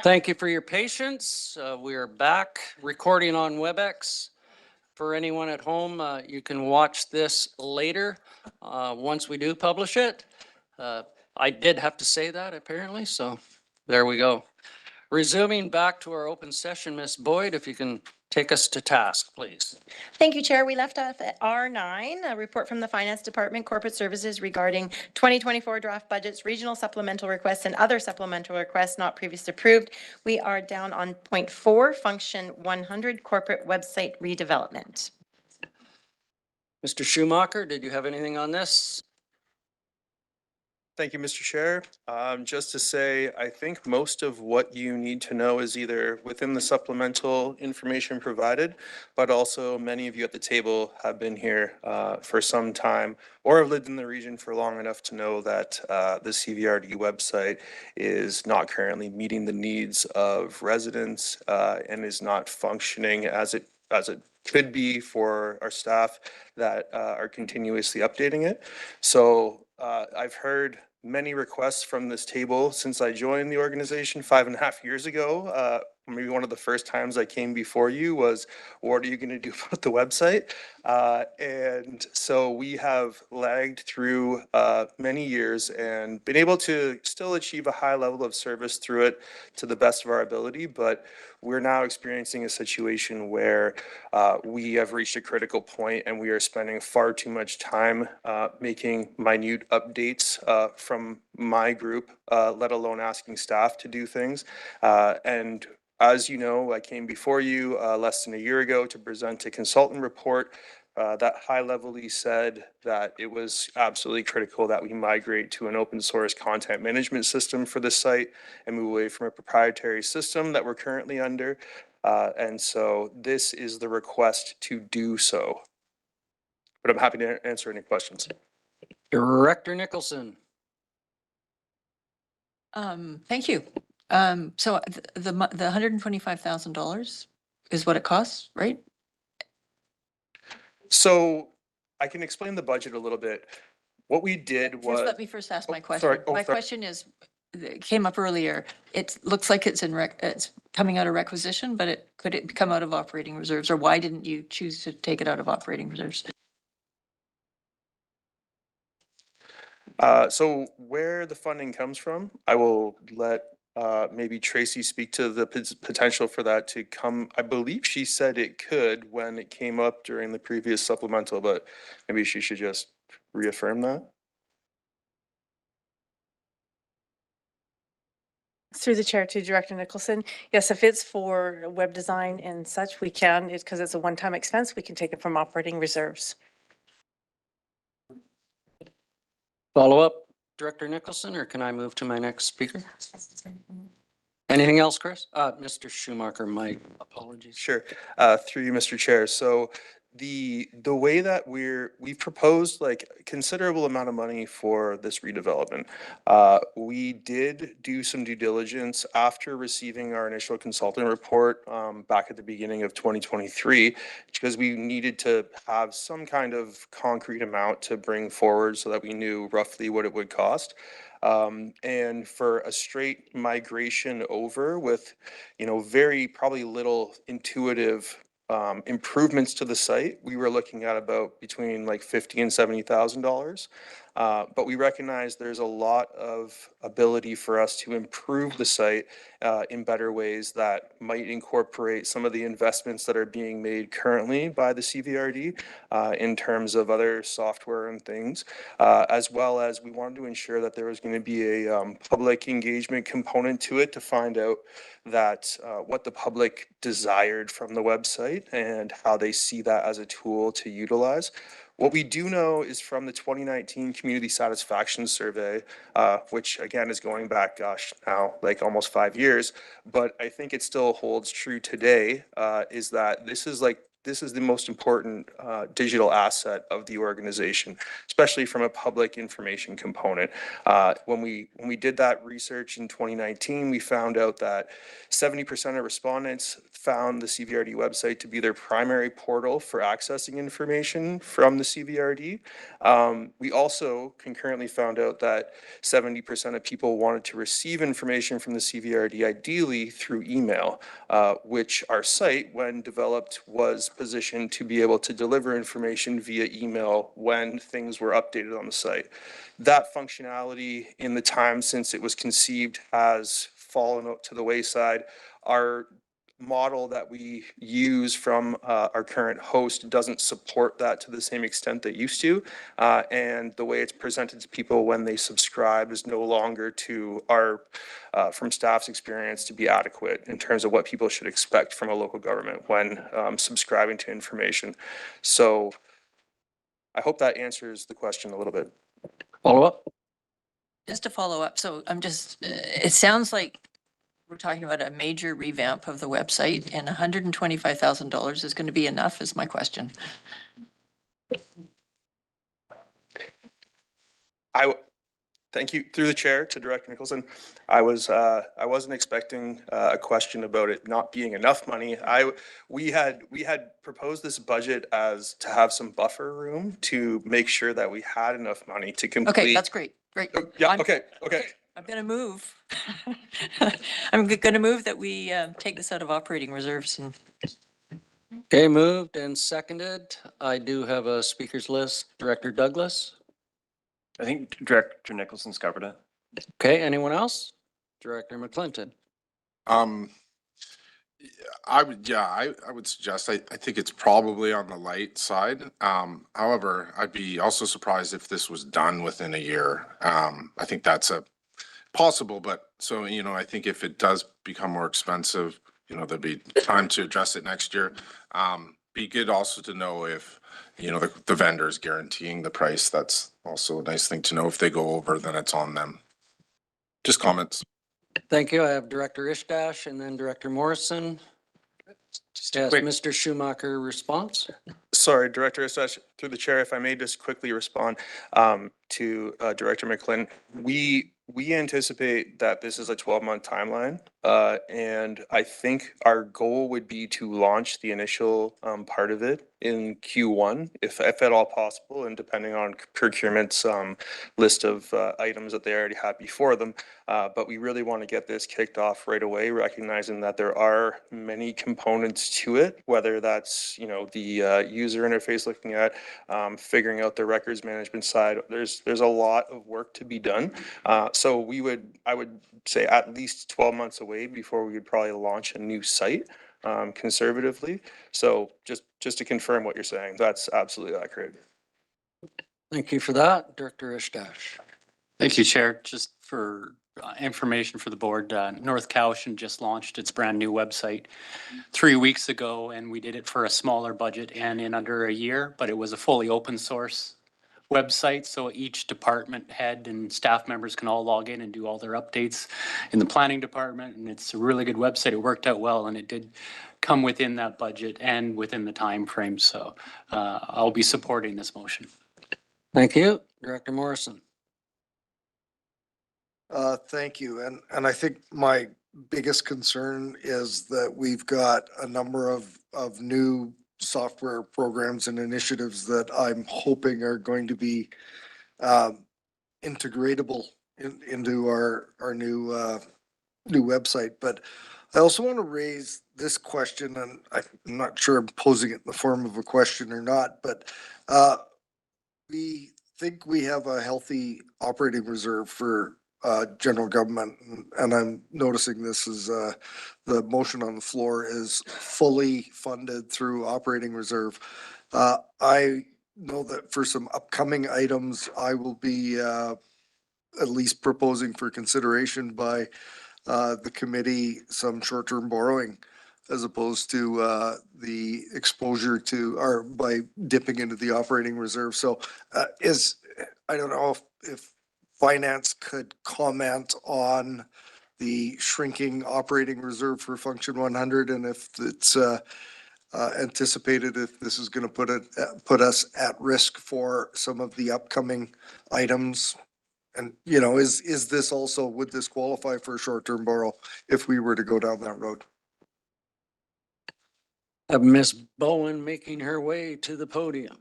Thank you for your patience. We are back recording on WebEx. For anyone at home, you can watch this later once we do publish it. I did have to say that apparently, so there we go. Resuming back to our open session, Ms. Boyd, if you can take us to task, please. Thank you, Chair. We left off at R9, a report from the Finance Department, Corporate Services regarding 2024 draft budgets, regional supplemental requests, and other supplemental requests not previously approved. We are down on point 4, function 100, corporate website redevelopment. Mr. Schumacher, did you have anything on this? Thank you, Mr. Chair. Just to say, I think most of what you need to know is either within the supplemental information provided, but also many of you at the table have been here for some time or have lived in the region for long enough to know that the CVRD website is not currently meeting the needs of residents and is not functioning as it could be for our staff that are continuously updating it. So I've heard many requests from this table since I joined the organization 5.5 years ago. Maybe one of the first times I came before you was, what are you going to do about the website? And so we have lagged through many years and been able to still achieve a high level of service through it to the best of our ability. But we're now experiencing a situation where we have reached a critical point and we are spending far too much time making minute updates from my group, let alone asking staff to do things. And as you know, I came before you less than a year ago to present a consultant report that high-levelly said that it was absolutely critical that we migrate to an open source content management system for the site and move away from a proprietary system that we're currently under. And so this is the request to do so. But I'm happy to answer any questions. Director Nicholson. Thank you. So the $125,000 is what it costs, right? So I can explain the budget a little bit. What we did was. Just let me first ask my question. Sorry. My question is, it came up earlier. It looks like it's it's coming out of requisition, but could it come out of operating reserves, or why didn't you choose to take it out of operating reserves? So where the funding comes from, I will let maybe Tracy speak to the potential for that to come. I believe she said it could when it came up during the previous supplemental, but maybe she should just reaffirm that. Through the chair to Director Nicholson. Yes, if it's for web design and such, we can, it's because it's a one-time expense, we can take it from operating reserves. Follow up, Director Nicholson, or can I move to my next speaker? Anything else, Chris? Mr. Schumacher, my apologies. Sure. Through you, Mr. Chair. So the way that we've proposed like a considerable amount of money for this redevelopment. We did do some due diligence after receiving our initial consultant report back at the beginning of 2023, because we needed to have some kind of concrete amount to bring forward so that we knew roughly what it would cost. And for a straight migration over with, very probably little intuitive improvements to the site, we were looking at about between like $50,000 and $70,000. But we recognize there's a lot of ability for us to improve the site in better ways that might incorporate some of the investments that are being made currently by the CVRD in terms of other software and things, as well as we wanted to ensure that there was going to be a public engagement component to it to find out that what the public desired from the website and how they see that as a tool to utilize. What we do know is from the 2019 Community Satisfaction Survey, which again is going back, now like almost 5 years, but I think it still holds true today, is that this is like this is the most important digital asset of the organization, especially from a public information component. When we did that research in 2019, we found out that 70% of respondents found the CVRD website to be their primary portal for accessing information from the CVRD. We also concurrently found out that 70% of people wanted to receive information from the CVRD ideally through email, which our site, when developed, was positioned to be able to deliver information via email when things were updated on the site. That functionality in the time since it was conceived has fallen out to the wayside. Our model that we use from our current host doesn't support that to the same extent that it used to. And the way it's presented to people when they subscribe is no longer to our, from staff's experience, to be adequate in terms of what people should expect from a local government when subscribing to information. So I hope that answers the question a little bit. Follow up? Just to follow up, so I'm just, it sounds like we're talking about a major revamp of the website, and $125,000 is going to be enough, is my question. Thank you, through the chair, to Director Nicholson. I wasn't expecting a question about it not being enough money. We had proposed this budget as to have some buffer room to make sure that we had enough money to complete. Okay, that's great, great. Oh, yeah, I'm- okay. I'm going to move. I'm going to move that we take this out of operating reserves and Okay, moved and seconded. I do have a speakers list. Director Douglas? I think Director Nicholson's covered it. Okay, anyone else? Director McClinton? Um, I would suggest, I think it's probably on the light side. However, I'd be also surprised if this was done within a year. I think that's a possible, but so, I think if it does become more expensive, there'd be time to address it next year. Be good also to know if, the vendor is guaranteeing the price. That's also a nice thing to know. If they go over, then it's on them. Just comments. Thank you. I have Director Ishdash and then Director Morrison. Just a Yes, quick, Mr. Schumacher, response? Sorry, Director Estash, through the chair, if I may just quickly respond to Director McClin. We anticipate that this is a 12-month timeline. And I think our goal would be to launch the initial part of it in Q1, if at all possible, and depending on procurement's list of items that they already have before them. But we really want to get this kicked off right away, recognizing that there are many components to it, whether that's, the user interface looking at, figuring out the records management side. There's a lot of work to be done. So I would say at least 12 months away before we would probably launch a new site, conservatively. So just to confirm what you're saying, that's absolutely accurate. Thank you for that. Director Ishdash? Thank you, Chair. Just for information for the board, North Cowichan just launched its brand new website 3 weeks ago, and we did it for a smaller budget and in under a year, but it was a fully open source website, so each department head and staff members can all log in and do all their updates in the planning department, and it's a really good website. It worked out well, and it did come within that budget and within the time frame. So I'll be supporting this motion. Thank you. Director Morrison? Thank you. And I think my biggest concern is that we've got a number of new software programs and initiatives that I'm hoping are going to be integratable into our new website. But I also want to raise this question, and I'm not sure I'm posing it in the form of a question or not, but we think we have a healthy operating reserve for general government, and I'm noticing this is the motion on the floor is fully funded through operating reserve. I know that for some upcoming items, I will be at least proposing for consideration by the committee some short-term borrowing as opposed to the exposure to, or by dipping into the operating reserve. So I don't know if finance could comment on the shrinking operating reserve for function 100, and if it's anticipated if this is going to put us at risk for some of the upcoming items. And, you know, is this also, would this qualify for a short-term borrow if we were to go down that road? Miss Bowen making her way to the podium.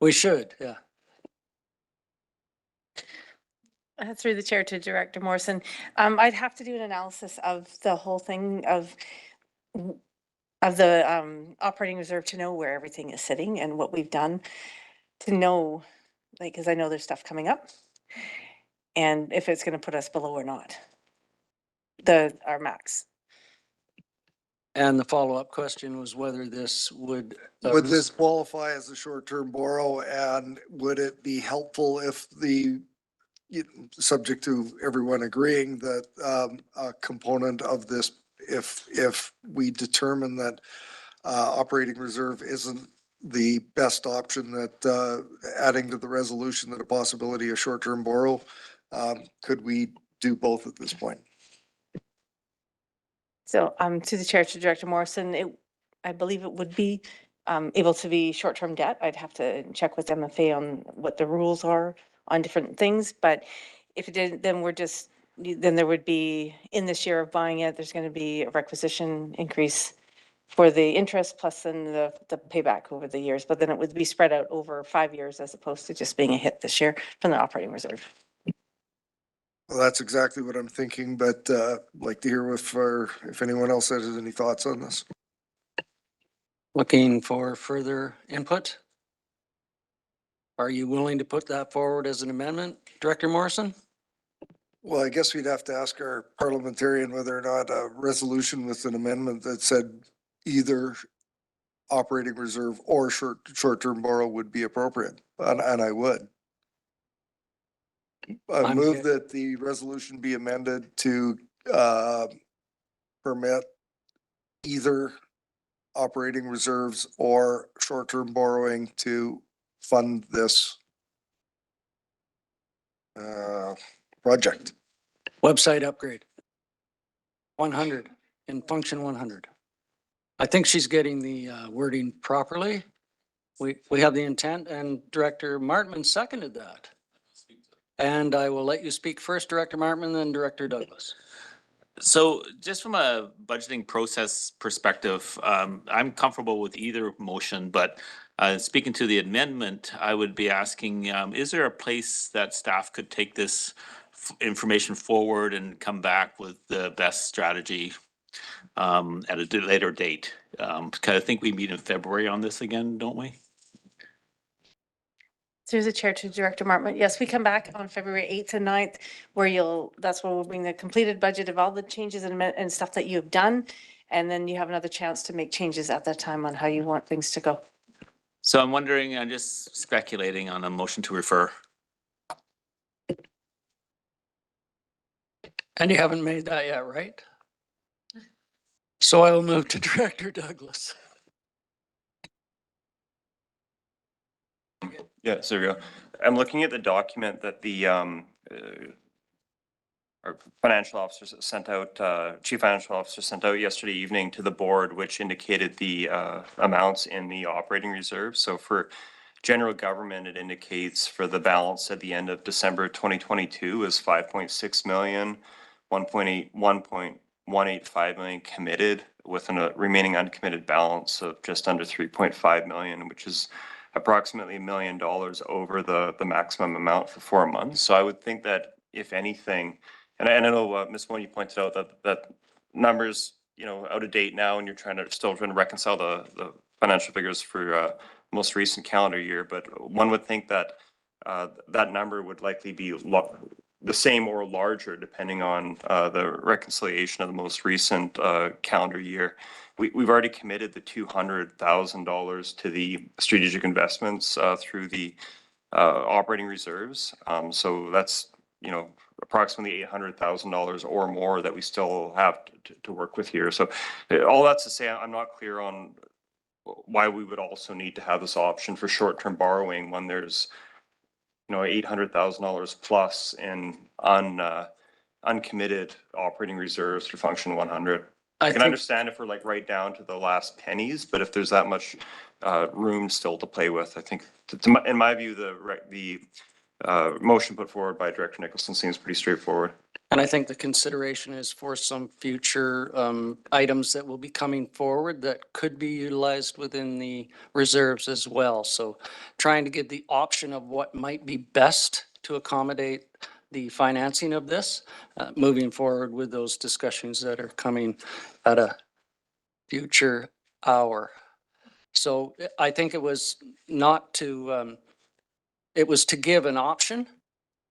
We should, yeah. Through the chair to Director Morrison, I'd have to do an analysis of the whole thing of the operating reserve to know where everything is sitting and what we've done to know, like, because I know there's stuff coming up and if it's going to put us below or not, our max. And the follow-up question was whether this would. Would this qualify as a short-term borrow, and would it be helpful if subject to everyone agreeing that a component of this, if we determine that operating reserve isn't the best option, that adding to the resolution that a possibility of short-term borrow, could we do both at this point? So to the chair to Director Morrison, I believe it would be able to be short-term debt. I'd have to check with MFA on what the rules are on different things, but if it didn't, then there would be, in this year of buying it, there's going to be a requisition increase for the interest plus then the payback over the years, but then it would be spread out over 5 years as opposed to just being a hit this year from the operating reserve. Well, that's exactly what I'm thinking, but like to hear if anyone else has any thoughts on this. Looking for further input? Are you willing to put that forward as an amendment, Director Morrison? Well, I guess we'd have to ask our parliamentarian whether or not a resolution with an amendment that said either operating reserve or short-term borrow would be appropriate, and I would. I I'm move good. that the resolution be amended to permit either operating reserves or short-term borrowing to fund this project. Website upgrade. 100 in function 100. I think she's getting the wording properly. We have the intent, and Director Martman seconded that. And I will let you speak first, Director Martman, then Director Douglas. So just from a budgeting process perspective, I'm comfortable with either motion, but speaking to the amendment, I would be asking, is there a place that staff could take this information forward and come back with the best strategy at a later date? Because I think we meet in February on this again, don't we? Through the chair to Director Martman, yes, we come back on February 8th and 9th, where that's where we'll bring the completed budget of all the changes and stuff that you have done. And then you have another chance to make changes at that time on how you want things to go. So I'm wondering, I'm just speculating on a motion to refer. And you haven't made that yet, right? So I will move to Director Douglas. Yeah, so there we go. I'm looking at the document that the our financial officers sent out, chief financial officer sent out yesterday evening to the board, which indicated the amounts in the operating reserve. So for general government, it indicates for the balance at the end of December 2022 is 5.6 million, 1.185 million committed with a remaining uncommitted balance of just under 3.5 million, which is approximately $1 million over the maximum amount for 4 months. So I would think that if anything, and I know Ms. Moore, you pointed out that numbers, out of date now, and you're still trying to reconcile the financial figures for most recent calendar year. But one would think that that number would likely be the same or larger depending on the reconciliation of the most recent calendar year. We've already committed the $200,000 to the strategic investments through the operating reserves. So that's, approximately $800,000 or more that we still have to work with here. So all that's to say, I'm not clear on why we would also need to have this option for short-term borrowing when there's, $800,000 plus in uncommitted operating reserves for function 100. I I can think, understand if we're like right down to the last pennies, but if there's that much room still to play with, I think, in my view, the motion put forward by Director Nicholson seems pretty straightforward. and I think the consideration is for some future items that will be coming forward that could be utilized within the reserves as well. So trying to get the option of what might be best to accommodate the financing of this, moving forward with those discussions that are coming at a future hour. So I think it was not to, it was to give an option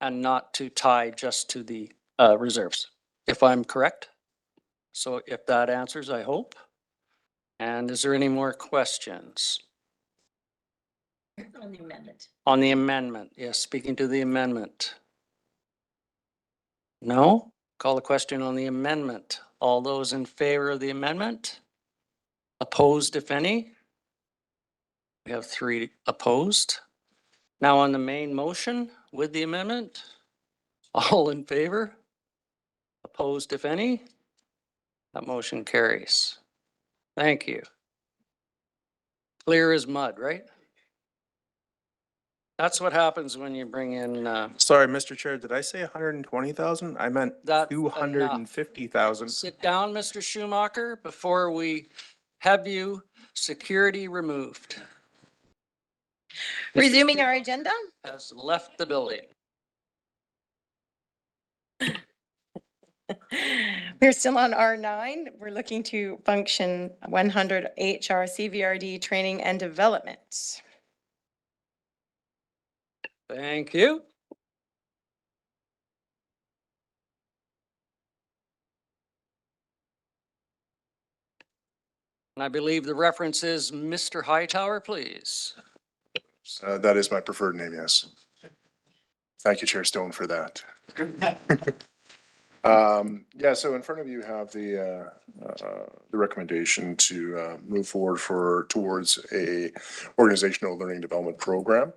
and not to tie just to the reserves, if I'm correct. So if that answers, I hope. And is there any more questions? On the amendment. On the amendment, yes, speaking to the amendment. No? Call the question on the amendment. All those in favor of the amendment? Opposed, if any? We have 3 opposed. Now on the main motion with the amendment? All in favor? Opposed, if any? That motion carries. Thank you. Clear as mud, right? That's what happens when you bring in, Sorry, Mr. Chair, did I say 120,000? I meant That 250,000. sit down, Mr. Schumacher, before we have you security removed. Resuming our agenda? Has left the building. We're still on R9. We're looking to function 100 HR CVRD training and development. Thank you. And I believe the reference is Mr. Hightower, please. That is my preferred name, yes. Thank you, Chair Stone, for that. Yeah, so in front of you have the recommendation to move forward towards a organizational learning development program.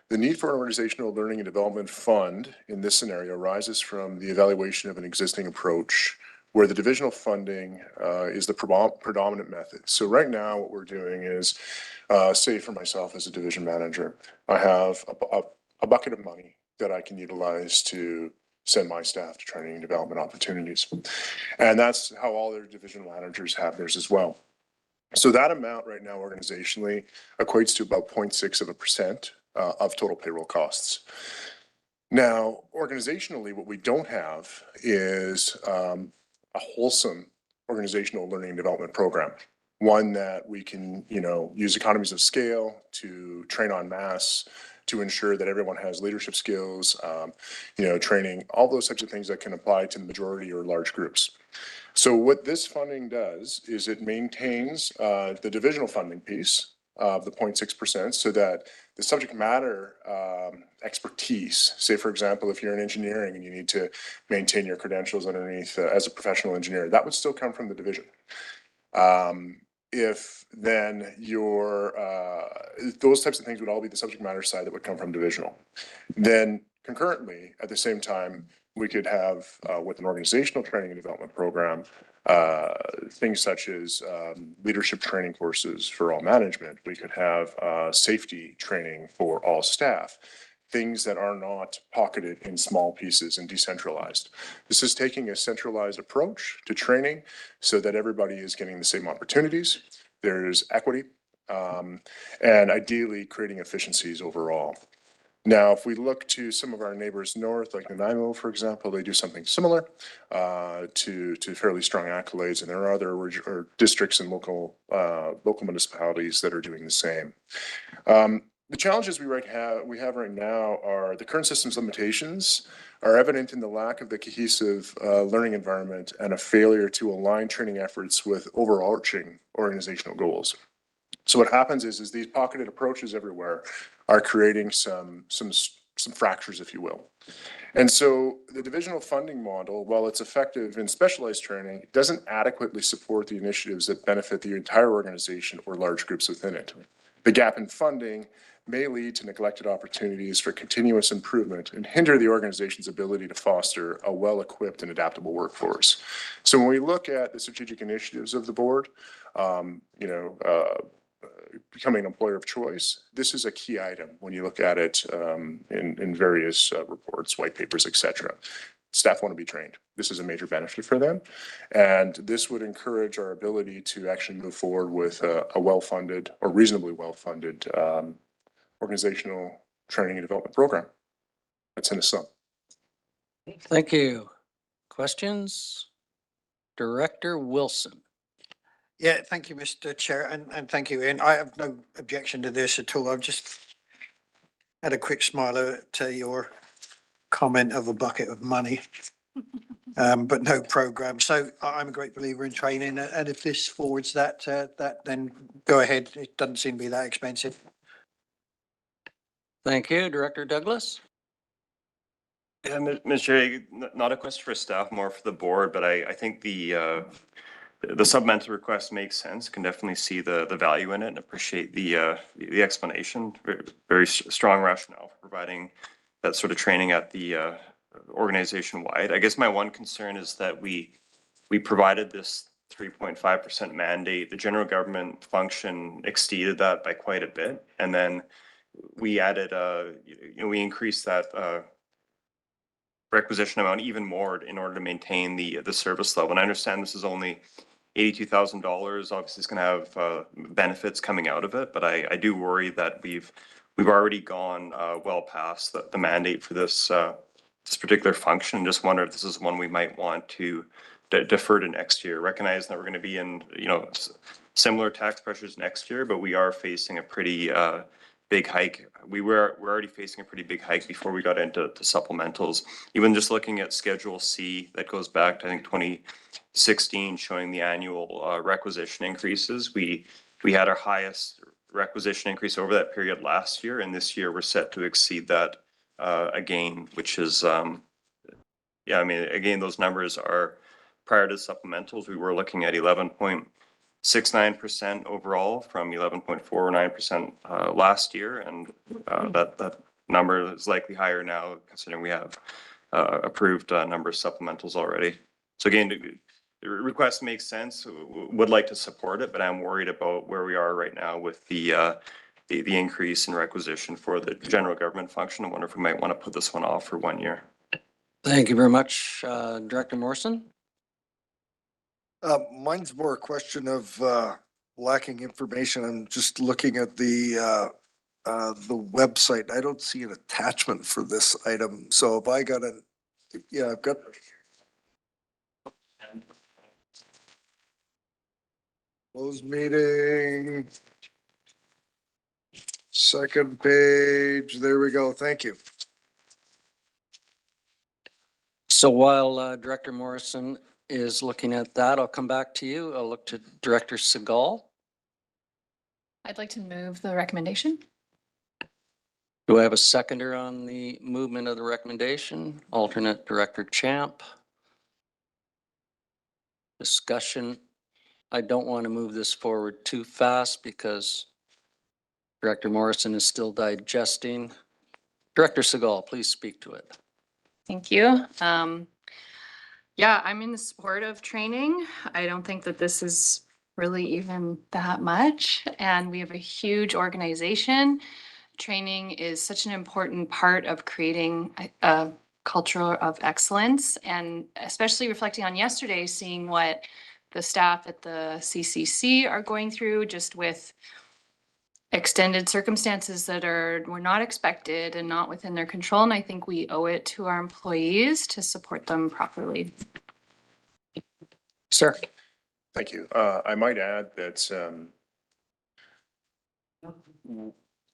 The need for an organizational learning and development fund in this scenario arises from the evaluation of an existing approach where the divisional funding is the predominant method. So right now, what we're doing is, say for myself as a division manager, I have a bucket of money that I can utilize to send my staff to training and development opportunities. And that's how all their division managers have theirs as well. So that amount right now organizationally equates to about 0.6% of total payroll costs. Now, organizationally, what we don't have is a wholesome organizational learning and development program. One that we can, use economies of scale to train en masse, to ensure that everyone has leadership skills, training, all those types of things that can apply to the majority or large groups. So what this funding does is it maintains the divisional funding piece of the 0.6% so that the subject matter expertise, say for example, if you're in engineering and you need to maintain your credentials underneath as a professional engineer, that would still come from the division. If then those types of things would all be the subject matter side that would come from divisional. Then concurrently, at the same time, we could have with an organizational training and development program, things such as leadership training courses for all management. We could have safety training for all staff. Things that are not pocketed in small pieces and decentralized. This is taking a centralized approach to training so that everybody is getting the same opportunities. There's equity, and ideally creating efficiencies overall. Now, if we look to some of our neighbors north, like Nanaimo, for example, they do something similar to fairly strong accolades, and there are other districts and local municipalities that are doing the same. The challenges we have right now are the current system's limitations are evident in the lack of the cohesive learning environment and a failure to align training efforts with overarching organizational goals. So what happens is these pocketed approaches everywhere are creating some fractures, if you will. And so the divisional funding model, while it's effective in specialized training, doesn't adequately support the initiatives that benefit the entire organization or large groups within it. The gap in funding may lead to neglected opportunities for continuous improvement and hinder the organization's ability to foster a well-equipped and adaptable workforce. So when we look at the strategic initiatives of the board, becoming an employer of choice, this is a key item when you look at it in various reports, white papers, et cetera. Staff want to be trained. This is a major benefit for them. And this would encourage our ability to actually move forward with a well-funded or reasonably well-funded organizational training and development program. That's in a sum. Thank you. Questions? Director Wilson. Yeah, thank you, Mr. Chair, and thank you, Ian. I have no objection to this at all. I've just had a quick smile at your comment of a bucket of money, but no program. So I'm a great believer in training, and if this forwards that, then go ahead. It doesn't seem to be that expensive. Thank you. Director Douglas. Yeah, Mr. Chair, not a question for staff, more for the board, but I think the supplemental request makes sense. Can definitely see the value in it and appreciate the explanation. Very strong rationale for providing that sort of training at the organization wide. I guess my one concern is that we provided this 3.5% mandate. The general government function exceeded that by quite a bit, and then we added we increased that requisition amount even more in order to maintain the service level. And I understand this is only $82,000. Obviously, it's going to have benefits coming out of it, but I do worry that we've already gone well past the mandate for this this particular function. Just wonder if this is one we might want to defer to next year, recognizing that we're going to be in similar tax pressures next year, but we are facing a pretty big hike. We're already facing a pretty big hike before we got into the supplementals. Even just looking at Schedule C, that goes back to I think 2016, showing the annual requisition increases. We had our highest requisition increase over that period last year, and this year we're set to exceed that again, which is yeah, I mean, again, those numbers are prior to supplementals. We were looking at 11.69% overall from 11.49% last year, and that number is likely higher now considering we have approved a number of supplementals already. So again, the request makes sense. Would like to support it, but I'm worried about where we are right now with the increase in requisition for the general government function. I wonder if we might want to put this one off for 1 year. Thank you very much. Director Morrison. Mine's more a question of lacking information. I'm just looking at the website. I don't see an attachment for this item. So if I got I've got. Closed meeting. Second page. There we go. Thank you. So while Director Morrison is looking at that, I'll come back to you. I'll look to Director Segal. I'd like to move the recommendation. Do I have a seconder on the movement of the recommendation? Alternate Director Champ. Discussion. I don't want to move this forward too fast because Director Morrison is still digesting. Director Segal, please speak to it. Thank you. Yeah, I'm in support of training. I don't think that this is really even that much. And we have a huge organization. Training is such an important part of creating a culture of excellence, and especially reflecting on yesterday, seeing what the staff at the CCC are going through just with extended circumstances that were not expected and not within their control. And I think we owe it to our employees to support them properly. Sir. Thank you. I might add that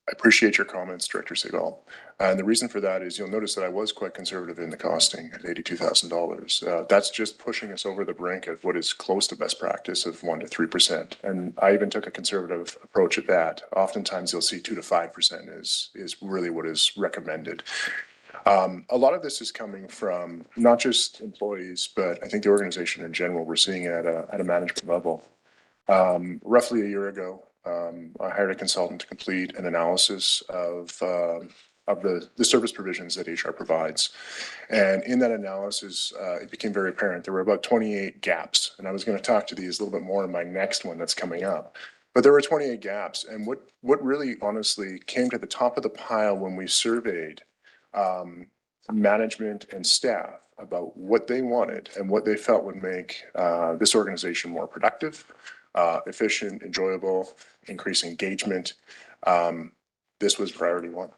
I appreciate your comments, Director Segal. And the reason for that is you'll notice that I was quite conservative in the costing at $82,000. That's just pushing us over the brink of what is close to best practice of 1 to 3%. And I even took a conservative approach at that. Oftentimes you'll see 2 to 5% is really what is recommended. A lot of this is coming from not just employees, but I think the organization in general. We're seeing it at a management level. Roughly a year ago, I hired a consultant to complete an analysis of the service provisions that HR provides. And in that analysis, it became very apparent there were about 28 gaps. And I was going to talk to these a little bit more in my next one that's coming up. But there were 28 gaps. And what really honestly came to the top of the pile when we surveyed management and staff about what they wanted and what they felt would make this organization more productive, efficient, enjoyable, increase engagement. This was priority one.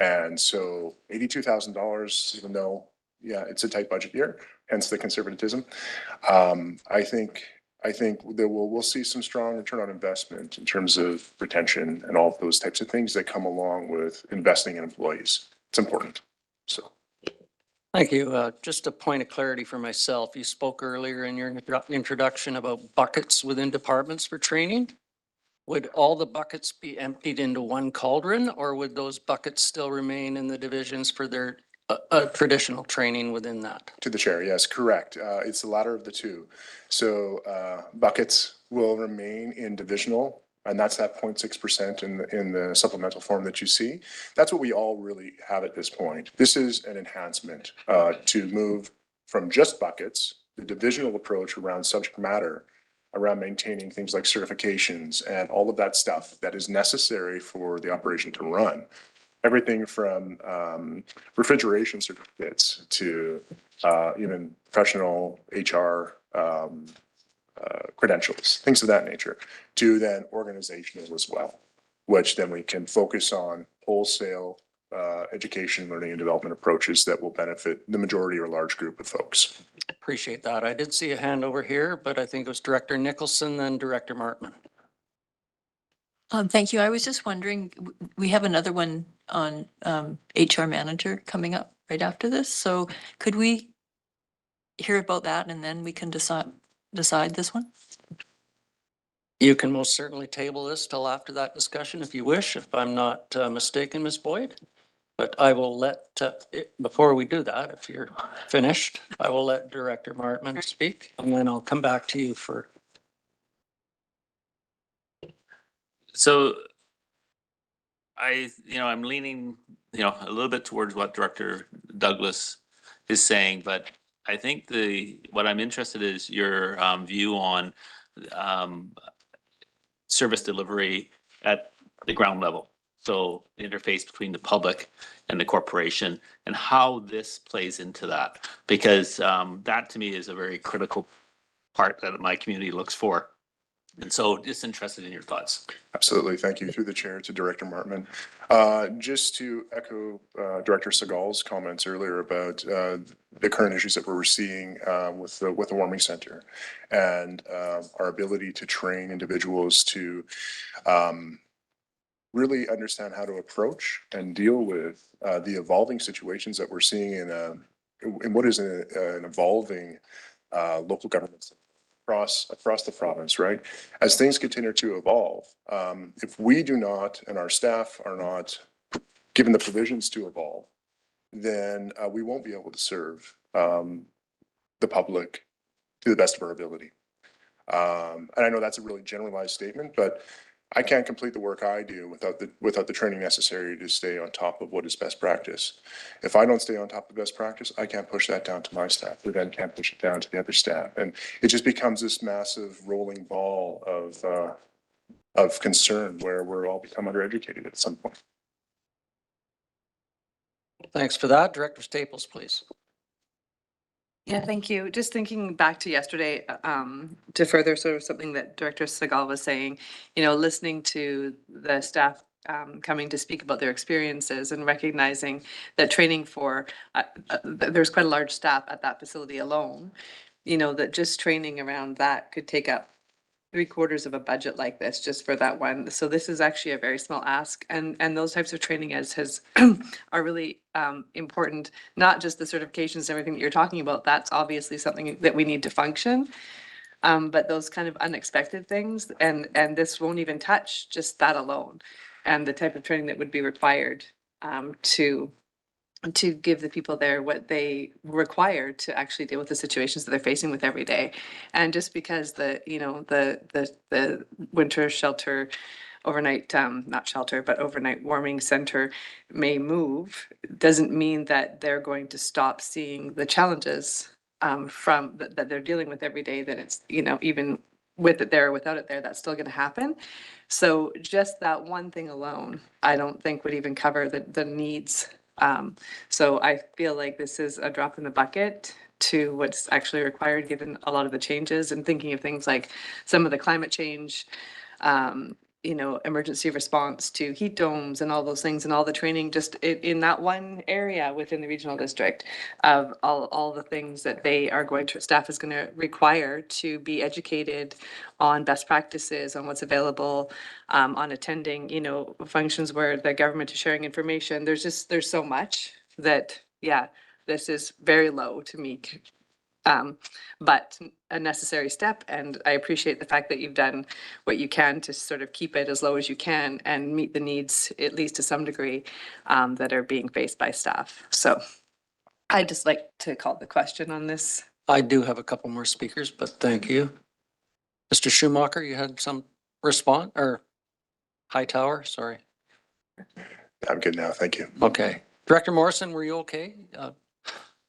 And so $82,000, even though, yeah, it's a tight budget year, hence the conservatism. I think that we'll see some strong return on investment in terms of retention and all of those types of things that come along with investing in employees. It's important. So. Thank you. Just a point of clarity for myself. You spoke earlier in your introduction about buckets within departments for training. Would all the buckets be emptied into one cauldron, or would those buckets still remain in the divisions for their traditional training within that? To the chair, yes, correct. It's the latter of the two. So buckets will remain in divisional, and that's that 0.6% in the supplemental form that you see. That's what we all really have at this point. This is an enhancement to move from just buckets, the divisional approach around subject matter, around maintaining things like certifications and all of that stuff that is necessary for the operation to run. Everything from refrigeration certificates to even professional HR credentials, things of that nature, to then organizational as well, which then we can focus on wholesale education, learning and development approaches that will benefit the majority or large group of folks. Appreciate that. I did see a hand over here, but I think it was Director Nicholson, then Director Martman. Thank you. I was just wondering, we have another one on HR manager coming up right after this. So could we hear about that and then we can decide this one? You can most certainly table this till after that discussion if you wish, if I'm not mistaken, Ms. Boyd. But I will let, before we do that, if you're finished, I will let Director Martman speak and then I'll come back to you for. So I'm leaning, a little bit towards what Director Douglas is saying, but I think what I'm interested is your view on service delivery at the ground level. So the interface between the public and the corporation and how this plays into that, because that to me is a very critical part that my community looks for. And so just interested in your thoughts. Absolutely. Thank you. Through the chair to Director Martman. Just to echo Director Segal's comments earlier about the current issues that we're seeing with the warming center and our ability to train individuals to really understand how to approach and deal with the evolving situations that we're seeing in what is an evolving local government system across the province, right? As things continue to evolve, if we do not and our staff are not given the provisions to evolve, then we won't be able to serve the public to the best of our ability. And I know that's a really generalized statement, but I can't complete the work I do without the training necessary to stay on top of what is best practice. If I don't stay on top of best practice, I can't push that down to my staff, who then can't push it down to the other staff. And it just becomes this massive rolling ball of concern where we're all become undereducated at some point. Thanks for that. Director Staples, please. Yeah, thank you. Just thinking back to yesterday, to further sort of something that Director Segal was saying, listening to the staff coming to speak about their experiences and recognizing that training for, there's quite a large staff at that facility alone, that just training around that could take up 3/4 of a budget like this just for that one. So this is actually a very small ask, and those types of training are really important. Not just the certifications and everything that you're talking about. That's obviously something that we need to function. But those kind of unexpected things, and this won't even touch just that alone, and the type of training that would be required to give the people there what they require to actually deal with the situations that they're facing with every day. And just because the winter shelter overnight, not shelter, but overnight warming center may move, doesn't mean that they're going to stop seeing the challenges from that they're dealing with every day, that it's, you know, even with it there or without it there, that's still gonna happen. So just that one thing alone, I don't think would even cover the needs. So I feel like this is a drop in the bucket to what's actually required, given a lot of the changes, and thinking of things like some of the climate change, you know, emergency response to heat domes and all those things, and all the training just in that one area within the regional district of all the things that they are going to, staff is going to require to be educated on best practices, on what's available, on attending, you know, functions where the government is sharing information. There's so much that, yeah, this is very low to me. But a necessary step, and I appreciate the fact that you've done what you can to sort of keep it as low as you can and meet the needs, at least to some degree, that are being faced by staff. So I'd just like to call the question on this. I do have a couple more speakers, but thank you. Mr. Schumacher, you had some response, or Hightower, sorry. I'm good now, thank you. Okay. Director Morrison, were you okay?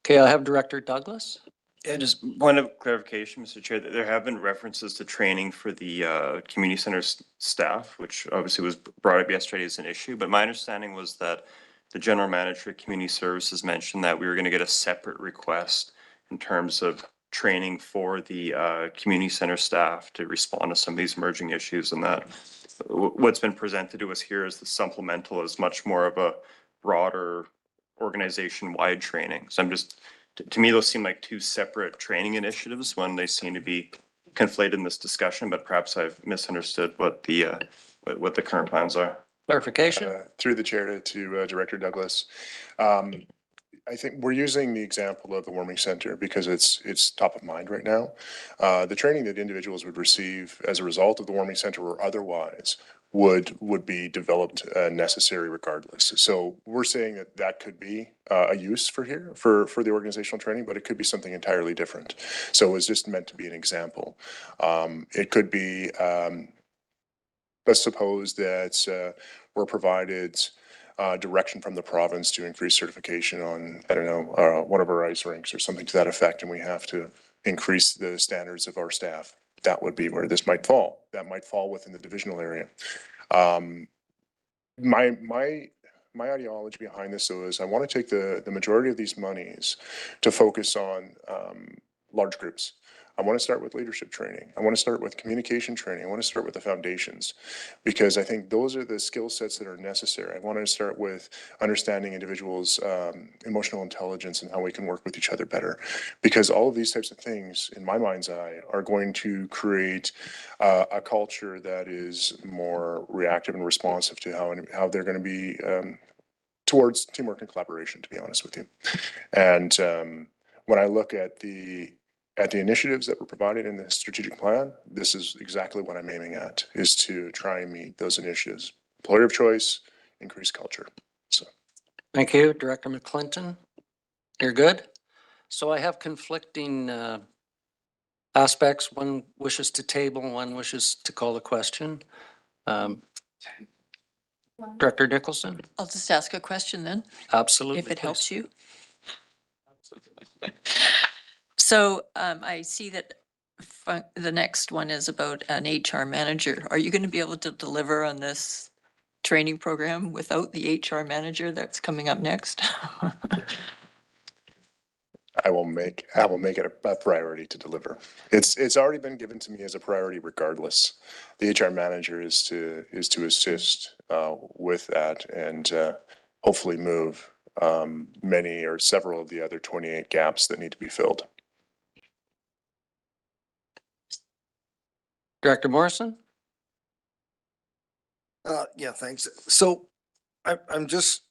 Okay, I have Director Douglas. Yeah, just point of clarification, Mr. Chair, that there have been references to training for the community center staff, which obviously was brought up yesterday as an issue. But my understanding was that the general manager of community services mentioned that we were going to get a separate request in terms of training for the community center staff to respond to some of these emerging issues, and that what's been presented to us here as the supplemental is much more of a broader organization-wide training. So I'm just, to me, those seem like two separate training initiatives when they seem to be conflated in this discussion, but perhaps I've misunderstood what the current plans are. Clarification? Through the chair to Director Douglas. I think we're using the example of the warming center because it's top of mind right now. The training that individuals would receive as a result of the warming center or otherwise would be developed necessary regardless. So we're saying that that could be a use for here for the organizational training, but it could be something entirely different. So it was just meant to be an example. It could be, let's suppose that we're provided direction from the province to increase certification on, I don't know, one of our ice rinks or something to that effect, and we have to increase the standards of our staff. That would be where this might fall. That might fall within the divisional area. My ideology behind this though is I want to take the majority of these monies to focus on large groups. I want to start with leadership training. I want to start with communication training. I want to start with the foundations because I think those are the skill sets that are necessary. I want to start with understanding individuals' emotional intelligence and how we can work with each other better. Because all of these types of things, in my mind's eye, are going to create a culture that is more reactive and responsive to how they're going to be towards teamwork and collaboration, to be honest with you. And when I look at the initiatives that were provided in the strategic plan, this is exactly what I'm aiming at, is to try and meet those initiatives. Employer of choice, increase culture. So. Thank you, Director McClinton. You're good? So I have conflicting aspects. One wishes to table, one wishes to call the question. Director Nicholson? I'll just ask a question then, Absolutely. if it helps please. you. So I see that the next one is about an HR manager. Are you going to be able to deliver on this training program without the HR manager that's coming up next? I will make it a priority to deliver. It's already been given to me as a priority regardless. The HR manager is to assist with that and hopefully move many or several of the other 28 gaps that need to be filled. Director Morrison? Yeah, thanks. So I'm just,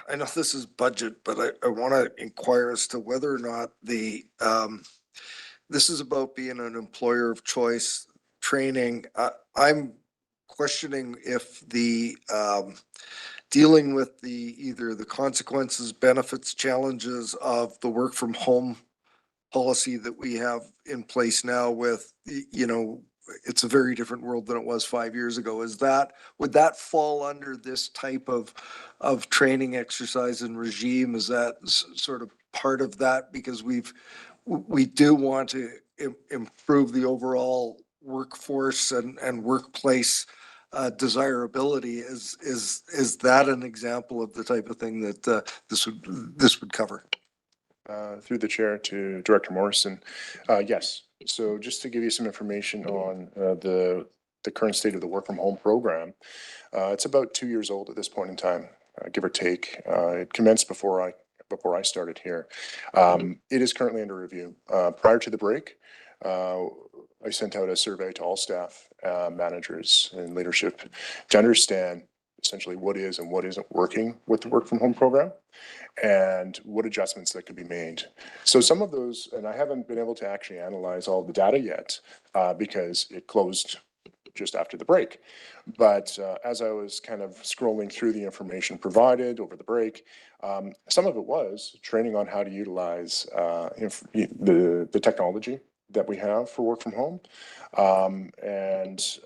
I know this is budget, but I want to inquire as to whether or not this is about being an employer of choice training. I'm questioning if the, dealing with either the consequences, benefits, challenges of the work from home policy that we have in place now with, you know, it's a very different world than it was 5 years ago. Would that fall under this type of training exercise and regime? Is that sort of part of that? Because we do want to improve the overall workforce and workplace desirability. Is that an example of the type of thing that this would cover? Through the chair to Director Morrison. Yes. So just to give you some information on the current state of the work from home program, it's about 2 years old at this point in time, give or take. It commenced before I started here. It is currently under review. Prior to the break, I sent out a survey to all staff, managers and leadership to understand essentially what is and what isn't working with the work from home program and what adjustments that could be made. So some of those, and I haven't been able to actually analyze all the data yet because it closed just after the break. But as I was kind of scrolling through the information provided over the break, some of it was training on how to utilize the technology that we have for work from home, and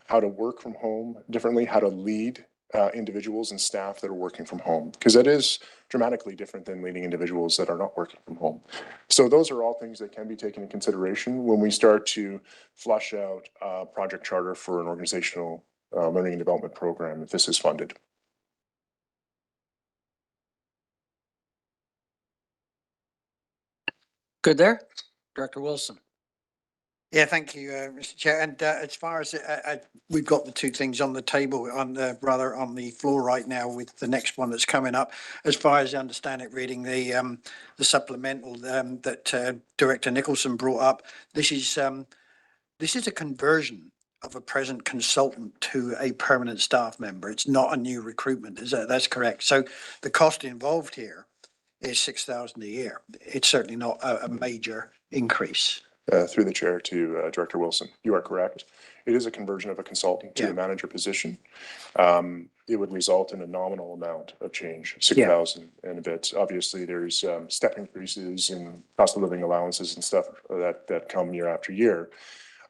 how to work from home differently, how to lead individuals and staff that are working from home, because that is dramatically different than leading individuals that are not working from home. So those are all things that can be taken into consideration when we start to flush out a project charter for an organizational learning and development program if this is funded. Good there? Director Wilson. Yeah, thank you, Mr. Chair. And as far as we've got the two things on the table, rather on the floor right now with the next one that's coming up. As far as I understand it, reading the supplemental that Director Nicholson brought up, this is a conversion of a present consultant to a permanent staff member. It's not a new recruitment. That's correct? So the cost involved here is 6,000 a year. It's certainly not a major increase. Through the chair to Director Wilson, you are correct. It is a conversion of a consultant to Yeah. a manager position. It would result in a nominal amount of change, 6,000 and a bit. Obviously, there's step increases and cost of living allowances and stuff that come year after year.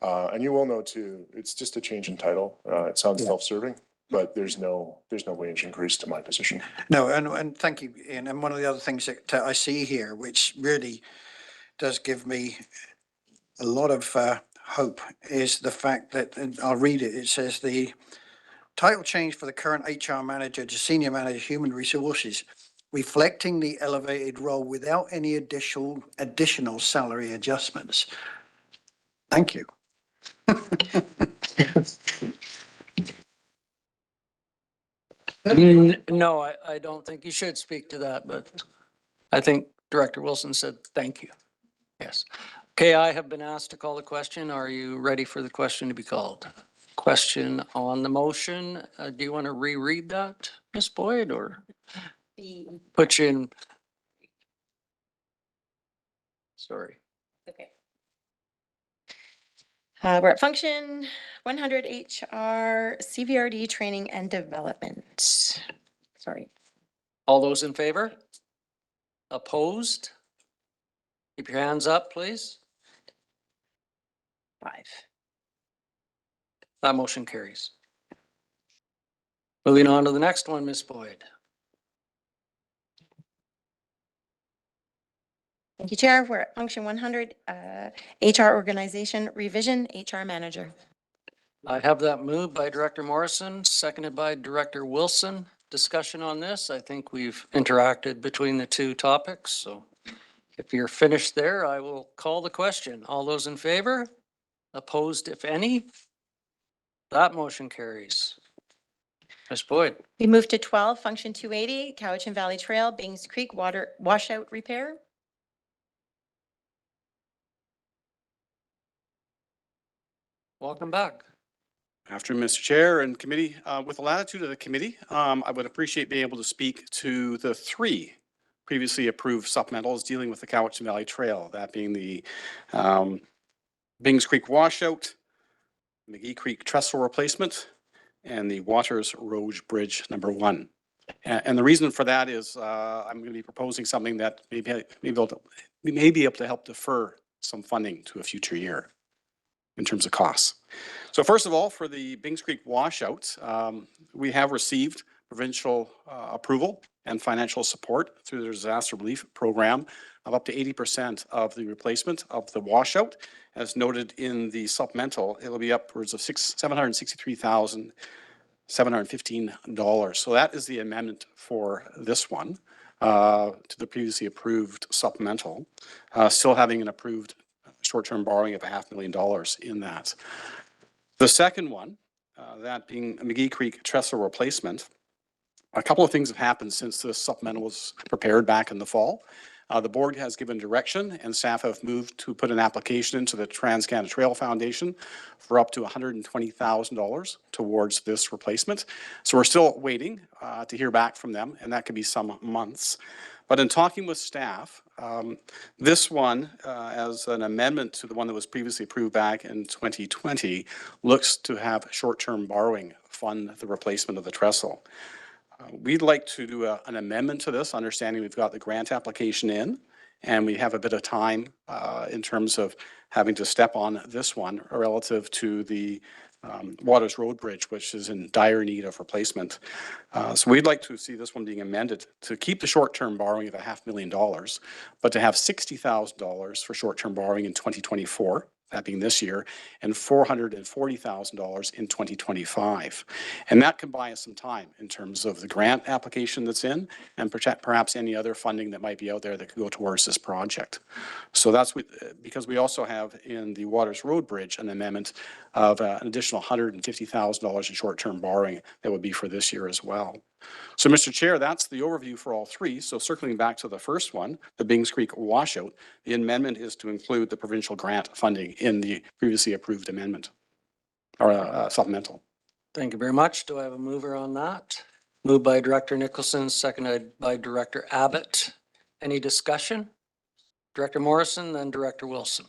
And you will know too, it's just a change in title. It sounds self-serving, but there's no wage increase to my position. No, and thank you, Ian. And one of the other things that I see here, which really does give me a lot of hope, is the fact that, and I'll read it, it says the title change for the current HR manager to senior manager, human resources, reflecting the elevated role without any additional salary adjustments. Thank you. No, I don't think you should speak to that, but I think Director Wilson said, thank you. Yes. Okay, I have been asked to call the question. Are you ready for the question to be called? Question on the motion. Do you want to reread that, Ms. Boyd, or put you in? Sorry. Okay. We're at function 100 HR CVRD training and development. Sorry. All those in favor? Opposed? Keep your hands up, please. 5. That motion carries. Moving on to the next one, Ms. Boyd. Thank you, Chair. We're at function 100 HR organization revision, HR manager. I have that moved by Director Morrison, seconded by Director Wilson. Discussion on this. I think we've interacted between the two topics, so if you're finished there, I will call the question. All those in favor? Opposed, if any? That motion carries. Ms. Boyd. We move to 12, function 280, Cowichan Valley Trail, Bings Creek water washout repair. Welcome back. Afternoon, Mr. Chair and committee. With the latitude of the committee, I would appreciate being able to speak to the 3 previously approved supplementals dealing with the Cowichan Valley Trail, that being the Bings Creek washout, McGee Creek trestle replacement, and the Waters Road Bridge number 1. And the reason for that is I'm going to be proposing something that we may be able to help defer some funding to a future year. in terms of costs. So first of all, for the Bings Creek washout, we have received provincial approval and financial support through the disaster relief program of up to 80% of the replacement of the washout. As noted in the supplemental, it'll be upwards of $763,715. So that is the amendment for this one to the previously approved supplemental, still having an approved short-term borrowing of $500,000 in that. The second one, that being McGee Creek trestle replacement, a couple of things have happened since the supplemental was prepared back in the fall. The board has given direction and staff have moved to put an application into the Trans-Canada Trail Foundation for up to $120,000 towards this replacement. So we're still waiting to hear back from them, and that could be some months. But in talking with staff, this one, as an amendment to the one that was previously approved back in 2020, looks to have short-term borrowing fund the replacement of the trestle. We'd like to do an amendment to this, understanding we've got the grant application in, and we have a bit of time in terms of having to step on this one relative to the Waters Road Bridge, which is in dire need of replacement. So we'd like to see this one being amended to keep the short-term borrowing of $500,000, but to have $60,000 for short-term borrowing in 2024. That being this year, and $440,000 in 2025. And that can buy us some time in terms of the grant application that's in and perhaps any other funding that might be out there that could go towards this project. So that's because we also have in the Waters Road Bridge an amendment of an additional $150,000 in short-term borrowing that would be for this year as well. So, Mr. Chair, that's the overview for all three. So circling back to the first one, the Bings Creek washout, the amendment is to include the provincial grant funding in the previously approved amendment or supplemental. Thank you very much. Do I have a mover on that? Moved by Director Nicholson, seconded by Director Abbott. Any discussion? Director Morrison, then Director Wilson.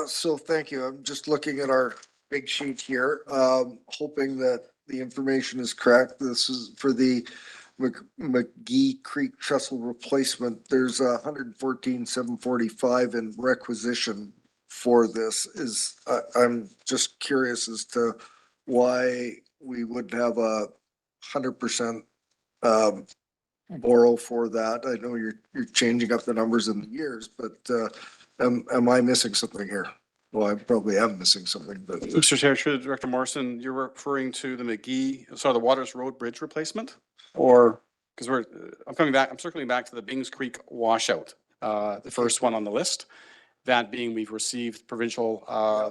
So thank you. I'm just looking at our big sheet here, hoping that the information is correct. This is for the McGee Creek trestle replacement. There's $114,745 in requisition for this. I'm just curious as to why we wouldn't have 100% borrow for that. I know you're changing up the numbers in the years, but am I missing something here? Well, I probably am missing something, but. Mr. Chair, Director Morrison, you're referring to the the Waters Road Bridge replacement? Or, because I'm circling back to the Bings Creek washout, the first one on the list. That being, we've received provincial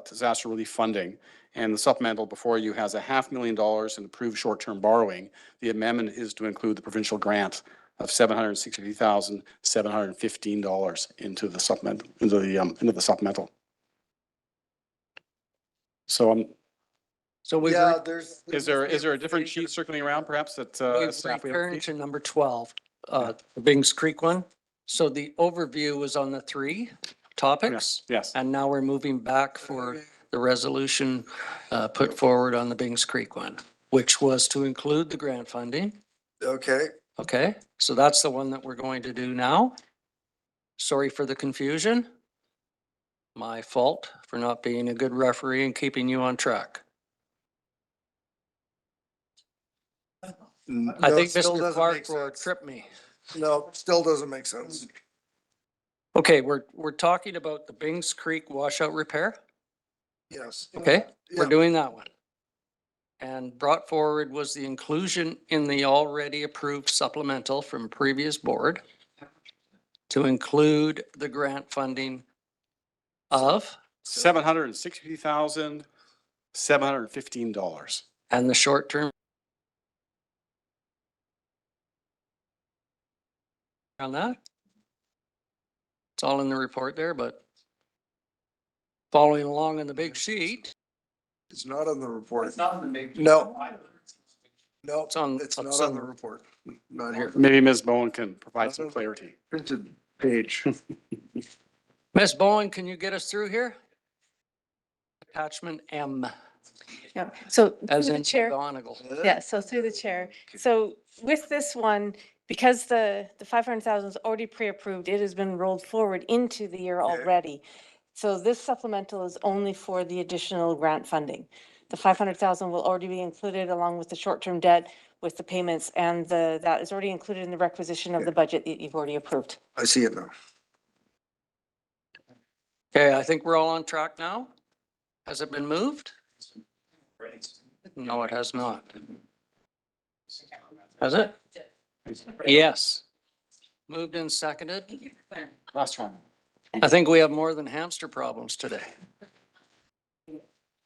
disaster relief funding, and the supplemental before you has $500,000 in approved short-term borrowing. The amendment is to include the provincial grant of $760,715 into the supplemental. So So Yeah, is there a different sheet circling around perhaps that we've staff? returned to number 12, the Bings Creek one. So the overview was on the three topics. Yes. And now we're moving back for the resolution put forward on the Bings Creek one, which was to include the grant funding. Okay, Okay, so that's the one that we're going to do now. Sorry for the confusion. My fault for not being a good referee and keeping you on track. I no, think it still Mr. doesn't Clark make will sense. trip me. No, still doesn't make sense. Okay, we're talking about the Bings Creek washout repair. Yes. Okay, we're Yeah. doing that one. And brought forward was the inclusion in the already approved supplemental from previous board to include the grant funding of $760,715. and the short-term on that. It's all in the report there, but following along in the big sheet, It's not on the report. It's not in the big. No. No, it's on. it's not on the report. Not here. Maybe Ms. Bowen can provide some clarity. Printed page. Ms. Bowen, can you get us through here? Attachment M, Yeah, so as through in the chair. McGonigal. Yeah, so through the chair. So with this one, because the 500,000 is already pre-approved, it has been rolled forward into the year already. So this supplemental is only for the additional grant funding. The 500,000 will already be included along with the short-term debt, with the payments, and that is already included in the requisition of the budget that you've already approved. I see it now. Okay, I think we're all on track now. Has it been moved? No, it has not. Has it? Yes. Moved and seconded. Last one. I think we have more than hamster problems today.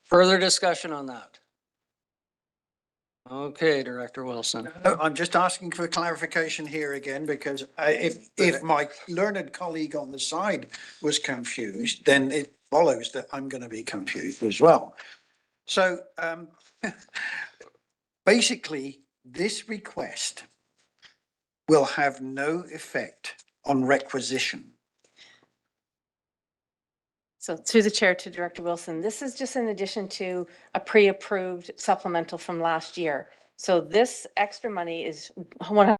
Further discussion on that? Okay, Director Wilson. I'm just asking for clarification here again, because if my learned colleague on the side was confused, then it follows that I'm going to be confused as well. So, basically, this request will have no effect on requisition. So through the chair to Director Wilson, this is just in addition to a pre-approved supplemental from last year. So this extra money is 100%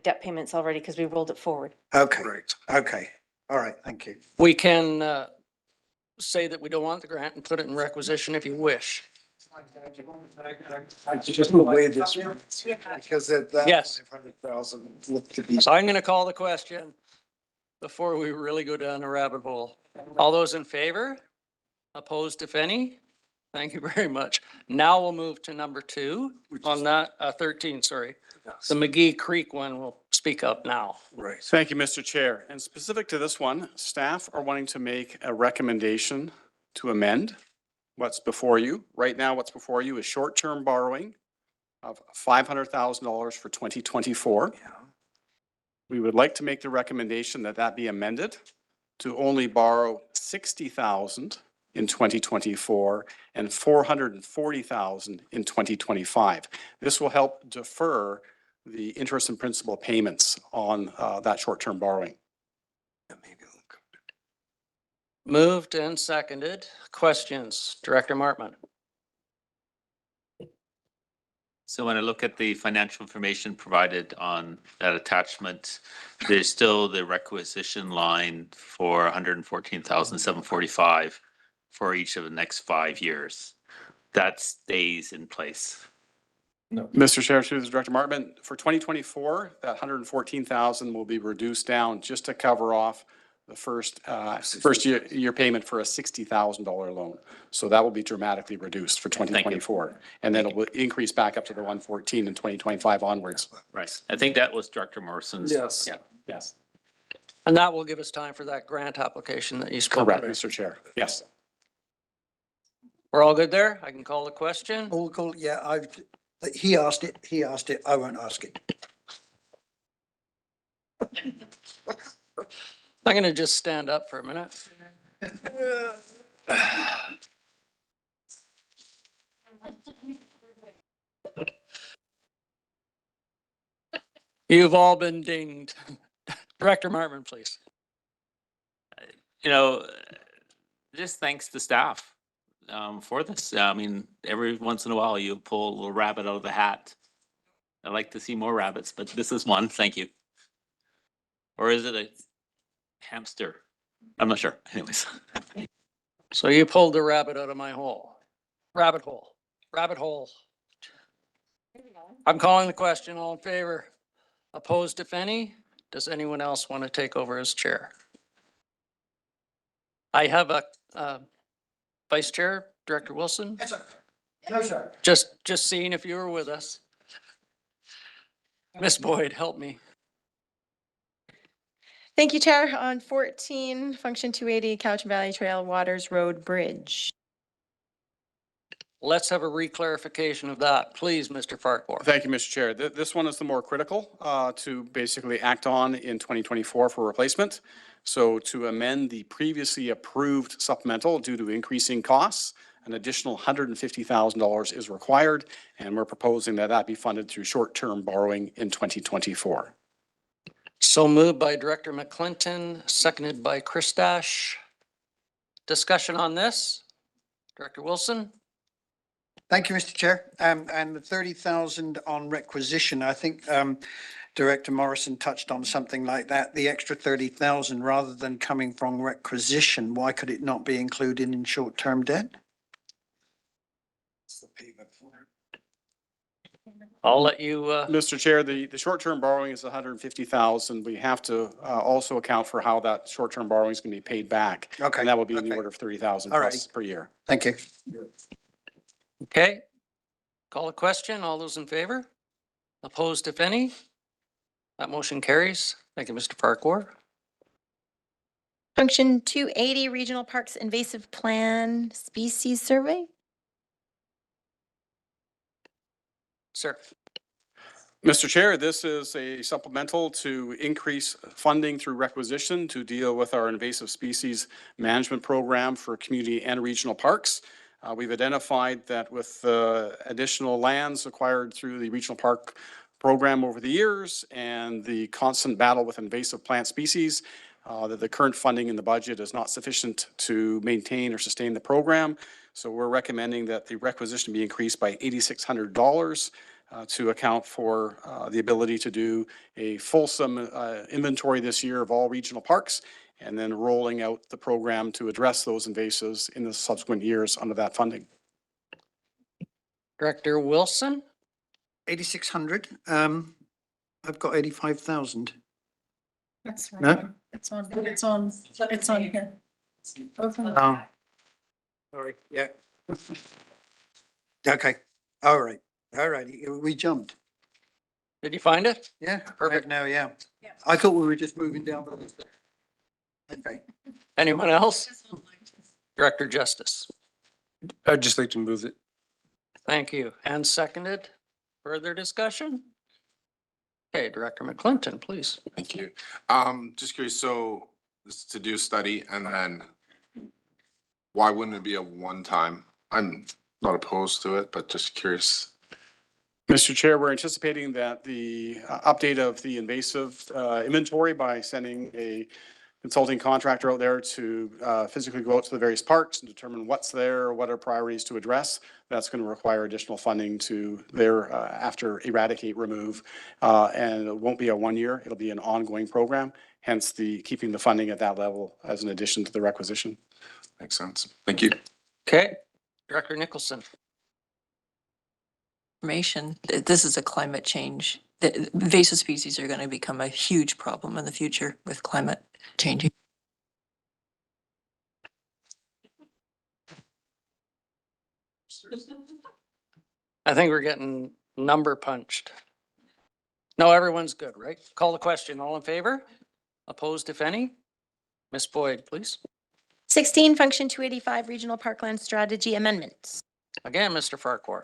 debt payments already because we rolled it forward. Okay, okay. All right, thank you. We can say that we don't want the grant and put it in requisition if you wish. Just the way this, because that Yes. 500,000 looked to be. So I'm going to call the question before we really go down a rabbit hole. All those in favor? Opposed, if any? Thank you very much. Now we'll move to number 2 on that, 13, sorry. The McGee Creek one will speak up now. Right. Thank you, Mr. Chair. And specific to this one, staff are wanting to make a recommendation to amend what's before you. Right now, what's before you is short-term borrowing of $500,000 for 2024. We would like to make the recommendation that that be amended to only borrow 60,000 in 2024 and 440,000 in 2025. This will help defer the interest and principal payments on that short-term borrowing. Moved and seconded. Questions? Director Martman. So when I look at the financial information provided on that attachment, there's still the requisition line for 114,745 for each of the next 5 years. That stays in place. Mr. Chair, through the Director Martman, for 2024, that 114,000 will be reduced down just to cover off the first year payment for a $60,000 loan. So that will be dramatically reduced for 2024. And then it will increase back up to the 114 in 2025 onwards. Right. I think that was Director Morrison's. Yes. Yeah. Yes. And that will give us time for that grant application that you spoke Correct, about. Mr. Chair. Yes. We're all good there? I can call the question? All cool, yeah, he asked it, I won't ask it. I'm going to just stand up for a minute. You've all been dinged. Director Martman, please. You know, just thanks to staff for this. I mean, every once in a while you pull a little rabbit out of the hat. I like to see more rabbits, but this is one. Thank you. Or is it a hamster? I'm not sure. Anyways. So you pulled the rabbit out of my hole. Rabbit hole. Rabbit hole. I'm calling the question. All in favor? Opposed, if any? Does anyone else want to take over as chair? I have a vice chair, Director Wilson. Yes, sir. No, sir. Just seeing if you were with us. Miss Boyd, help me. Thank you, Chair. On 14, Function 280, Cowichan Valley Trail Waters Road Bridge. Let's have a reclarification of that, please, Mr. Farquhar. Thank you, Mr. Chair. This one is the more critical to basically act on in 2024 for replacement. So to amend the previously approved supplemental due to increasing costs, an additional $150,000 is required, and we're proposing that that be funded through short-term borrowing in 2024. So moved by Director McClinton, seconded by Christash. Discussion on this? Director Wilson? Thank you, Mr. Chair. And the 30,000 on requisition, I think, Director Morrison touched on something like that, the extra 30,000 rather than coming from requisition. Why could it not be included in short-term debt? I'll let you, Mr. Chair, the short-term borrowing is 150,000. We have to also account for how that short-term borrowing is going to be paid back. Okay, And that will be in the okay. order of 30,000 All plus righty. per year. Thank you. okay? Call a question. All those in favor? Opposed, if any? That motion carries. Thank you, Mr. Farquhar. Function 280, Regional Parks Invasive Plan Species Survey. Sir. Mr. Chair, this is a supplemental to increase funding through requisition to deal with our invasive species management program for community and regional parks. We've identified that with additional lands acquired through the regional park program over the years and the constant battle with invasive plant species, that the current funding in the budget is not sufficient to maintain or sustain the program. So we're recommending that the requisition be increased by $8,600 to account for the ability to do a fulsome inventory this year of all regional parks, and then rolling out the program to address those invasives in the subsequent years under that funding. Director Wilson? 8,600. I've got 85,000. That's right. No? It's on here. Oh. Sorry, yeah. Okay, all right, we jumped. Did you find it? Yeah, Perfect. now, yeah. I thought we were just moving down the list. Okay. Anyone else? Director Justice. I'd just like to move it. Thank you. And seconded. Further discussion? Okay, Director McClinton, please. Thank you. Just curious, so this is to do a study and then why wouldn't it be a one-time? I'm not opposed to it, but just curious. Mr. Chair, we're anticipating that the update of the invasive inventory by sending a consulting contractor out there to physically go out to the various parks and determine what's there, what are priorities to address. That's going to require additional funding to there after eradicate, remove, and it won't be a 1 year. It'll be an ongoing program. Hence the keeping the funding at that level as an addition to the requisition. Makes sense. Thank you. Okay, Director Nicholson. Information, this is a climate change. The invasive species are going to become a huge problem in the future with climate changing. I think we're getting number punched. No, everyone's good, right? Call the question. All in favor? Opposed, if any? Ms. Boyd, please. 16, Function 285, Regional Parkland Strategy Amendments. Again, Mr. Farquhar.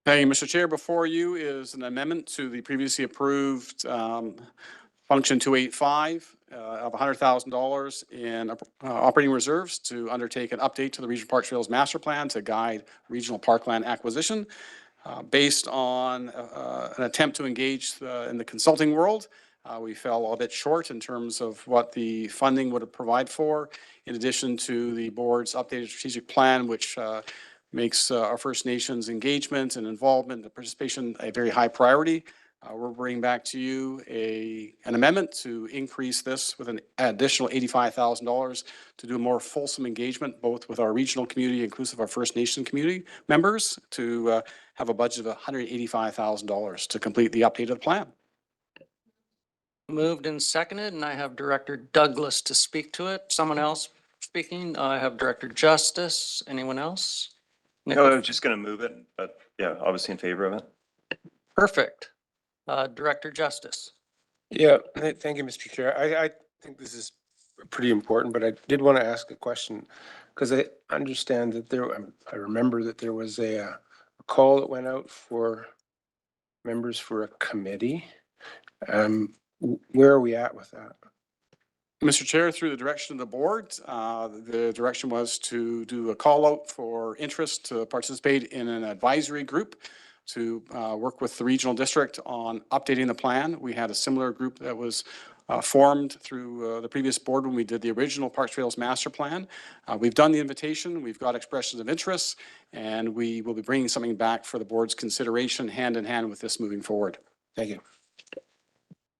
Thank you, Mr. Chair. Before you is an amendment to the previously approved Function 285 of $100,000 in operating reserves to undertake an update to the Regional Park Trails Master Plan to guide regional parkland acquisition. Based on an attempt to engage in the consulting world, we fell a bit short in terms of what the funding would provide for, in addition to the board's updated strategic plan, which makes our First Nations engagement and involvement and participation a very high priority. We're bringing back to you an amendment to increase this with an additional $85,000 to do a more fulsome engagement, both with our regional community, inclusive our First Nation community members, to have a budget of $185,000 to complete the updated plan. Moved and seconded, and I have Director Douglas to speak to it. Someone else speaking? I have Director Justice. Anyone else? No, I'm just going to move it, but yeah, obviously in favor of it. Perfect. Director Justice. Yeah, thank you, Mr. Chair. I think this is pretty important, but I did want to ask a question because I understand that I remember that there was a call that went out for members for a committee. Where are we at with that? Mr. Chair, through the direction of the board, the direction was to do a call out for interest to participate in an advisory group to work with the regional district on updating the plan. We had a similar group that was formed through the previous board when we did the original Parks Trails Master Plan. We've done the invitation, we've got expressions of interest, and we will be bringing something back for the board's consideration hand in hand with this moving forward. Thank you.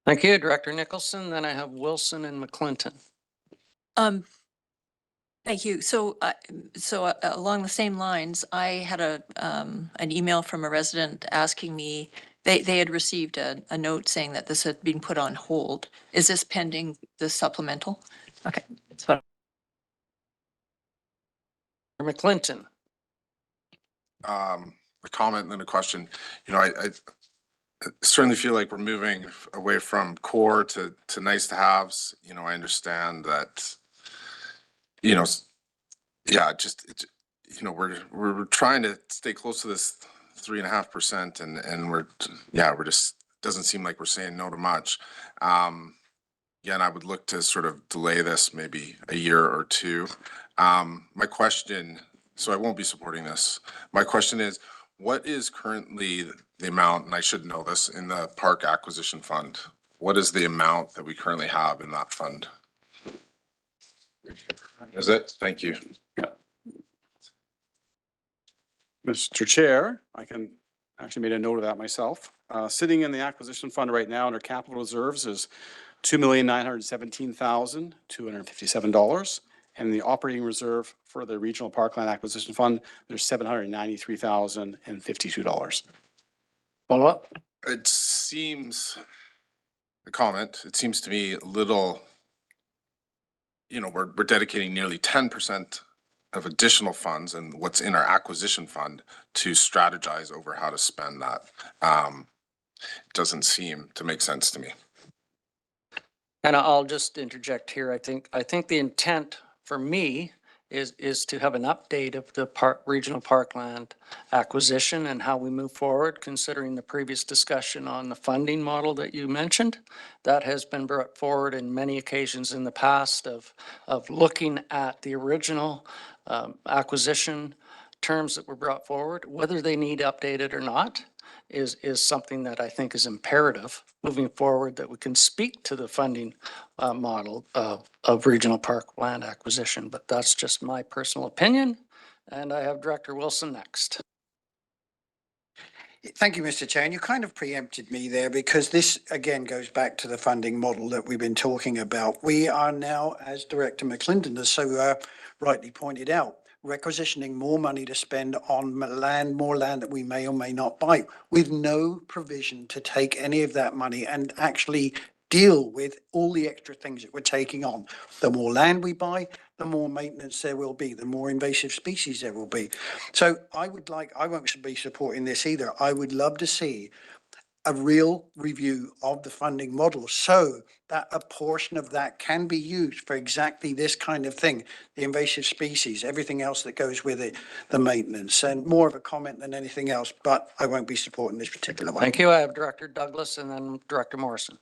Thank you, Director Nicholson. Then I have Wilson and McClinton. Thank you. So, along the same lines, I had an email from a resident asking me, they had received a note saying that this had been put on hold. Is this pending the supplemental? Okay, that's what. McClinton. A comment and then a question. You know, I certainly feel like we're moving away from core to nice to haves. You know, I understand that, you know, yeah, you know, we're trying to stay close to this 3.5% and we're just, doesn't seem like we're saying no to much. Yeah, and I would look to sort of delay this maybe a year or two. My question, so I won't be supporting this. My question is, what is currently the amount, and I should know this, in the park acquisition fund? What is the amount that we currently have in that fund? Is it? Thank you. Mr. Chair, I can actually made a note of that myself. Sitting in the acquisition fund right now under capital reserves is $2,917,257. And the operating reserve for the regional parkland acquisition fund, there's $793,052. Follow up? It seems, a comment, it seems to me a little, you know, we're dedicating nearly 10% of additional funds and what's in our acquisition fund to strategize over how to spend that. Doesn't seem to make sense to me. And I'll just interject here. I think the intent for me is to have an update of the regional parkland acquisition and how we move forward, considering the previous discussion on the funding model that you mentioned. That has been brought forward in many occasions in the past of looking at the original acquisition terms that were brought forward, whether they need updated or not, is something that I think is imperative moving forward, that we can speak to the funding model of regional park land acquisition. But that's just my personal opinion. And I have Director Wilson next. Thank you, Mr. Chair. And you kind of preempted me there because this again goes back to the funding model that we've been talking about. We are now, as Director McClendon has so rightly pointed out, requisitioning more money to spend on land, more land that we may or may not buy, with no provision to take any of that money and actually deal with all the extra things that we're taking on. The more land we buy, the more maintenance there will be, the more invasive species there will be. So I won't be supporting this either. I would love to see a real review of the funding model so that a portion of that can be used for exactly this kind of thing, the invasive species, everything else that goes with it, the maintenance, and more of a comment than anything else, but I won't be supporting this particular one. Thank you. I have Director Douglas and then Director Morrison.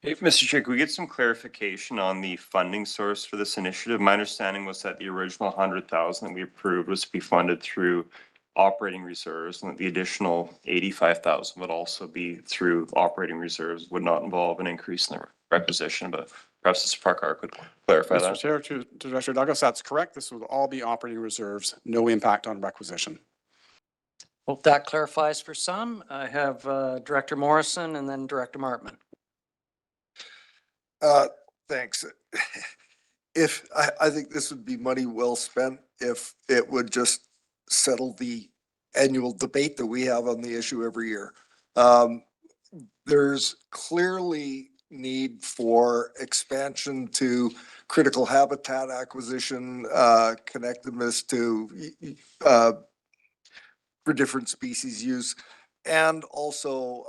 Hey, Mr. Chair, could we get some clarification on the funding source for this initiative? My understanding was that the original 100,000 that we approved was to be funded through operating reserves, and that the additional 85,000 would also be through operating reserves, would not involve an increase in the requisition, but perhaps Mr. Parker could clarify Mr. that. Chair, to Director Douglas, that's correct. This would all be operating reserves, no impact on requisition. Hope that clarifies for some. I have Director Morrison and then Director Martman. Thanks. I think this would be money well spent if it would just settle the annual debate that we have on the issue every year. There's clearly need for expansion to critical habitat acquisition, connectedness to for different species use. And also,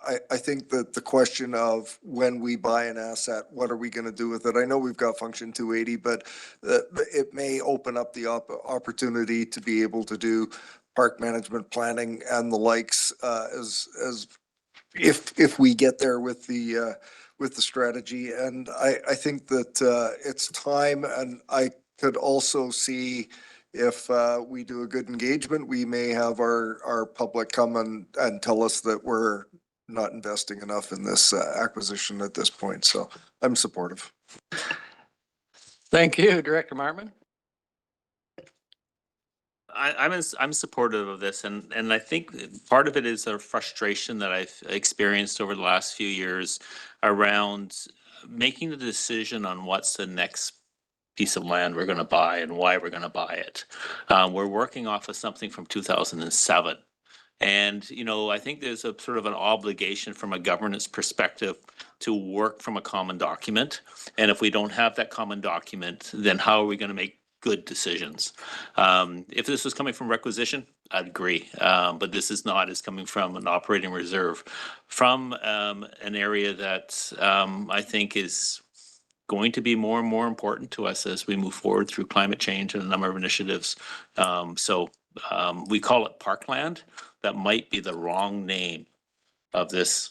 I think that the question of when we buy an asset, what are we going to do with it? I know we've got Function 280, but it may open up the opportunity to be able to do park management planning and the likes as if we get there with the strategy. And I think that it's time, and I could also see if we do a good engagement, we may have our public come and tell us that we're not investing enough in this acquisition at this point. So I'm supportive. Thank you, Director Martman. I'm supportive of this, and I think part of it is a frustration that I've experienced over the last few years around making the decision on what's the next piece of land we're gonna buy and why we're gonna buy it. We're working off of something from 2007. And, you know, I think there's a sort of an obligation from a governance perspective to work from a common document. And if we don't have that common document, then how are we gonna make good decisions? If this was coming from requisition, I'd agree. But this is not, it's coming from an operating reserve from an area that I think is going to be more and more important to us as we move forward through climate change and a number of initiatives. We call it parkland. That might be the wrong name of this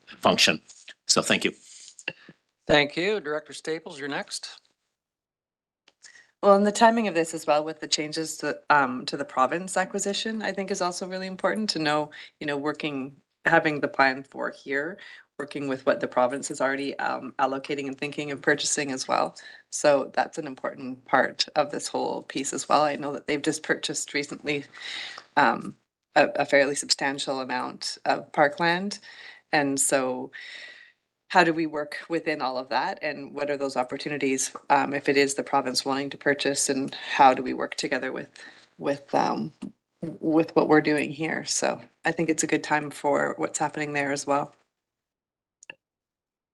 function. So thank you. Thank you. Director Staples, you're next. Well, and the timing of this as well with the changes to the province acquisition, I think is also really important to know, you know, having the plan for here, working with what the province is already allocating and thinking and purchasing as well. So that's an important part of this whole piece as well. I know that they've just purchased recently a fairly substantial amount of parkland. And so how do we work within all of that, and what are those opportunities if it is the province wanting to purchase, and how do we work together with what we're doing here? So I think it's a good time for what's happening there as well.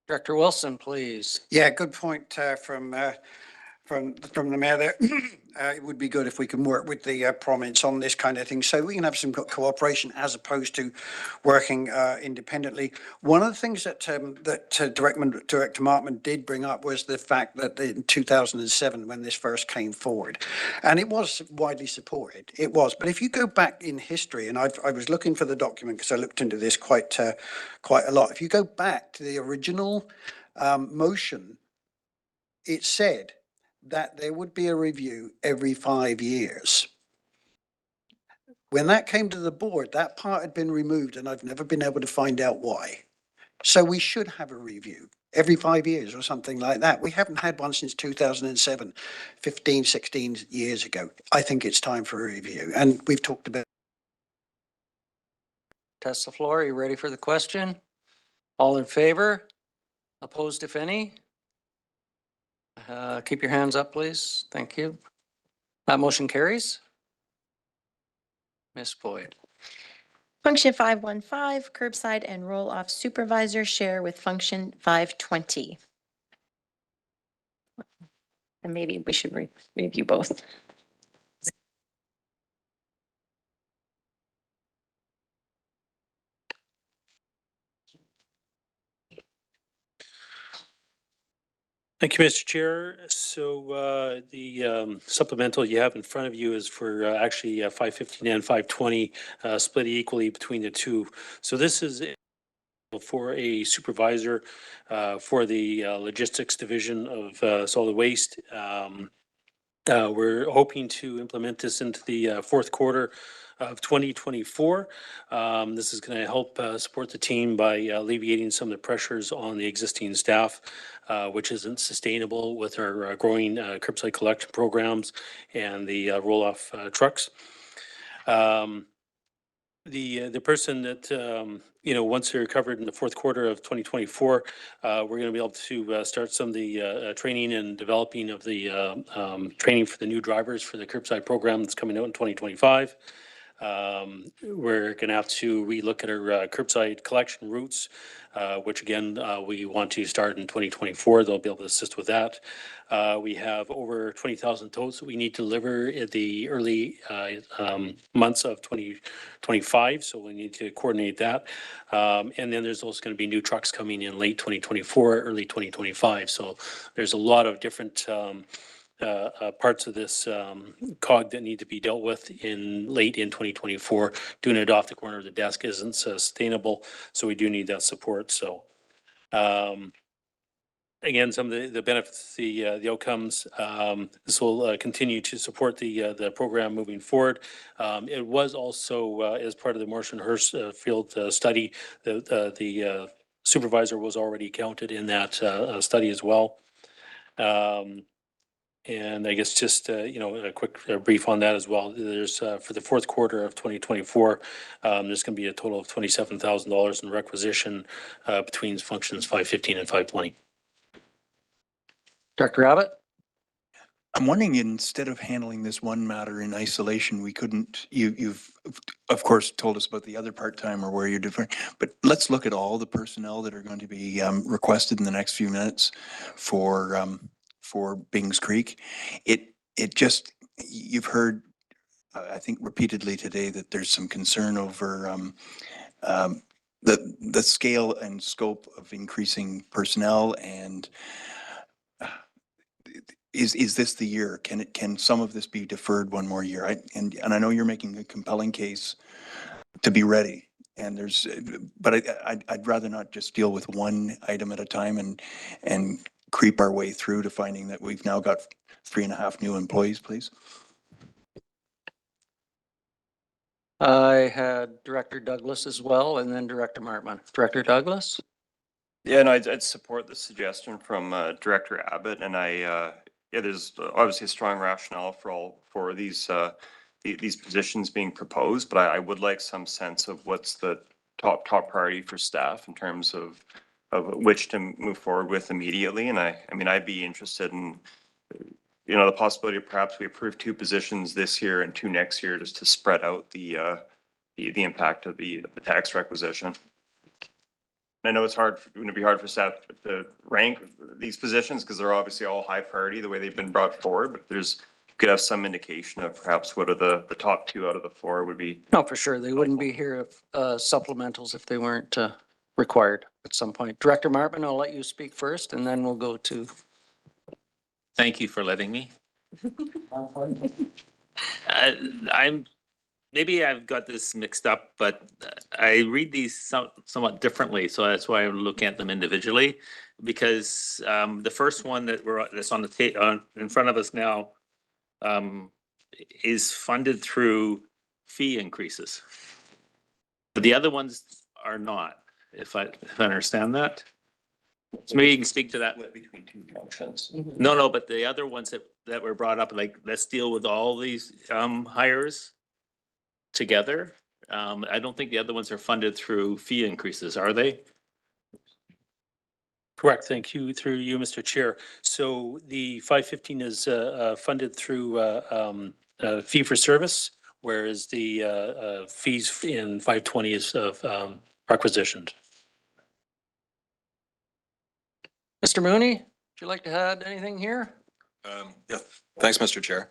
Director Wilson, please. Yeah, good point from the mayor there. It would be good if we can work with the province on this kind of thing, so we can have some cooperation as opposed to working independently. One of the things that Director Martman did bring up was the fact that in 2007, when this first came forward, and it was widely supported, it was. But if you go back in history, and I was looking for the document because I looked into this quite a lot. If you go back to the original motion, it said that there would be a review every 5 years. When that came to the board, that part had been removed, and I've never been able to find out why. So we should have a review every 5 years or something like that. We haven't had one since 2007, 15, 16 years ago. I think it's time for a review, and we've talked about. Test the floor. Are you ready for the question? All in favor? Opposed, if any? Keep your hands up, please. Thank you. That motion carries. Ms. Boyd. Function 515, curbside and roll-off supervisor share with function 520. And maybe we should review both. Thank you, Mr. Chair. So the supplemental you have in front of you is for actually 515 and 520 split equally between the two. So this is for a supervisor for the logistics division of solid waste. We're hoping to implement this into the fourth quarter of 2024. This is going to help support the team by alleviating some of the pressures on the existing staff, which isn't sustainable with our growing curbside collection programs and the roll-off trucks. The person that, once they're covered in the fourth quarter of 2024, we're going to be able to start some of the training and developing of the training for the new drivers for the curbside program that's coming out in 2025. We're going to have to relook at our curbside collection routes, which again, we want to start in 2024. They'll be able to assist with that. We have over 20,000 totes that we need to deliver in the early months of 2025. So we need to coordinate that. And then there's also going to be new trucks coming in late 2024, early 2025. So there's a lot of different parts of this cog that need to be dealt with late in 2024. Doing it off the corner of the desk isn't sustainable, so we do need that support. So again, some of the benefits, the outcomes. This will continue to support the program moving forward. It was also, as part of the Morrison Hearst field study, the supervisor was already counted in that study as well. And I guess just, a quick brief on that as well. There's, for the fourth quarter of 2024, there's going to be a total of $27,000 in requisition between functions 515 and 520. Director Abbott? I'm wondering, instead of handling this one matter in isolation, we couldn't, you've of course told us about the other part-time or where you're different, but let's look at all the personnel that are going to be requested in the next few minutes for Bings Creek. It just, you've heard, I think repeatedly today, that there's some concern over the scale and scope of increasing personnel, and is this the year? Can some of this be deferred one more year? And I know you're making a compelling case to be ready, and but I'd rather not just deal with one item at a time and creep our way through to finding that we've now got 3.5 new employees, please. I had Director Douglas as well, and then Director Martman. Director Douglas? Yeah, no, I'd support the suggestion from Director Abbott, and it is obviously a strong rationale for these positions being proposed, but I would like some sense of what's the top priority for staff in terms of which to move forward with immediately. And I mean, I'd be interested in, the possibility of perhaps we approve 2 positions this year and 2 next year, just to spread out the impact of the tax requisition. I know it's going to be hard for staff to rank these positions because they're obviously all high priority the way they've been brought forward, but you could have some indication of perhaps what are the top 2 out of the 4 would be. No, for sure. They wouldn't be here if supplementals if they weren't required at some point. Director Martman, I'll let you speak first, and then we'll go to. Thank you for letting me. Maybe I've got this mixed up, but I read these somewhat differently. So that's why I'm looking at them individually, because the first one that's on the in front of us now is funded through fee increases. But the other ones are not, if I understand that. So maybe you can speak to that. Between 2 functions. No, but the other ones that were brought up, like, let's deal with all these hires together. I don't think the other ones are funded through fee increases, are they? Correct. Thank you. Through you, Mr. Chair. So the 515 is funded through fee for service, whereas the fees in 520 is requisitioned. Mr. Mooney, would you like to add anything here? Yeah, thanks, Mr. Chair.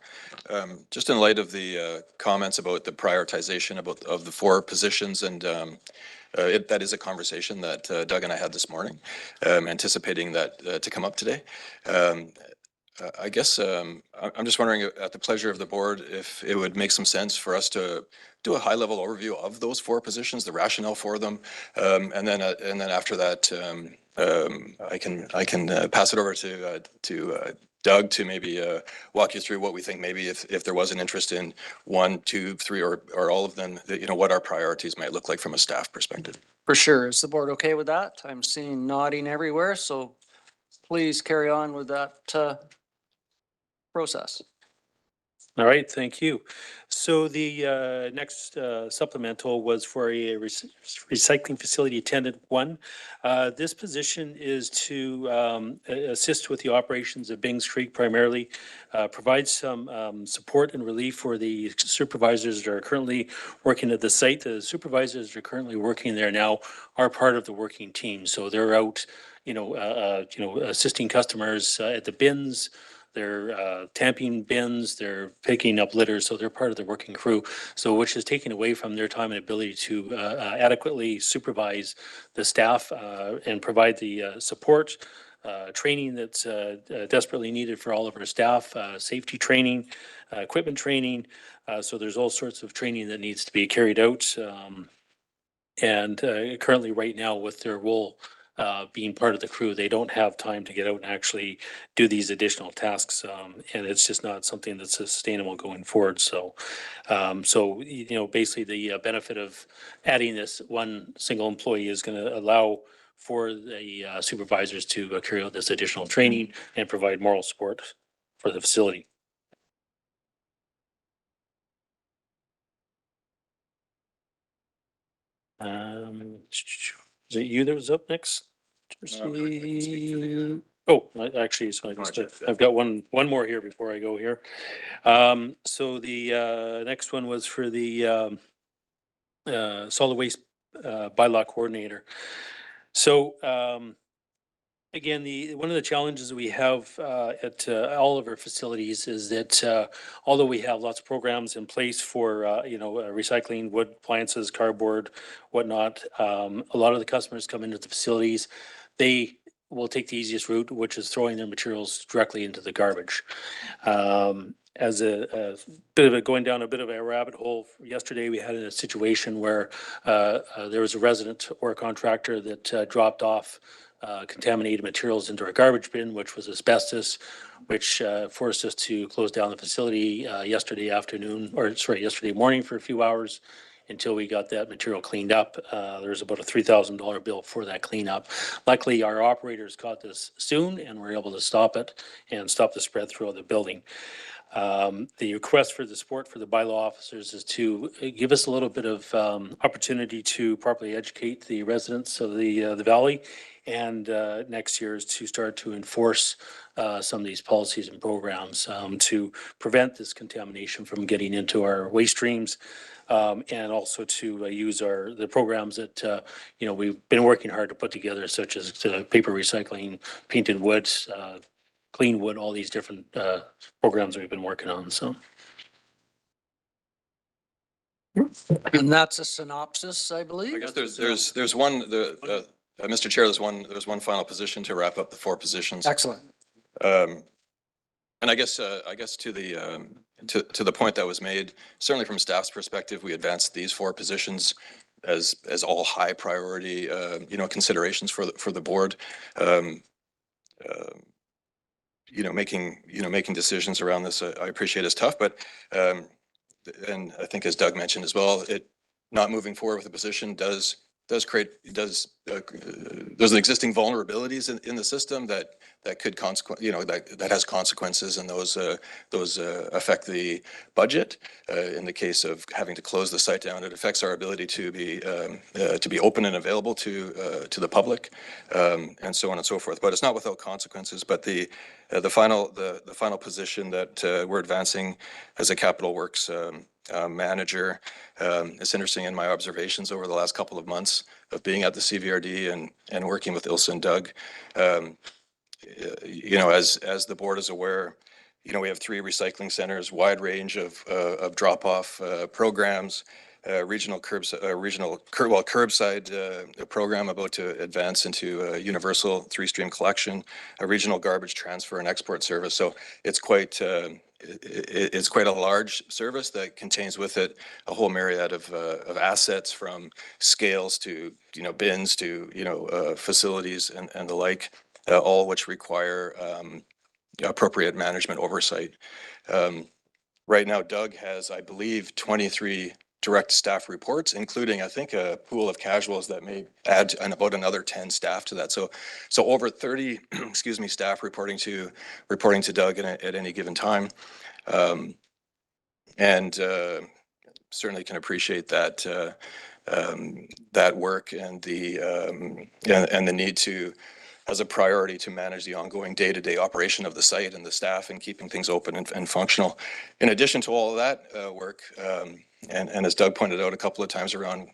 Just in light of the comments about the prioritization of the 4 positions, and that is a conversation that Doug and I had this morning, anticipating that to come up today. I guess I'm just wondering, at the pleasure of the board, if it would make some sense for us to do a high-level overview of those 4 positions, the rationale for them, and then after that, I can pass it over to Doug to maybe walk you through what we think, maybe if there was an interest in 1, 2, 3, or all of them, what our priorities might look like from a staff perspective. For sure. Is the board okay with that? I'm seeing nodding everywhere, so please carry on with that process. All right, thank you. So the next supplemental was for a recycling facility attendant 1. This position is to assist with the operations of Bings Creek primarily, provide some support and relief for the supervisors that are currently working at the site. The supervisors that are currently working there now are part of the working team, so they're out, assisting customers at the bins. They're tamping bins, they're picking up litters, so they're part of the working crew. So which is taking away from their time and ability to adequately supervise the staff and provide the support, training that's desperately needed for all of our staff, safety training, equipment training. So there's all sorts of training that needs to be carried out. And currently right now with their role being part of the crew. They don't have time to get out and actually do these additional tasks. And it's just not something that's sustainable going forward. So, basically the benefit of adding this one single employee is going to allow for the supervisors to carry out this additional training and provide moral support for the facility. Is it you that was up next? Oh, actually, so I've got one more here before I go here. So the next one was for the solid waste bylaw coordinator. So again, one of the challenges we have at all of our facilities is that although we have lots of programs in place for recycling wood appliances, cardboard, whatnot, a lot of the customers come into the facilities, they will take the easiest route, which is throwing their materials directly into the garbage. As a bit of going down a bit of a rabbit hole, yesterday we had a situation where there was a resident or a contractor that dropped off contaminated materials into our garbage bin, which was asbestos, which forced us to close down the facility yesterday morning for a few hours until we got that material cleaned up. There's about a $3,000 bill for that cleanup. Luckily, our operators caught this soon and were able to stop it and stop the spread throughout the building. The request for the support for the bylaw officers is to give us a little bit of opportunity to properly educate the residents of the valley, and next year is to start to enforce some of these policies and programs to prevent this contamination from getting into our waste streams, and also to use the programs that we've been working hard to put together, such as paper recycling, painted woods, clean wood, all these different programs we've been working on, so. And that's a synopsis, I believe. I guess there's one, Mr. Chair, there's one final position to wrap up the four positions. Excellent. And I guess to the point that was made, certainly from staff's perspective, we advanced these four positions as all high priority, considerations for the board. Making decisions around this, I appreciate is tough, but and I think as Doug mentioned as well, not moving forward with the position does create there's existing vulnerabilities in the system that could that has consequences, and those affect the budget. In the case of having to close the site down, it affects our ability to be open and available to the public, and so on and so forth. But it's not without consequences. But the final position that we're advancing as a capital works manager. It's interesting in my observations over the last couple of months of being at the CVRD and working with Ilse and Doug. As the board is aware, we have 3 recycling centers, wide range of drop-off programs, curbside program about to advance into universal 3-stream collection, a regional garbage transfer and export service. So it's quite a large service that contains with it a whole myriad of assets, from scales to bins to facilities and the like, all which require appropriate management oversight. Right now, Doug has, I believe, 23 direct staff reports, including, I think, a pool of casuals that may add about another 10 staff to that. So over 30, staff reporting to Doug at any given time. And certainly can appreciate that work and the need to, as a priority, to manage the ongoing day-to-day operation of the site and the staff and keeping things open and functional. In addition to all of that work, and as Doug pointed out a couple of times around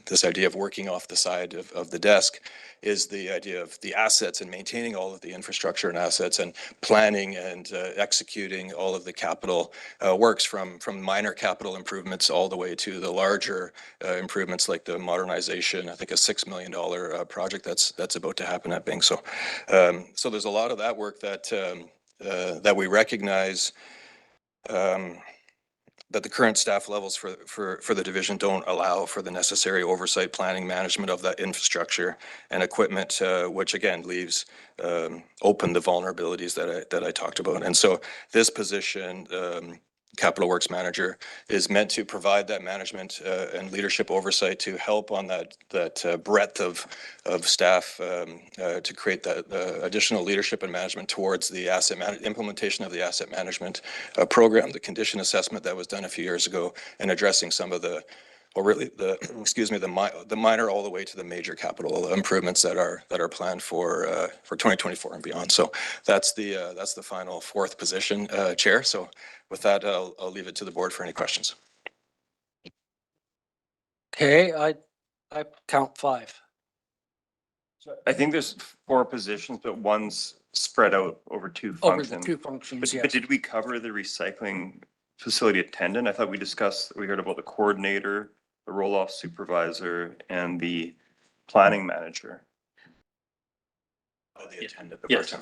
this idea of working off the side of the desk, is the idea of the assets and maintaining all of the infrastructure and assets and planning and executing all of the capital works, from minor capital improvements all the way to the larger improvements like the modernization. I think a $6 million project that's about to happen at Bing. So there's a lot of that work that we recognize that the current staff levels for the division don't allow for the necessary oversight, planning, management of that infrastructure and equipment, which again leaves open the vulnerabilities that I talked about. And so this position, Capital Works Manager, is meant to provide that management and leadership oversight to help on that breadth of staff to create that additional leadership and management towards the implementation of the asset management program, the condition assessment that was done a few years ago, and addressing some of the, or really the, excuse me, the minor all the way to the major capital improvements that are planned for 2024 and beyond. So that's the final fourth position, Chair. So with that, I'll leave it to the board for any questions. Okay, I count 5. I think there's 4 positions, but one's spread out over 2 Over the functions. 2 functions, But yes. did we cover the recycling facility attendant? I thought we heard about the coordinator, the roll-off supervisor, and the planning manager. Oh, the attendant. Yes.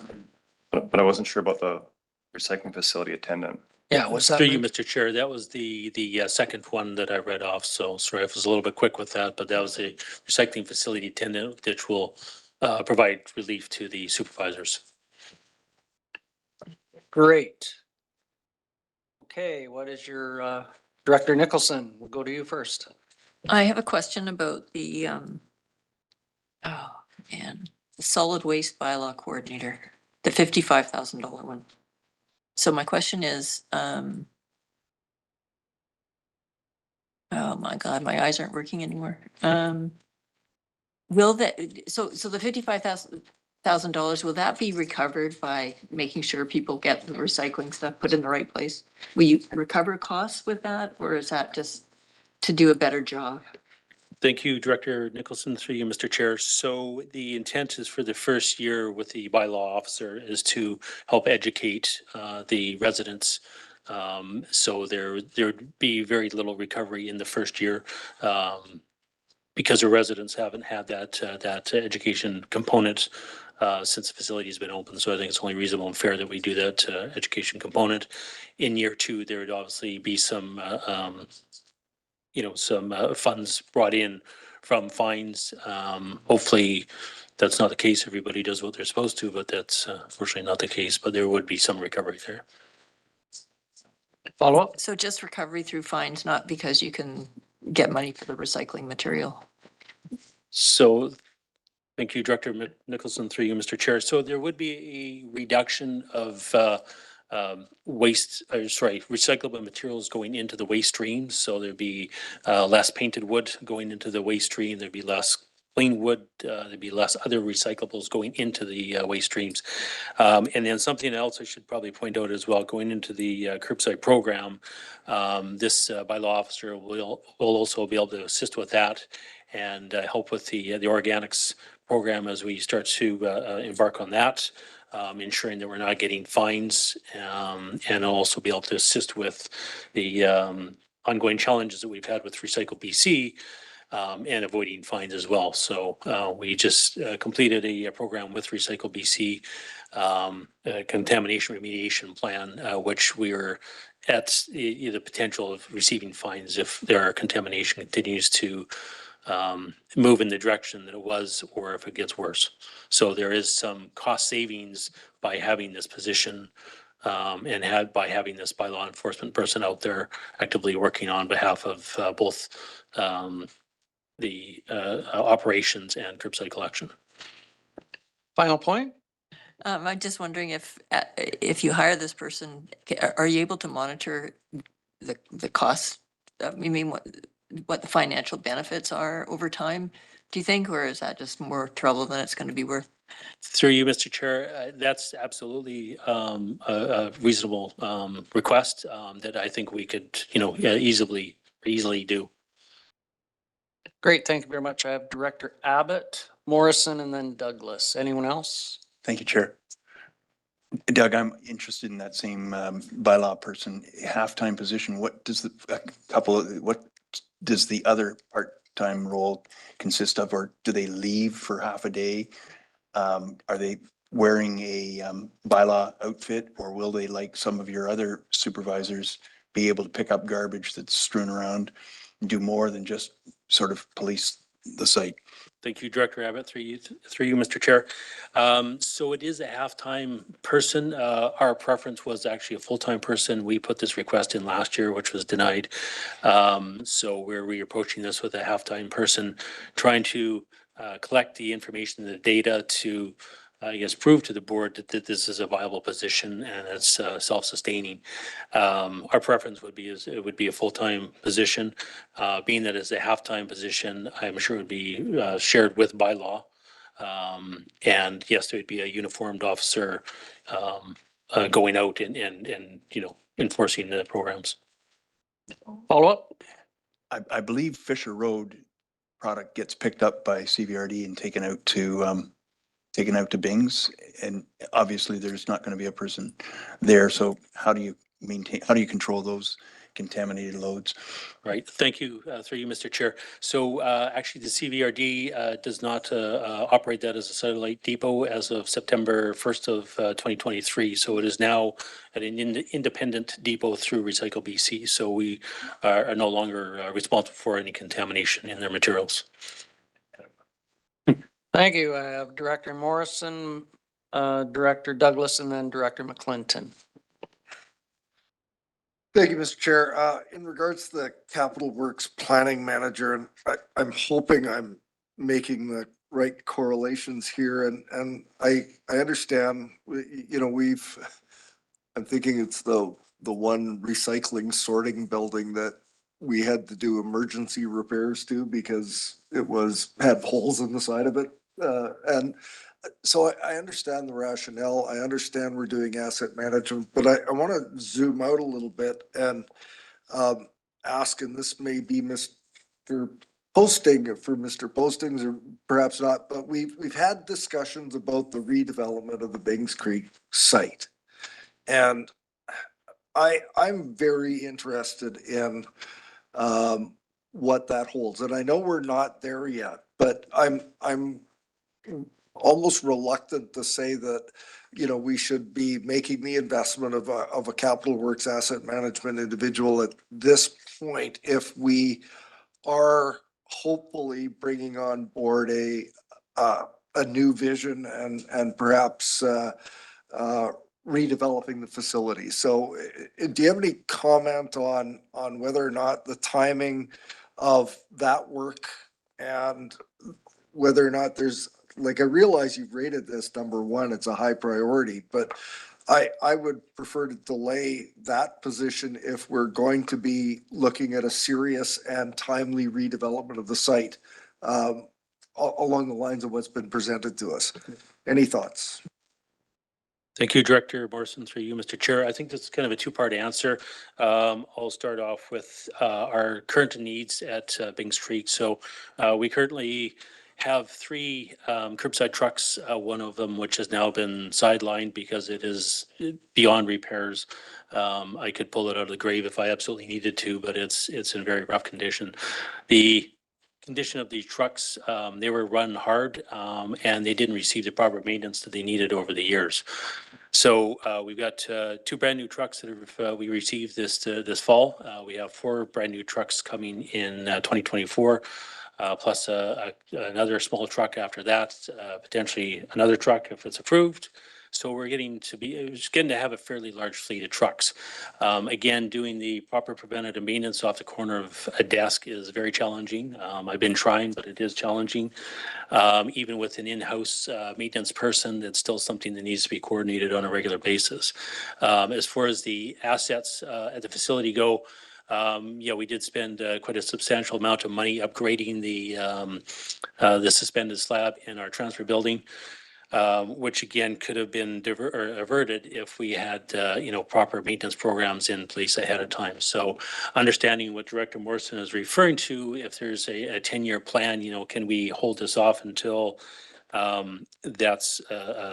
But I wasn't sure about the recycling facility attendant. Yeah, was that? Through you, Mr. Chair, that was the second one that I read off. So sorry, I was a little bit quick with that, but that was a recycling facility attendant, which will provide relief to the supervisors. Great. Okay, what is your, Director Nicholson, we'll go to you first. I have a question about the the solid waste bylaw coordinator, the $55,000 one. So my question is, oh my God, my eyes aren't working anymore. Will that, so the $55,000, will that be recovered by making sure people get the recycling stuff put in the right place? Will you recover costs with that, or is that just to do a better job? Thank you, Director Nicholson, through you, Mr. Chair. So the intent is for the first year with the bylaw officer is to help educate the residents. So there'd be very little recovery in the first year because the residents haven't had that education component since the facility has been open. So I think it's only reasonable and fair that we do that education component. In year 2, there would obviously be some some funds brought in from fines. Hopefully, that's not the case. Everybody does what they're supposed to, but that's unfortunately not the case. But there would be some recovery there. Follow up? So just recovery through fines, not because you can get money for the recycling material. So, thank you, Director Nicholson, through you, Mr. Chair. So there would be a reduction of recyclable materials going into the waste streams. So there'd be less painted wood going into the waste stream. There'd be less clean wood. There'd be less other recyclables going into the waste streams. And then something else I should probably point out as well, going into the curbside program, this bylaw officer will also be able to assist with that and help with the organics program as we start to embark on that. Ensuring that we're not getting fines, and also be able to assist with the ongoing challenges that we've had with Recycle BC, and avoiding fines as well. So we just completed a program with Recycle BC, a contamination remediation plan, which we are at the potential of receiving fines if their contamination continues to move in the direction that it was, or if it gets worse. So there is some cost savings by having this position, and by having this by law enforcement person out there actively working on behalf of both the operations and curbside collection. Final point? I'm just wondering if you hire this person, are you able to monitor the costs? I mean, what the financial benefits are over time, do you think, or is that just more trouble than it's going to be worth? Through you, Mr. Chair, that's absolutely a reasonable request that I think we could, easily do. Great, thank you very much. I have Director Abbott, Morrison, and then Douglas. Anyone else? Thank you, Chair. Doug, I'm interested in that same bylaw person, half-time position. What does what does the other part-time role consist of, or do they leave for half a day? Are they wearing a bylaw outfit, or will they, like some of your other supervisors, be able to pick up garbage that's strewn around and do more than just sort of police the site. Thank you, Director Abbott, through you, Mr. Chair. So it is a half-time person. Our preference was actually a full-time person. We put this request in last year, which was denied. So we're reapproaching this with a half-time person, trying to collect the information, the data to, I guess, prove to the board that this is a viable position and it's self-sustaining. Our preference would be it would be a full-time position. Being that it's a half-time position, I'm sure it would be shared with by law. And yes, there would be a uniformed officer going out and enforcing the programs. Follow up? I believe Fisher Road product gets picked up by CVRD and taken out to Bing's. And obviously there's not going to be a person there. So how do you control those contaminated loads? Right. Thank you, through you, Mr. Chair. So actually, the CVRD does not operate that as a satellite depot as of September 1st of 2023. So it is now an independent depot through Recycle BC. So we are no longer responsible for any contamination in their materials. Thank you. I have Director Morrison, Director Douglas, and then Director McClinton. Thank you, Mr. Chair. In regards to the Capital Works Planning Manager, and I'm hoping I'm making the right correlations here, and I understand, I'm thinking it's the one recycling sorting building that we had to do emergency repairs to because it had holes in the side of it. And so I understand the rationale. I understand we're doing asset management, but I want to zoom out a little bit and ask, and this may be Mr. Posting for Mr. Postings or perhaps not, but we've had discussions about the redevelopment of the Bings Creek site. And I'm very interested in what that holds. And I know we're not there yet, but I'm almost reluctant to say that, we should be making the investment of a Capital Works asset management individual at this point if we are hopefully bringing on board a new vision and perhaps redeveloping the facility. So do you have any comment on whether or not the timing of that work and whether or not there's, like, I realize you've rated this number one, it's a high priority, but I would prefer to delay that position if we're going to be looking at a serious and timely redevelopment of the site along the lines of what's been presented to us. Any thoughts? Thank you, Director Morrison, through you, Mr. Chair. I think this is kind of a two-part answer. I'll start off with our current needs at Bings Creek. So we currently have 3 curbside trucks, one of them which has now been sidelined because it is beyond repairs. I could pull it out of the grave if I absolutely needed to, but it's in very rough condition. The condition of these trucks, they were run hard and they didn't receive the proper maintenance that they needed over the years. So we've got 2 brand new trucks that we received this fall. We have 4 brand new trucks coming in 2024. Plus another small truck after that, potentially another truck if it's approved. So we're getting to have a fairly large fleet of trucks. Again, doing the proper preventative maintenance off the corner of a desk is very challenging. I've been trying, but it is challenging. Even with an in-house maintenance person, it's still something that needs to be coordinated on a regular basis. As far as the assets at the facility go, we did spend quite a substantial amount of money upgrading the suspended slab in our transfer building, which again could have been averted if we had proper maintenance programs in place ahead of time. So understanding what Director Morrison is referring to, if there's a 10-year plan, can we hold this off until that's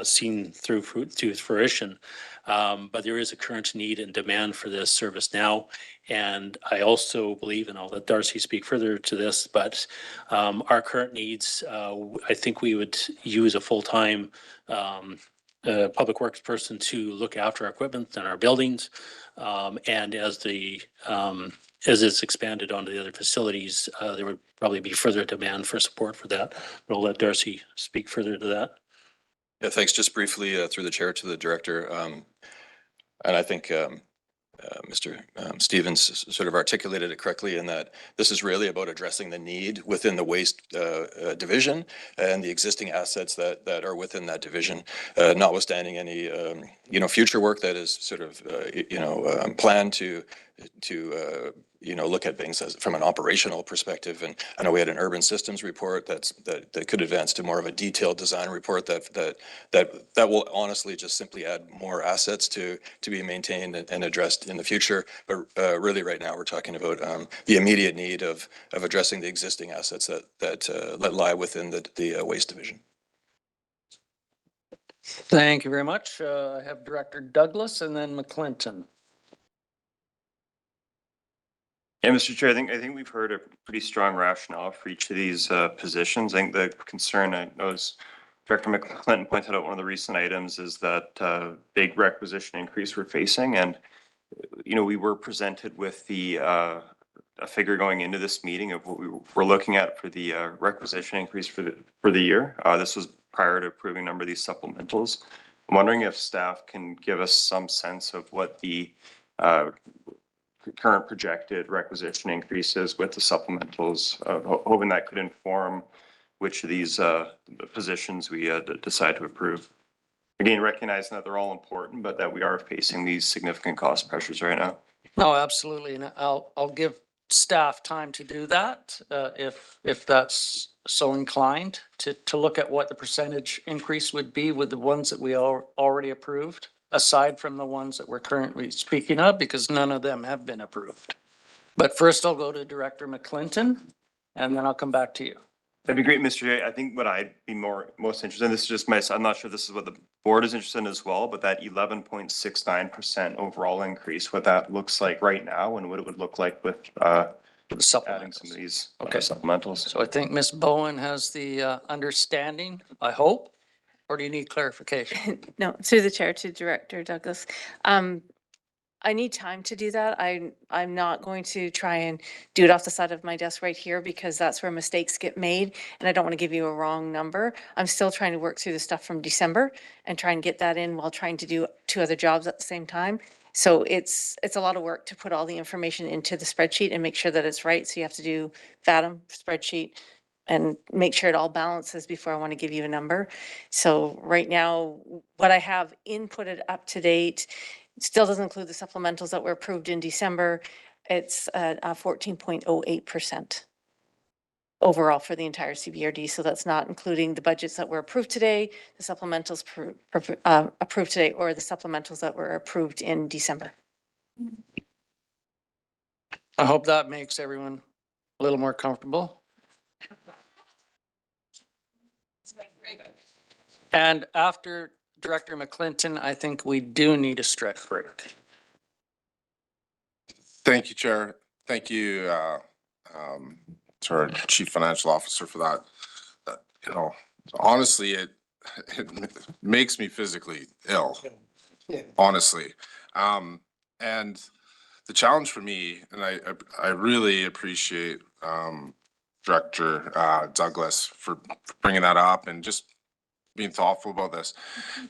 seen through to fruition? But there is a current need and demand for this service now. And I also believe, and I'll let Darcy speak further to this, but our current needs, I think we would use a full-time public works person to look after our equipment and our buildings. And as it's expanded onto the other facilities, there would probably be further demand for support for that. But I'll let Darcy speak further to that. Yeah, thanks. Just briefly, through the chair to the director. And I think Mr. Stevens sort of articulated it correctly in that this is really about addressing the need within the waste division and the existing assets that are within that division, notwithstanding any future work that is sort of planned to look at things from an operational perspective. And I know we had an urban systems report that could advance to more of a detailed design report that will honestly just simply add more assets to be maintained and addressed in the future. But really right now we're talking about the immediate need of addressing the existing assets that lie within the waste division. Thank you very much. I have Director Douglas and then McClinton. Yeah, Mr. Chair, I think we've heard a pretty strong rationale for each of these positions. I think the concern, I know as Director McClinton pointed out, one of the recent items is that big requisition increase we're facing. And, we were presented with a figure going into this meeting of what we were looking at for the requisition increase for the year. This was prior to approving a number of these supplementals. I'm wondering if staff can give us some sense of what the current projected requisition increases with the supplementals, hoping that could inform which of these positions we decide to approve. Again, recognizing that they're all important, but that we are facing these significant cost pressures right now. No, absolutely. And I'll give staff time to do that, if that's so inclined to look at what the percentage increase would be with the ones that we already approved, aside from the ones that we're currently speaking of, because none of them have been approved. But first I'll go to Director McClinton and then I'll come back to you. That'd be great, Mr. J. I think what I'd be most interested in, this is just I'm not sure this is what the board is interested in as well, but that 11.69% overall increase, what that looks like right now and what it would look like with adding some of these supplementals. So I think Ms. Bowen has the understanding, I hope, or do you need clarification? No, through the chair to Director Douglas. I need time to do that. I'm not going to try and do it off the side of my desk right here because that's where mistakes get made. And I don't want to give you a wrong number. I'm still trying to work through the stuff from December and try and get that in while trying to do 2 other jobs at the same time. So it's a lot of work to put all the information into the spreadsheet and make sure that it's right. So you have to do VATM spreadsheet and make sure it all balances before I want to give you a number. So right now, what I have inputted up to date still doesn't include the supplementals that were approved in December. It's 14.08% overall for the entire CBRD. So that's not including the budgets that were approved today, the supplementals approved today, or the supplementals that were approved in December. I hope that makes everyone a little more comfortable. And after Director McClinton, I think we do need a stretch break. Thank you, Chair. Thank you, to our Chief Financial Officer for that. Honestly, it makes me physically ill, honestly. And the challenge for me, and I really appreciate Director Douglas for bringing that up and just being thoughtful about this.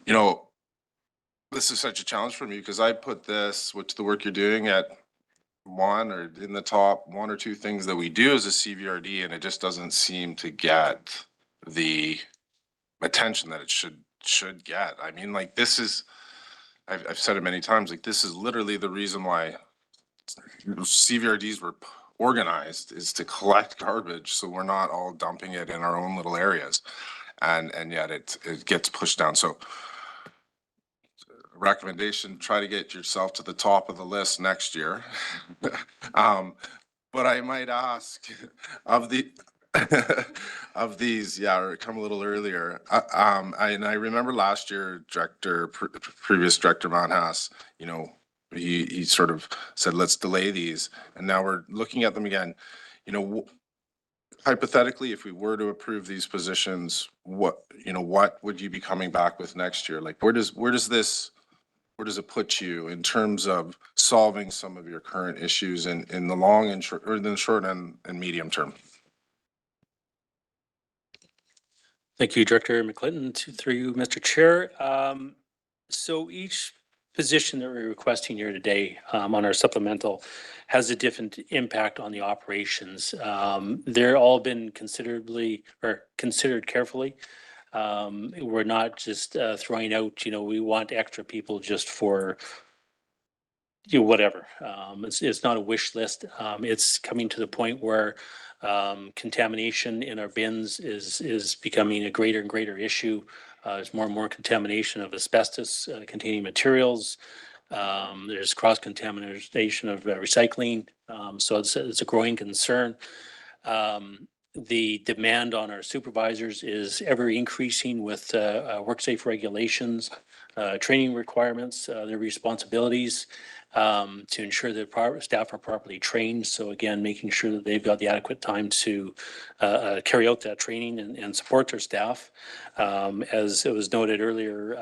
This is such a challenge for me because I put this, which the work you're doing at one or in the top 1 or 2 things that we do as a CVRD, and it just doesn't seem to get the attention that it should get. I mean, like this is, I've said it many times, like this is literally the reason why CVRDs were organized, is to collect garbage so we're not all dumping it in our own little areas. And yet it gets pushed down. So recommendation, try to get yourself to the top of the list next year. But I might ask of the of these, or come a little earlier. I remember last year, previous Director Manhas, he sort of said, let's delay these. And now we're looking at them again. hypothetically, if we were to approve these positions, what would you be coming back with next year? Like, where does it put you in terms of solving some of your current issues in the long and short, or in the short and medium term? Thank you, Director McClinton, through you, Mr. Chair. So each position that we're requesting here today on our supplemental has a different impact on the operations. They're all been considered carefully. We're not just throwing out, we want extra people just for whatever. It's not a wish list. It's coming to the point where contamination in our bins is becoming a greater and greater issue. There's more and more contamination of asbestos containing materials. There's cross contamination of recycling. So it's a growing concern. The demand on our supervisors is ever increasing with work safe regulations, training requirements, their responsibilities to ensure that staff are properly trained. So again, making sure that they've got the adequate time to carry out that training and support their staff. As it was noted earlier,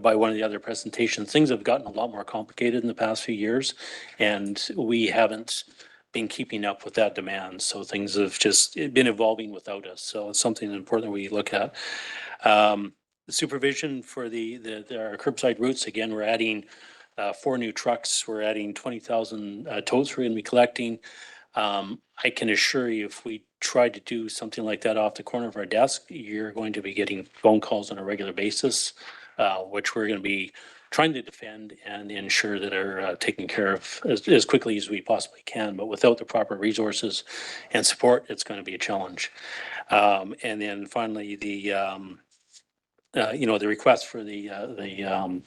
by one of the other presentations, things have gotten a lot more complicated in the past few years, and we haven't been keeping up with that demand. So things have just been evolving without us. So it's something important that we look at. The supervision for our curbside routes, again, we're adding 4 new trucks. We're adding 20,000 totes we're going to be collecting. I can assure you, if we try to do something like that off the corner of our desk, you're going to be getting phone calls on a regular basis, which we're going to be trying to defend and ensure that are taken care of as quickly as we possibly can. But without the proper resources and support, it's going to be a challenge. And then finally, the request for the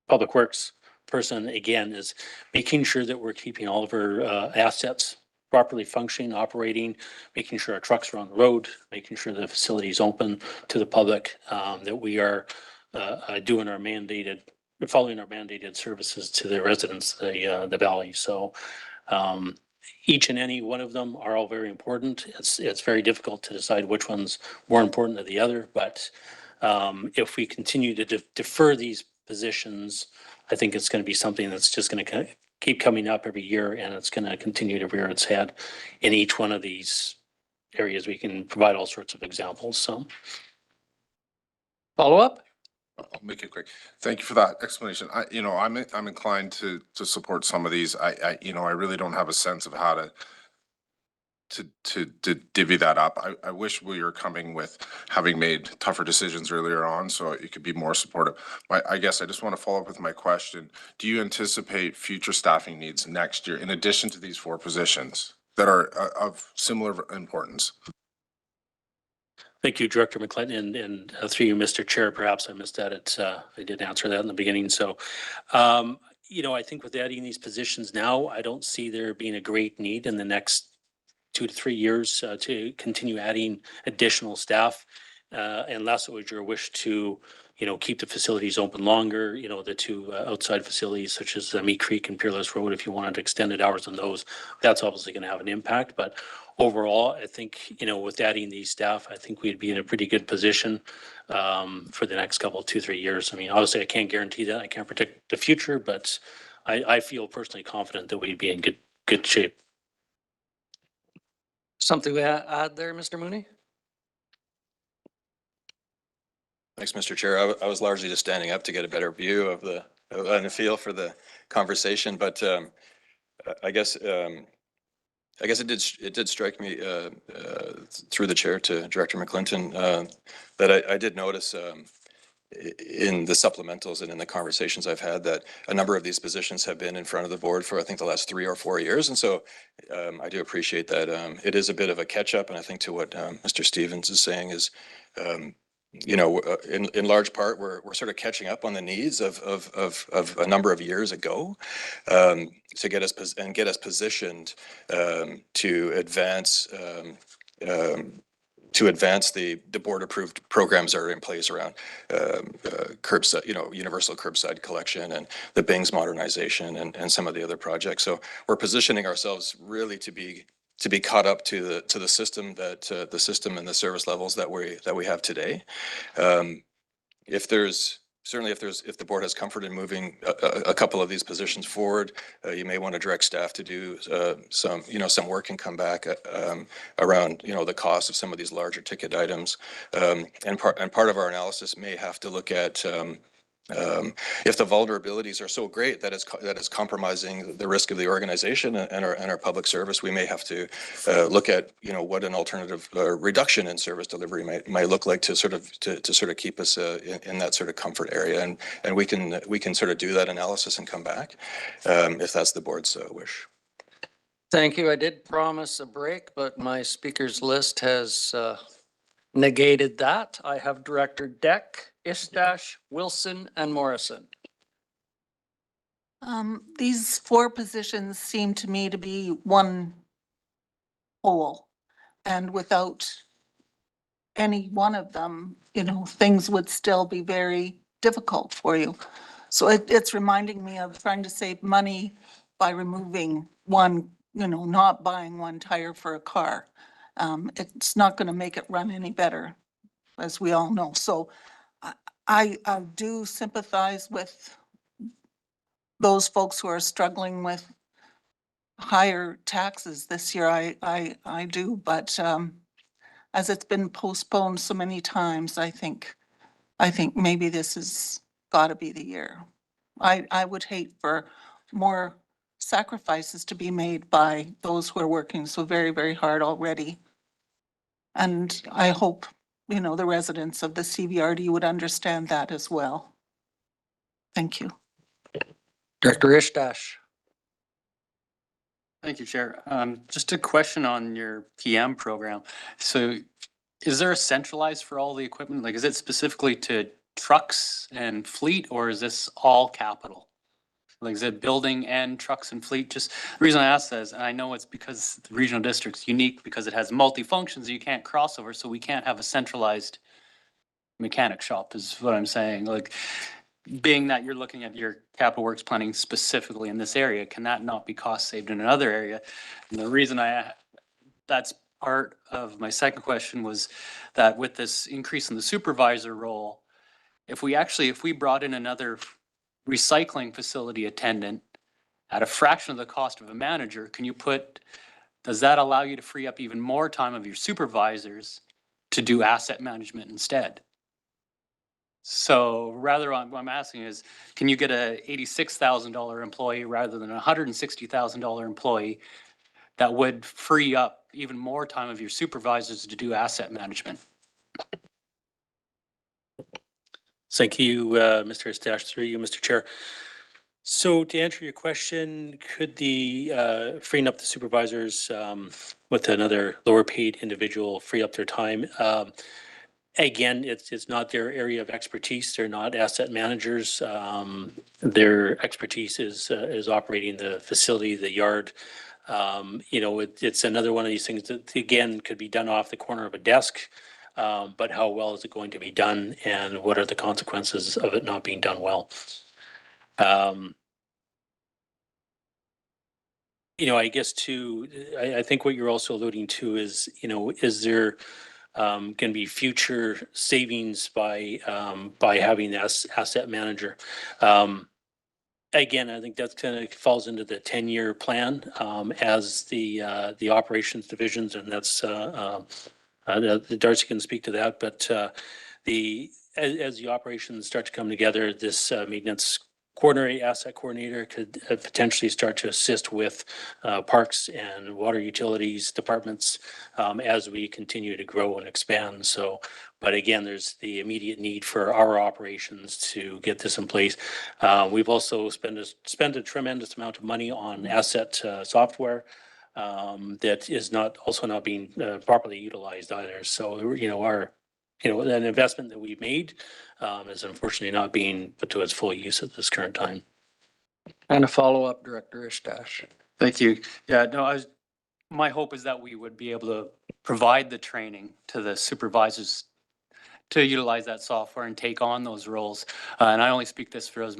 Public Works person, again, is making sure that we're keeping all of our assets properly functioning, operating, making sure our trucks are on the road, making sure the facility is open to the public, that we are following our mandated services to the residents, the valley. So each and any one of them are all very important. It's very difficult to decide which one's more important than the other, but if we continue to defer these positions, I think it's going to be something that's just going to keep coming up every year, and it's going to continue to rear its head in each one of these areas. We can provide all sorts of examples. So, Follow up? I'll make it quick. Thank you for that explanation. I'm inclined to support some of these. I really don't have a sense of how to divvy that up. I wish we were coming with having made tougher decisions earlier on, so it could be more supportive. I guess I just want to follow up with my question. Do you anticipate future staffing needs next year in addition to these 4 positions that are of similar importance? thank you, Director McClinton, and through you, Mr. Chair. Perhaps I missed that. I did answer that in the beginning. So, I think with adding these positions now, I don't see there being a great need in the next 2 to 3 years to continue adding additional staff, unless it was your wish to, keep the facilities open longer. The 2 outside facilities such as Meat Creek and Peerless Road, if you wanted extended hours on those, that's obviously going to have an impact. But overall, I think, with adding these staff, I think we'd be in a pretty good position for the next 2-3 years. I mean, obviously, I can't guarantee that. I can't predict the future, but I feel personally confident that we'd be in good shape. Something to add there, Mr. Mooney? Thanks, Mr. Chair. I was largely just standing up to get a better view of and a feel for the conversation, but I guess it did strike me through the chair to Director McClinton that I did notice in the supplementals and in the conversations I've had that a number of these positions have been in front of the board for I think the last 3 or 4 years, and so I do appreciate that. It is a bit of a catch up, and I think to what Mr. Stevens is saying is. In large part, we're sort of catching up on the needs of a number of years ago to get us positioned to advance the board approved programs that are in place around curbside, universal curbside collection and the Bings modernization and some of the other projects. So we're positioning ourselves really to be to be caught up to the system that the system and the service levels that we have today. If there's certainly if the board has comfort in moving a couple of these positions forward, you may want to direct staff to do some work and come back around the cost of some of these larger ticket items. And part of our analysis may have to look at if the vulnerabilities are so great that it's compromising the risk of the organization and our public service, we may have to look at what an alternative reduction in service delivery might look like to sort of keep us in that sort of comfort area, and we can sort of do that analysis and come back if that's the board's wish. Thank you. I did promise a break, but my speakers list has negated that. I have Director Deck, Istash, Wilson, and Morrison. These 4 positions seem to me to be one whole, and without any one of them, things would still be very difficult for you. So it's reminding me of trying to save money by removing one, not buying one tire for a car. It's not going to make it run any better, as we all know. So I do sympathize with those folks who are struggling with higher taxes this year. I do, but as it's been postponed so many times, I think maybe this has got to be the year. I would hate for more sacrifices to be made by those who are working so very, very hard already. And I hope, the residents of the CVRD would understand that as well. Thank you. Director Istash. Thank you, Chair. Just a question on your PM program. So is there a centralized for all the equipment? Like, is it specifically to trucks and fleet, or is this all capital? Like, is it building and trucks and fleet? Just the reason I ask that is, and I know it's because the regional district's unique because it has multi-functions, you can't cross over, so we can't have a centralized mechanic shop is what I'm saying. Like, being that you're looking at your capital works planning specifically in this area, can that not be cost saved in another area? And the reason that's part of my second question was that with this increase in the supervisor role, if we brought in another recycling facility attendant at a fraction of the cost of a manager, does that allow you to free up even more time of your supervisors to do asset management instead? So rather, what I'm asking is, can you get a $86,000 employee rather than a $160,000 employee that would free up even more time of your supervisors to do asset management? Thank you, Mr. Estash, through you, Mr. Chair. So to answer your question, could the freeing up the supervisors with another lower paid individual free up their time? Again, it's not their area of expertise. They're not asset managers. Their expertise is operating the facility, the yard. It's another one of these things that, again, could be done off the corner of a desk. But how well is it going to be done, and what are the consequences of it not being done well? I guess I think what you're also alluding to is, is there going to be future savings by having this asset manager? Again, I think that's kind of falls into the 10-year plan as the operations divisions, and that's Darcy can speak to that. But as the operations start to come together, this maintenance coordinator, asset coordinator could potentially start to assist with parks and water utilities departments as we continue to grow and expand. So, but again, there's the immediate need for our operations to get this in place. We've also spent a tremendous amount of money on asset software that is not being properly utilized either. So, an investment that we've made is unfortunately not being put to its full use at this current time. And a follow-up, Director Istash. Thank you. Yeah, no, my hope is that we would be able to provide the training to the supervisors to utilize that software and take on those roles. And I only speak this for as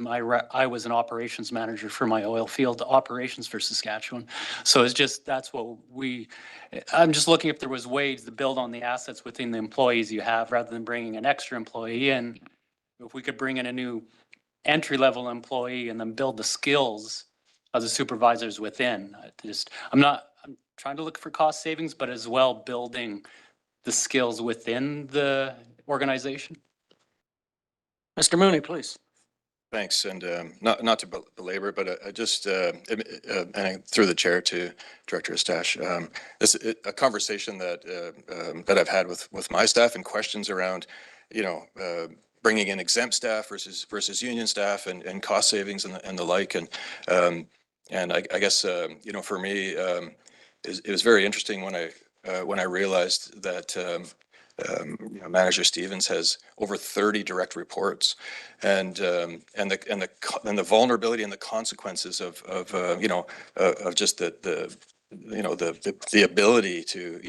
I was an operations manager for my oil field operations for Saskatchewan. So it's just, that's what I'm just looking if there was ways to build on the assets within the employees you have rather than bringing an extra employee in. If we could bring in a new entry-level employee and then build the skills of the supervisors within. I'm trying to look for cost savings, but as well building the skills within the organization. Mr. Mooney, please. Thanks, and not to belabor, but just and through the chair to Director Estache, this a conversation that I've had with my staff and questions around, bringing in exempt staff versus union staff and cost savings and the like, and I guess for me, it was very interesting when I realized that. Manager Stevens has over 30 direct reports, and the vulnerability and the consequences of just the ability to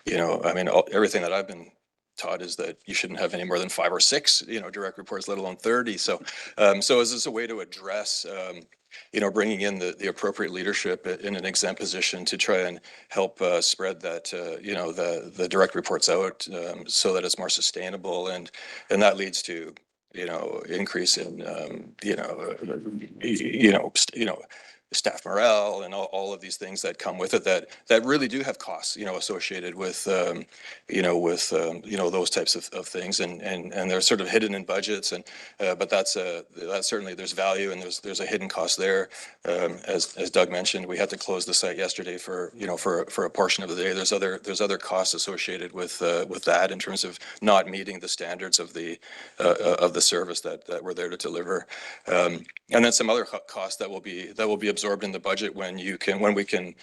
I mean everything that I've been taught is that you shouldn't have any more than 5 or 6 direct reports, let alone 30. So is this a way to address bringing in the appropriate leadership in an exempt position to try and help spread that, the direct reports out so that it's more sustainable, and that leads to, increase in, staff morale and all of these things that come with it that really do have costs, associated with, those types of things, and they're sort of hidden in budgets, but that's certainly, there's value, and there's a hidden cost there. As Doug mentioned, we had to close the site yesterday for a portion of the day. There's other costs associated with that in terms of not meeting the standards of the service that we're there to deliver. And then some other costs that will be absorbed in the budget when we could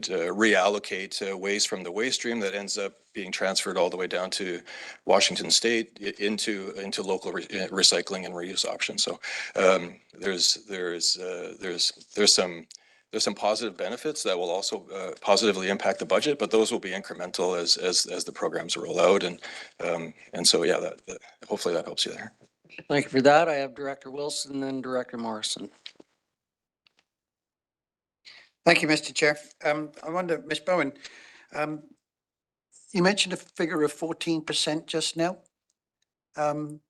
reallocate waste from the waste stream that ends up being transferred all the way down to Washington State into local recycling and reuse options. So there's some positive benefits that will also positively impact the budget, but those will be incremental as the programs roll out, and so yeah, that hopefully that helps you there. Thank you for that. I have Director Wilson and then Director Morrison. Thank you, Mr. Chair. I wonder, Ms. Bowen, you mentioned a figure of 14% just now. Can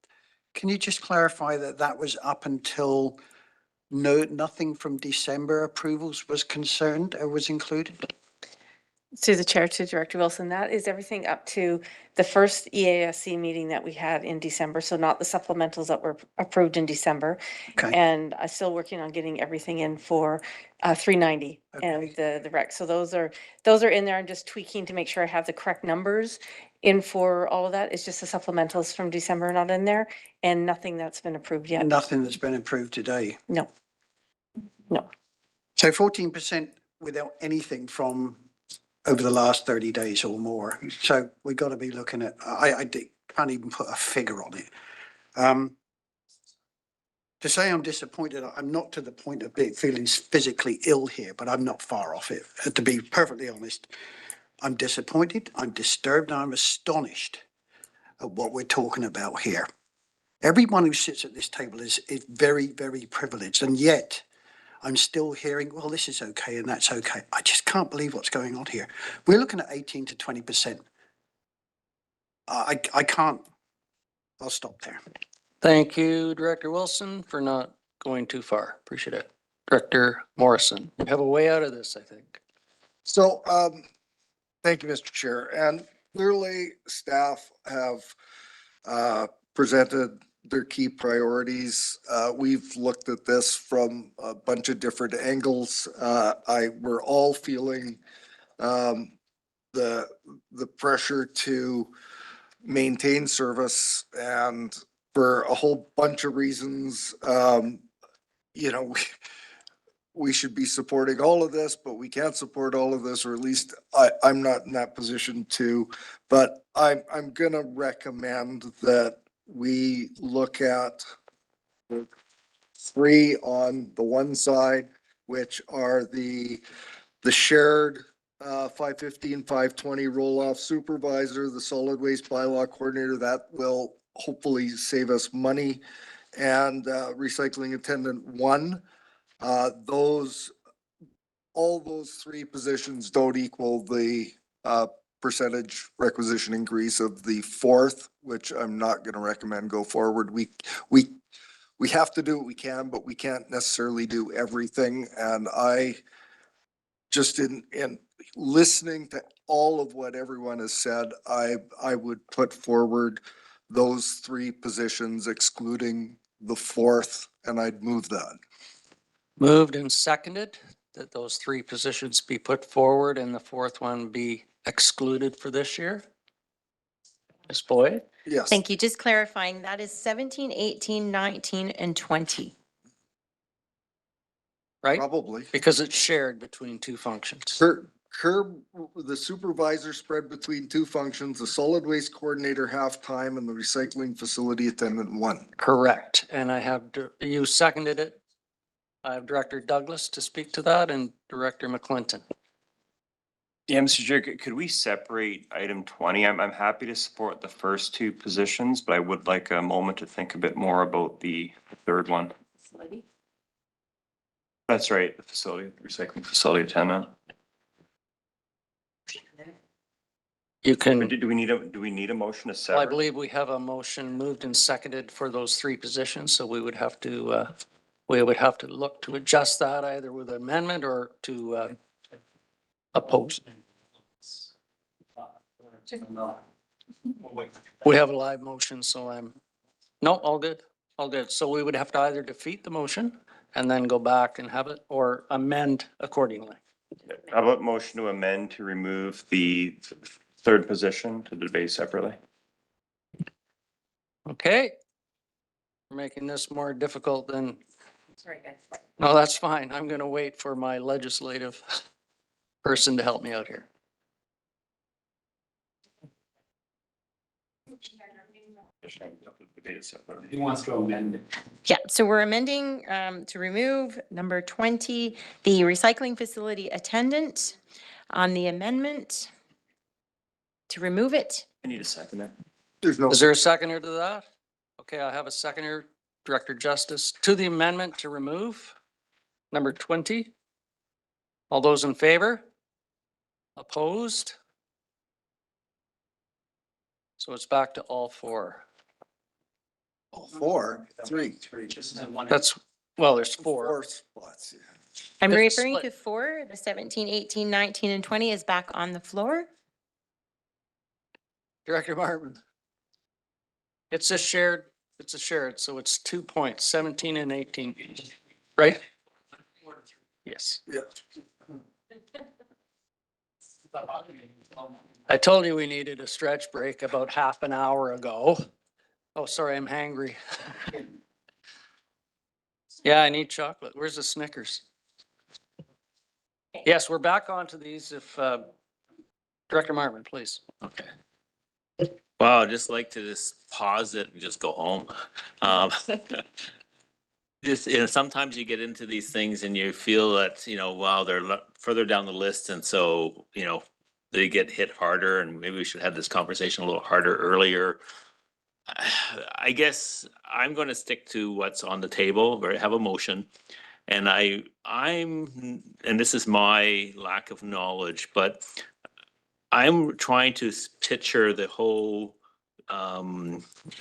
you just clarify that was up until nothing from December approvals was concerned or was included? Through the chair to Director Wilson, that is everything up to the first EASC meeting that we had in December, so not the supplementals that were approved in December. Okay. And I'm still working on getting everything in for 390 and the rec. So those are in there. I'm just tweaking to make sure I have the correct numbers in for all of that. It's just the supplementals from December not in there, and nothing that's been approved yet. Nothing that's been approved today. No. No. So 14% without anything from over the last 30 days or more. So we've got to be looking at, can't even put a figure on it. To say I'm disappointed, I'm not to the point of feeling physically ill here, but I'm not far off it. To be perfectly honest, I'm disappointed, I'm disturbed, and I'm astonished at what we're talking about here. Everyone who sits at this table is very, very privileged, and yet I'm still hearing, well, this is okay and that's okay. I just can't believe what's going on here. We're looking at 18 to 20%. I can't. I'll stop there. Thank you, Director Wilson, for not going too far. Appreciate it. Director Morrison, you have a way out of this, I think. So, thank you, Mr. Chair. And clearly staff have presented their key priorities. We've looked at this from a bunch of different angles. We're all feeling the pressure to maintain service, and for a whole bunch of reasons, we should be supporting all of this, but we can't support all of this, or at least I'm not in that position to. But I'm gonna recommend that we look at the 3 on the one side, which are the shared 515, 520 roll-off supervisor, the solid waste bylaw coordinator, that will hopefully save us money. And recycling attendant 1, those, all those 3 positions don't equal the percentage requisition increase of the 4th, which I'm not gonna recommend go forward. We have to do what we can, but we can't necessarily do everything. And I just in listening to all of what everyone has said, I would put forward those 3 positions excluding the 4th, and I'd move that. Moved and seconded that those 3 positions be put forward and the 4th one be excluded for this year. Ms. Boyd? Yes. Thank you. Just clarifying, that is 17, 18, 19, and 20. Right? Probably. Because it's shared between 2 functions. Curb, the supervisor spread between 2 functions, the solid waste coordinator half-time and the recycling facility attendant 1. Correct. And I have, you seconded it. I have Director Douglas to speak to that and Director McClinton. Yeah, Mr. Chair, could we separate item 20? I'm happy to support the first 2 positions, but I would like a moment to think a bit more about the 3rd one. That's right, the facility, recycling facility attendant. You can, Do we need a motion to sever? well, I believe we have a motion moved and seconded for those 3 positions, so we would have to look to adjust that either with amendment or to oppose. We have a live motion, so no, all good, all good. So we would have to either defeat the motion and then go back and have it or amend accordingly. How about motion to amend to remove the 3rd position to debate separately? Okay. We're making this more difficult than, Sorry, guys. no, that's fine. I'm going to wait for my legislative person to help me out here. He wants to amend it. Yeah, so we're amending to remove number 20, the recycling facility attendant on the amendment. To remove it. I need a second there. There's no. Is there a seconder to that? Okay, I have a seconder, Director Justice, to the amendment to remove number 20. All those in favor? Opposed? So it's back to all 4. All 4, 3. That's, well, there's 4. 4 spots, yeah. I'm It's referring split. to 4, the 17, 18, 19, and 20 is back on the floor. Director Martin. It's a shared, so it's 2 points, 17 and 18, right? Yes. Yeah. I told you we needed a stretch break about half an hour ago. Oh, sorry, I'm hangry. Yeah, I need chocolate. Where's the Snickers? Yes, we're back onto these if, Director Martin, please. Okay. Wow, I'd just like to just pause it and just go home. Just, sometimes you get into these things and you feel that, wow, they're further down the list. And so, they get hit harder and maybe we should have this conversation a little harder earlier. I guess I'm going to stick to what's on the table, or have a motion. And and this is my lack of knowledge, but I'm trying to picture the whole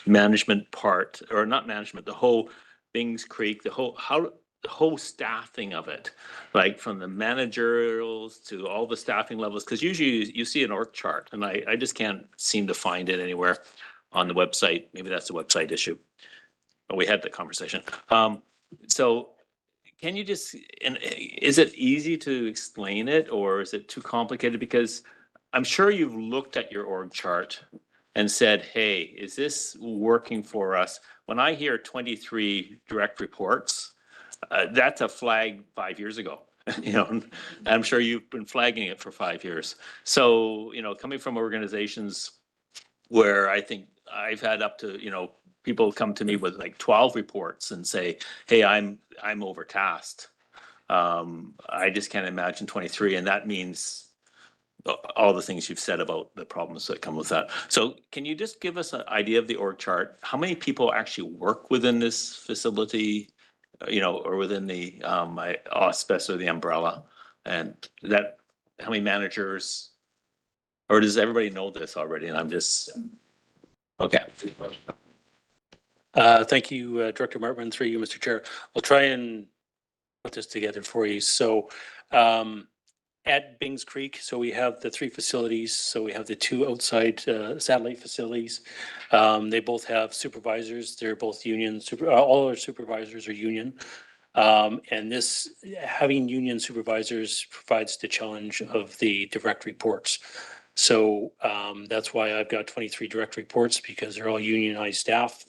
management part, or not management, the whole Bings Creek, the whole staffing of it, like from the managerials to all the staffing levels, because usually you see an org chart and I just can't seem to find it anywhere on the website. Maybe that's a website issue. But we had that conversation. So can you just, and is it easy to explain it or is it too complicated? Because I'm sure you've looked at your org chart and said, hey, is this working for us? When I hear 23 direct reports, that's a flag 5 years ago. I'm sure you've been flagging it for 5 years. So, coming from organizations where I think I've had up to, people come to me with like 12 reports and say, hey, I'm overtasked. I just can't imagine 23. And that means all the things you've said about the problems that come with that. So can you just give us an idea of the org chart? How many people actually work within this facility, or within the auspice or the umbrella? And that, how many managers? Or does everybody know this already? And I'm just, okay. Thank you, Director Martman, through you, Mr. Chair. We'll try and put this together for you. So, at Bings Creek, so we have the 3 facilities. So we have the 2 outside satellite facilities. They both have supervisors. They're both union. All our supervisors are union. And this, having union supervisors provides the challenge of the direct reports. So that's why I've got 23 direct reports, because they're all unionized staff.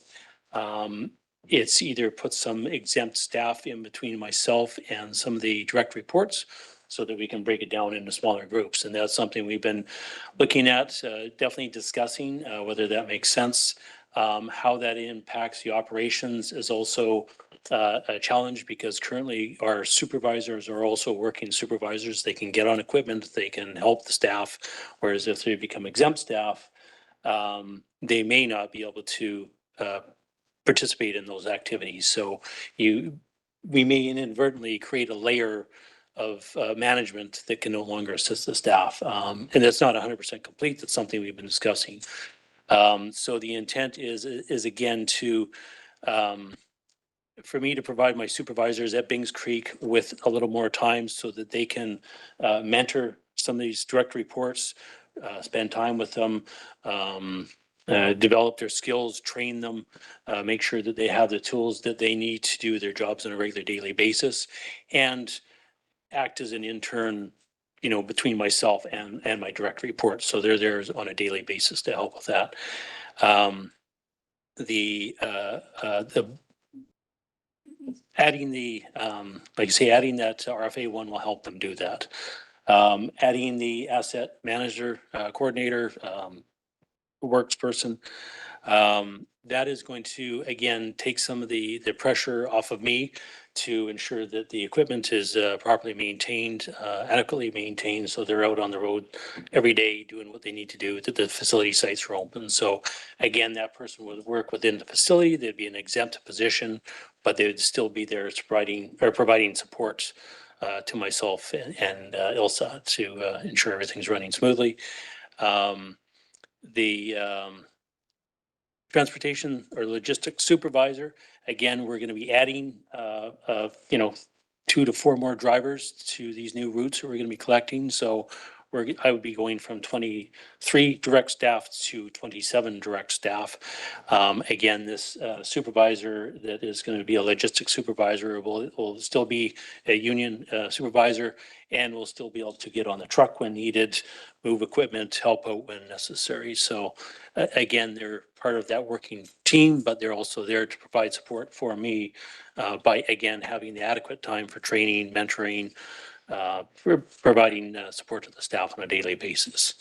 It's either put some exempt staff in between myself and some of the direct reports, so that we can break it down into smaller groups. And that's something we've been looking at, definitely discussing whether that makes sense. How that impacts the operations is also a challenge, because currently our supervisors are also working supervisors. They can get on equipment, they can help the staff, whereas if they become exempt staff, they may not be able to participate in those activities. So we may inadvertently create a layer of management that can no longer assist the staff. And that's not 100% complete. That's something we've been discussing. So the intent is again to, for me to provide my supervisors at Bings Creek with a little more time so that they can mentor some of these direct reports, spend time with them, develop their skills, train them, make sure that they have the tools that they need to do their jobs on a regular daily basis, and act as an intern, between myself and my direct reports. So they're there on a daily basis to help with that. The adding the, like I say, adding that RFA one will help them do that. Adding the asset manager, coordinator, works person, that is going to, again, take some of the pressure off of me to ensure that the equipment is properly maintained, adequately maintained, so they're out on the road every day doing what they need to do, that the facility sites are open. So again, that person would work within the facility. They'd be an exempt position, but they would still be there providing support to myself and Ilsa to ensure everything's running smoothly. The transportation or logistics supervisor, again, we're going to be adding, 2 to 4 more drivers to these new routes that we're going to be collecting. So I would be going from 23 direct staff to 27 direct staff. Again, this supervisor that is going to be a logistics supervisor will still be a union supervisor, and will still be able to get on the truck when needed, move equipment, help out when necessary. So again, they're part of that working team, but they're also there to provide support for me by, again, having the adequate time for training, mentoring, for providing support to the staff on a daily basis.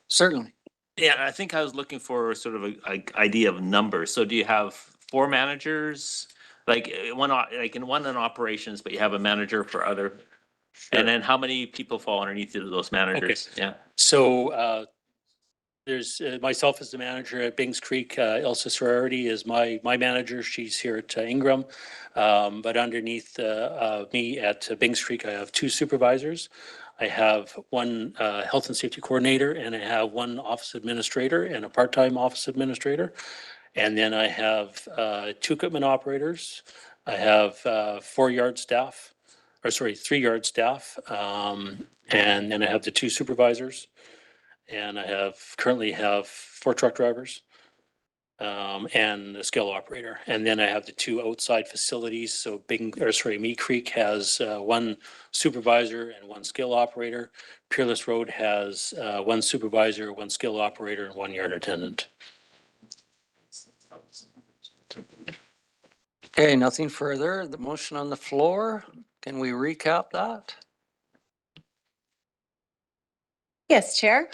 Certainly. Yeah, I think I was looking for sort of a idea of numbers. So do you have 4 managers? Like one in operations, but you have a manager for other? And then how many people fall underneath those managers? Yeah. So there's myself as the manager at Bings Creek. Elsa Sorority is my manager. She's here at Ingram. But underneath me at Bings Creek, I have 2 supervisors. I have 1 health and safety coordinator, and I have 1 office administrator and a part-time office administrator. And then I have 2 equipment operators. I have 3 yard staff. And then I have the 2 supervisors. And I currently have 4 truck drivers, and a scale operator. And then I have the 2 outside facilities. So Meat Creek has 1 supervisor and 1 scale operator. Peerless Road has 1 supervisor, 1 scale operator, and 1 yard attendant. Okay, nothing further. The motion on the floor, can we recap that? Yes, Chair.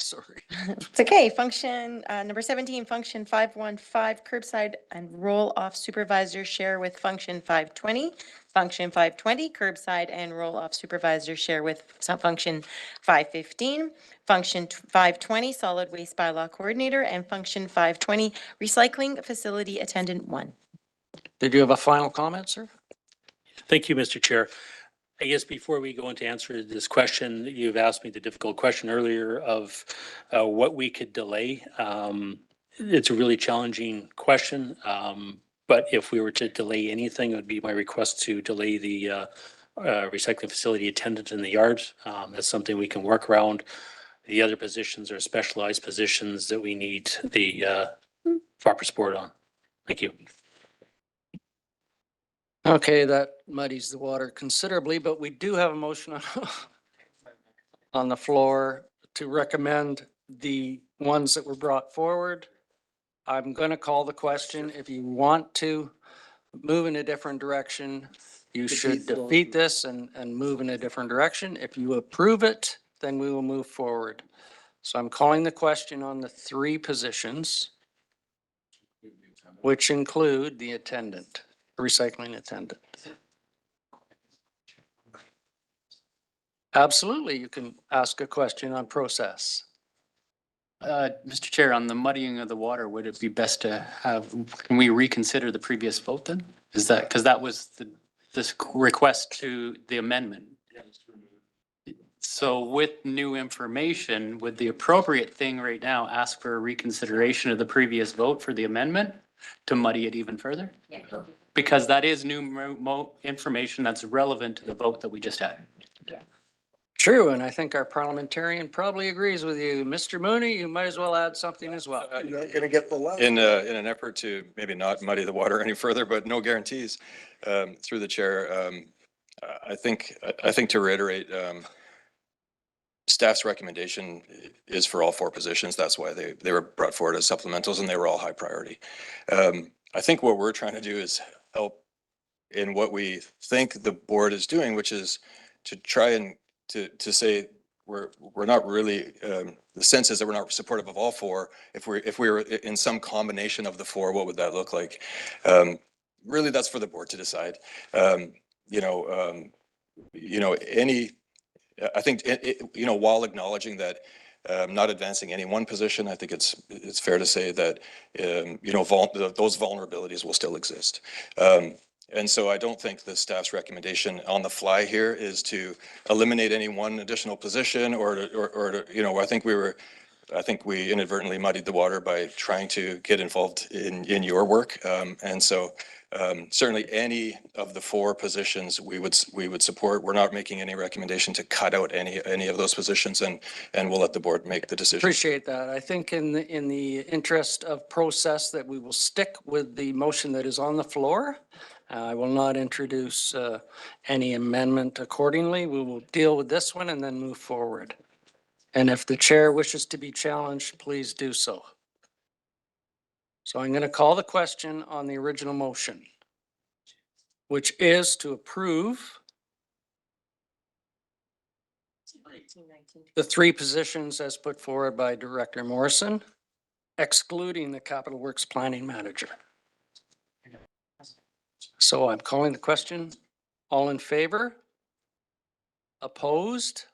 sorry. It's okay. Function, number 17, function 515, curbside and roll-off supervisor share with function 520. Function 520, curbside and roll-off supervisor share with function 515. Function 520, solid waste bylaw coordinator, and function 520, recycling facility attendant 1. Did you have a final comment, sir? Thank you, Mr. Chair. I guess before we go into answer this question, you've asked me the difficult question earlier of what we could delay. It's a really challenging question. But if we were to delay anything, it would be my request to delay the recycling facility attendant in the yard. That's something we can work around. The other positions are specialized positions that we need the proper support on. Thank you. Okay, that muddies the water considerably, but we do have a motion on the floor to recommend the ones that were brought forward. I'm going to call the question. If you want to move in a different direction, you should defeat this and move in a different direction. If you approve it, then we will move forward. So I'm calling the question on the 3 positions, which include the attendant, recycling attendant. Absolutely, you can ask a question on process. Mr. Chair, on the muddying of the water, would it be best to have, can we reconsider the previous vote then? Is that, because that was this request to the amendment. So with new information, would the appropriate thing right now ask for a reconsideration of the previous vote for the amendment to muddy it even further? Yeah. Because that is new information that's relevant to the vote that we just had. True, and I think our parliamentarian probably agrees with you. Mr. Mooney, you might as well add something as well. You're not gonna get the last. In an effort to maybe not muddy the water any further, but no guarantees, through the chair, I think to reiterate, staff's recommendation is for all 4 positions. That's why they were brought forward as supplementals, and they were all high priority. I think what we're trying to do is help in what we think the board is doing, which is to try and to say we're not really, the sense is that we're not supportive of all 4. If we were in some combination of the 4, what would that look like? Really, that's for the board to decide. Any, I think, while acknowledging that not advancing any one position, I think it's fair to say that, those vulnerabilities will still exist. And so I don't think the staff's recommendation on the fly here is to eliminate any one additional position or I think we inadvertently muddied the water by trying to get involved in your work. And so certainly any of the 4 positions we would support. We're not making any recommendation to cut out any of those positions, and we'll let the board make the decision. Appreciate that. I think in the interest of process that we will stick with the motion that is on the floor. I will not introduce any amendment accordingly. We will deal with this one and then move forward. And if the chair wishes to be challenged, please do so. So I'm going to call the question on the original motion, which is to approve the 3 positions as put forward by Director Morrison, excluding the Capital Works Planning Manager. So I'm calling the question. All in favor? Opposed?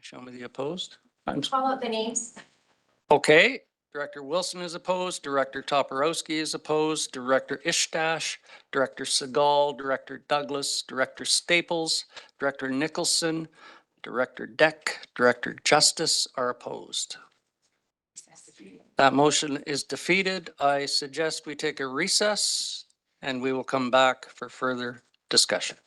Show me the opposed. Call out the names. Okay. Director Wilson is opposed. Director Toporowski is opposed. Director Ishtash, Director Segal, Director Douglas, Director Staples, Director Nicholson, Director Deck, Director Justice are opposed. That motion is defeated. I suggest we take a recess and we will come back for further discussion.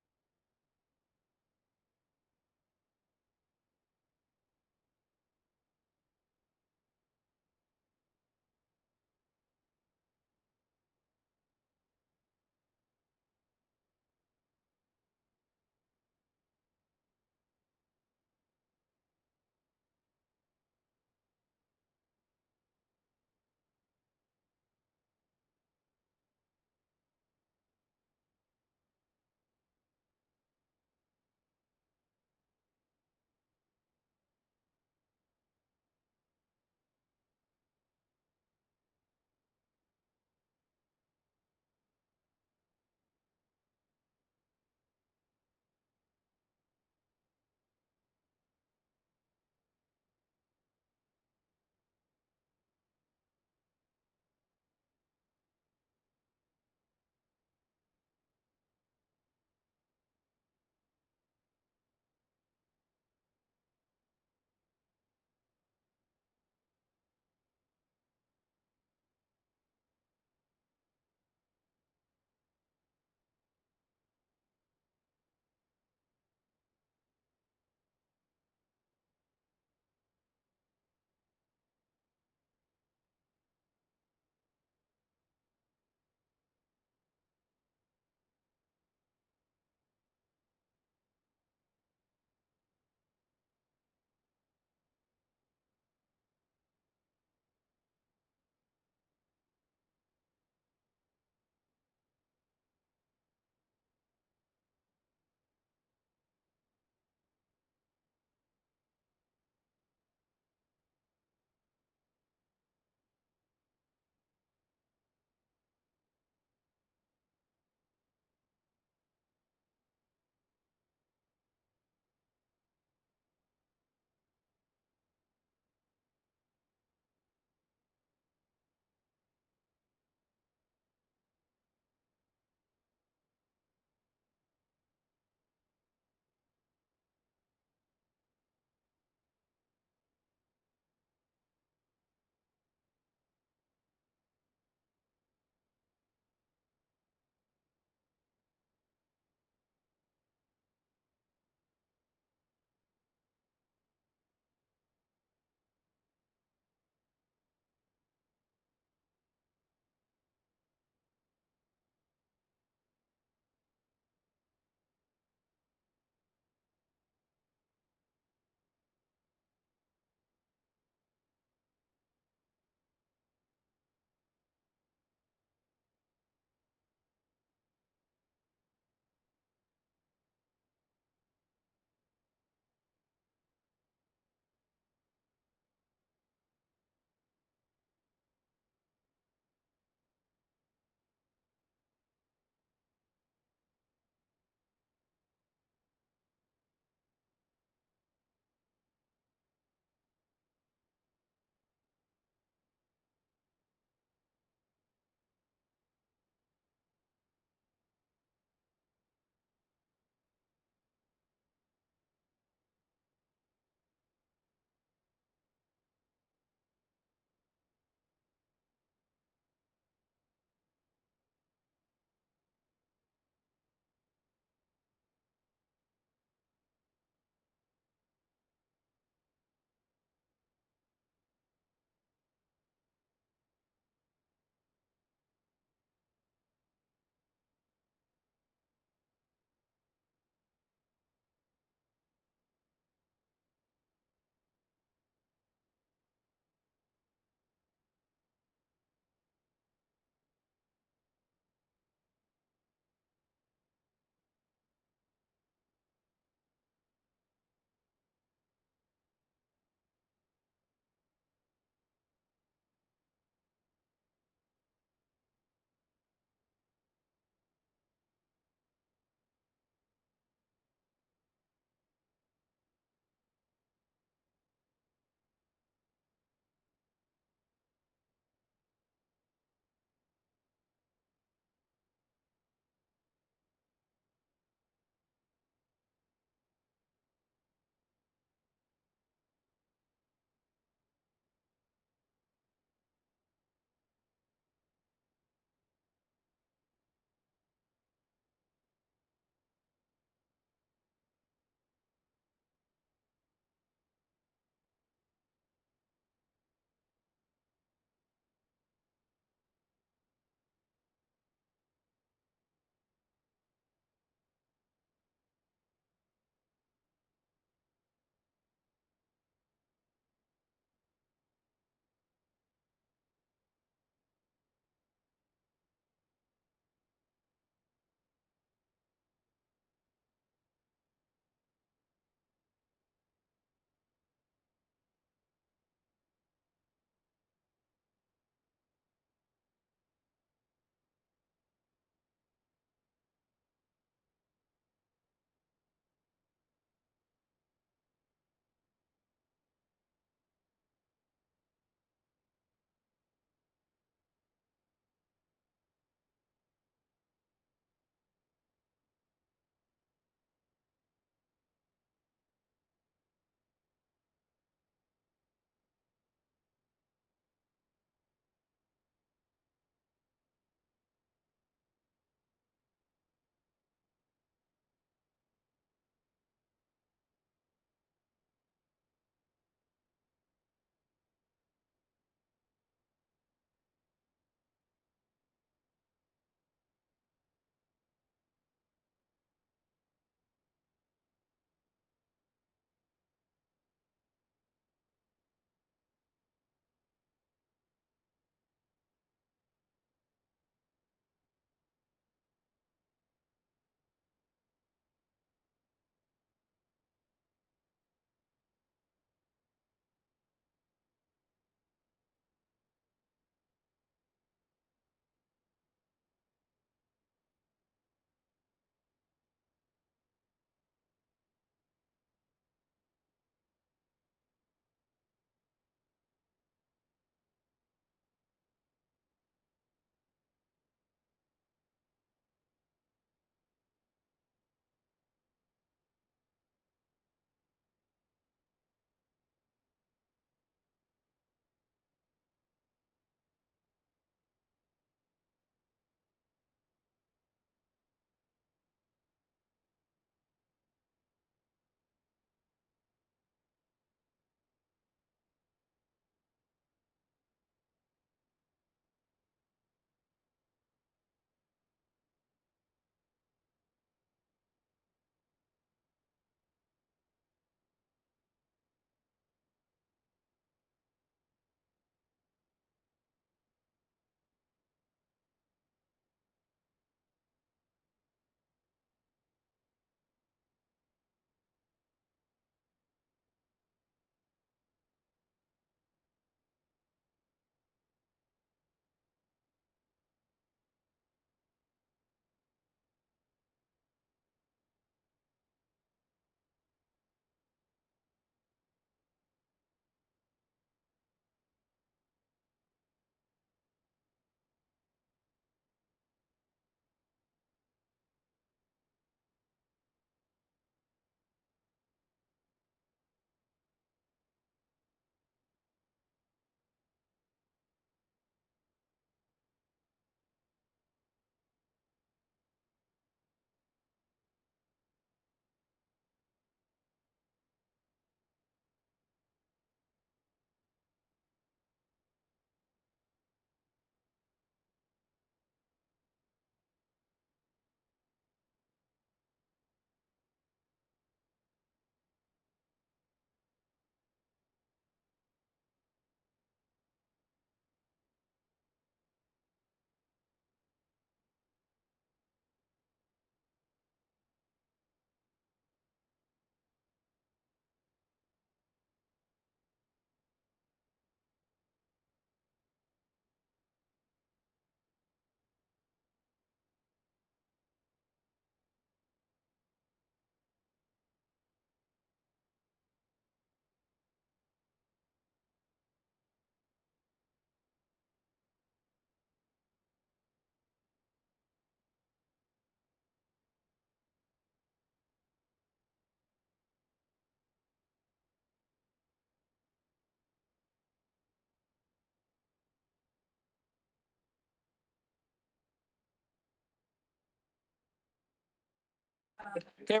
Okay,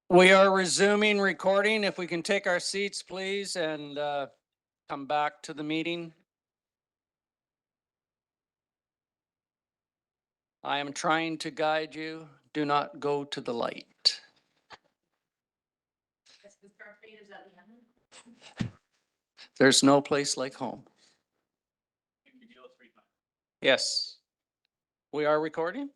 we are resuming recording. If we can take our seats, please, and come back to the meeting. I am trying to guide you. Do not go to the light. There's no place like home. Yes. We are recording?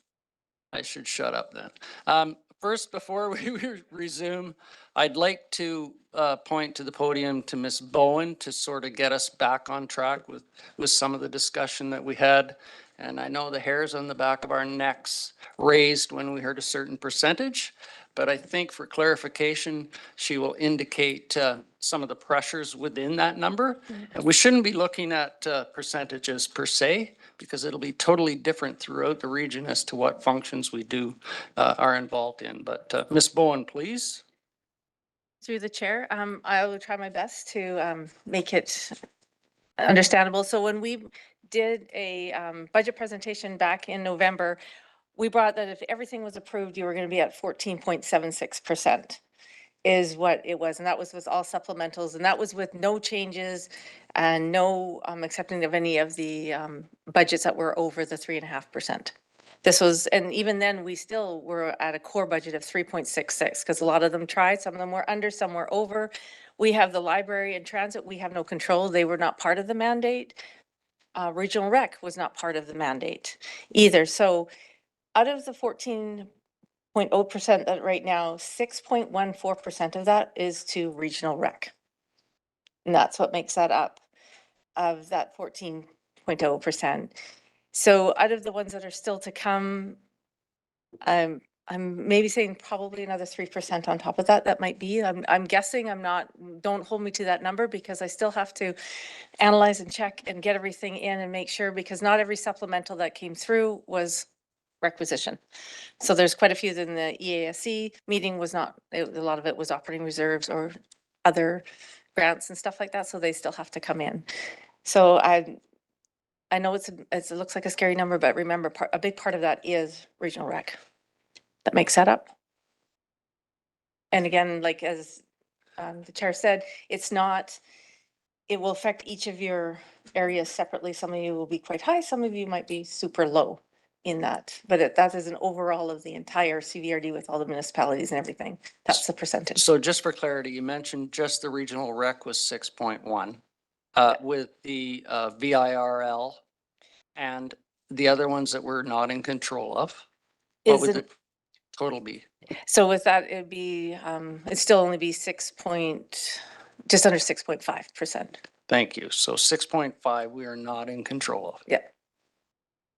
I should shut up then. First, before we resume, I'd like to point to the podium to Ms. Bowen to sort of get us back on track with some of the discussion that we had. And I know the hairs on the back of our necks raised when we heard a certain percentage, but I think for clarification, she will indicate some of the pressures within that number. And we shouldn't be looking at percentages per se, because it'll be totally different throughout the region as to what functions we do are involved in. But Ms. Bowen, please. Through the chair, I will try my best to make it understandable. So when we did a budget presentation back in November, we brought that if everything was approved, you were going to be at 14.76% is what it was. And that was with all supplementals. And that was with no changes and no accepting of any of the budgets that were over the 3.5%. This was, and even then, we still were at a core budget of 3.66 because a lot of them tried. Some of them were under, some were over. We have the library and transit. We have no control. They were not part of the mandate. Regional rec was not part of the mandate either. So out of the 14.0% that right now, 6.14% of that is to regional rec. And that's what makes that up of that 14.0%. So out of the ones that are still to come, I'm maybe saying probably another 3% on top of that. That might be, I'm guessing, I'm not, don't hold me to that number because I still have to analyze and check and get everything in and make sure, because not every supplemental that came through was requisition. So there's quite a few in the EASC meeting was not, a lot of it was operating reserves or other grants and stuff like that. So they still have to come in. So I know it looks like a scary number, but remember, a big part of that is regional rec. That makes that up. And again, like as the chair said, it's not, it will affect each of your areas separately. Some of you will be quite high, some of you might be super low in that. But that is an overall of the entire CVRD with all the municipalities and everything. That's the percentage. So just for clarity, you mentioned just the regional rec was 6.1 with the VIRL and the other ones that we're not in control of. What would the total be? So with that, it'd be, it'd still only be just under 6.5%. Thank you. So 6.5, we are not in control of. Yeah.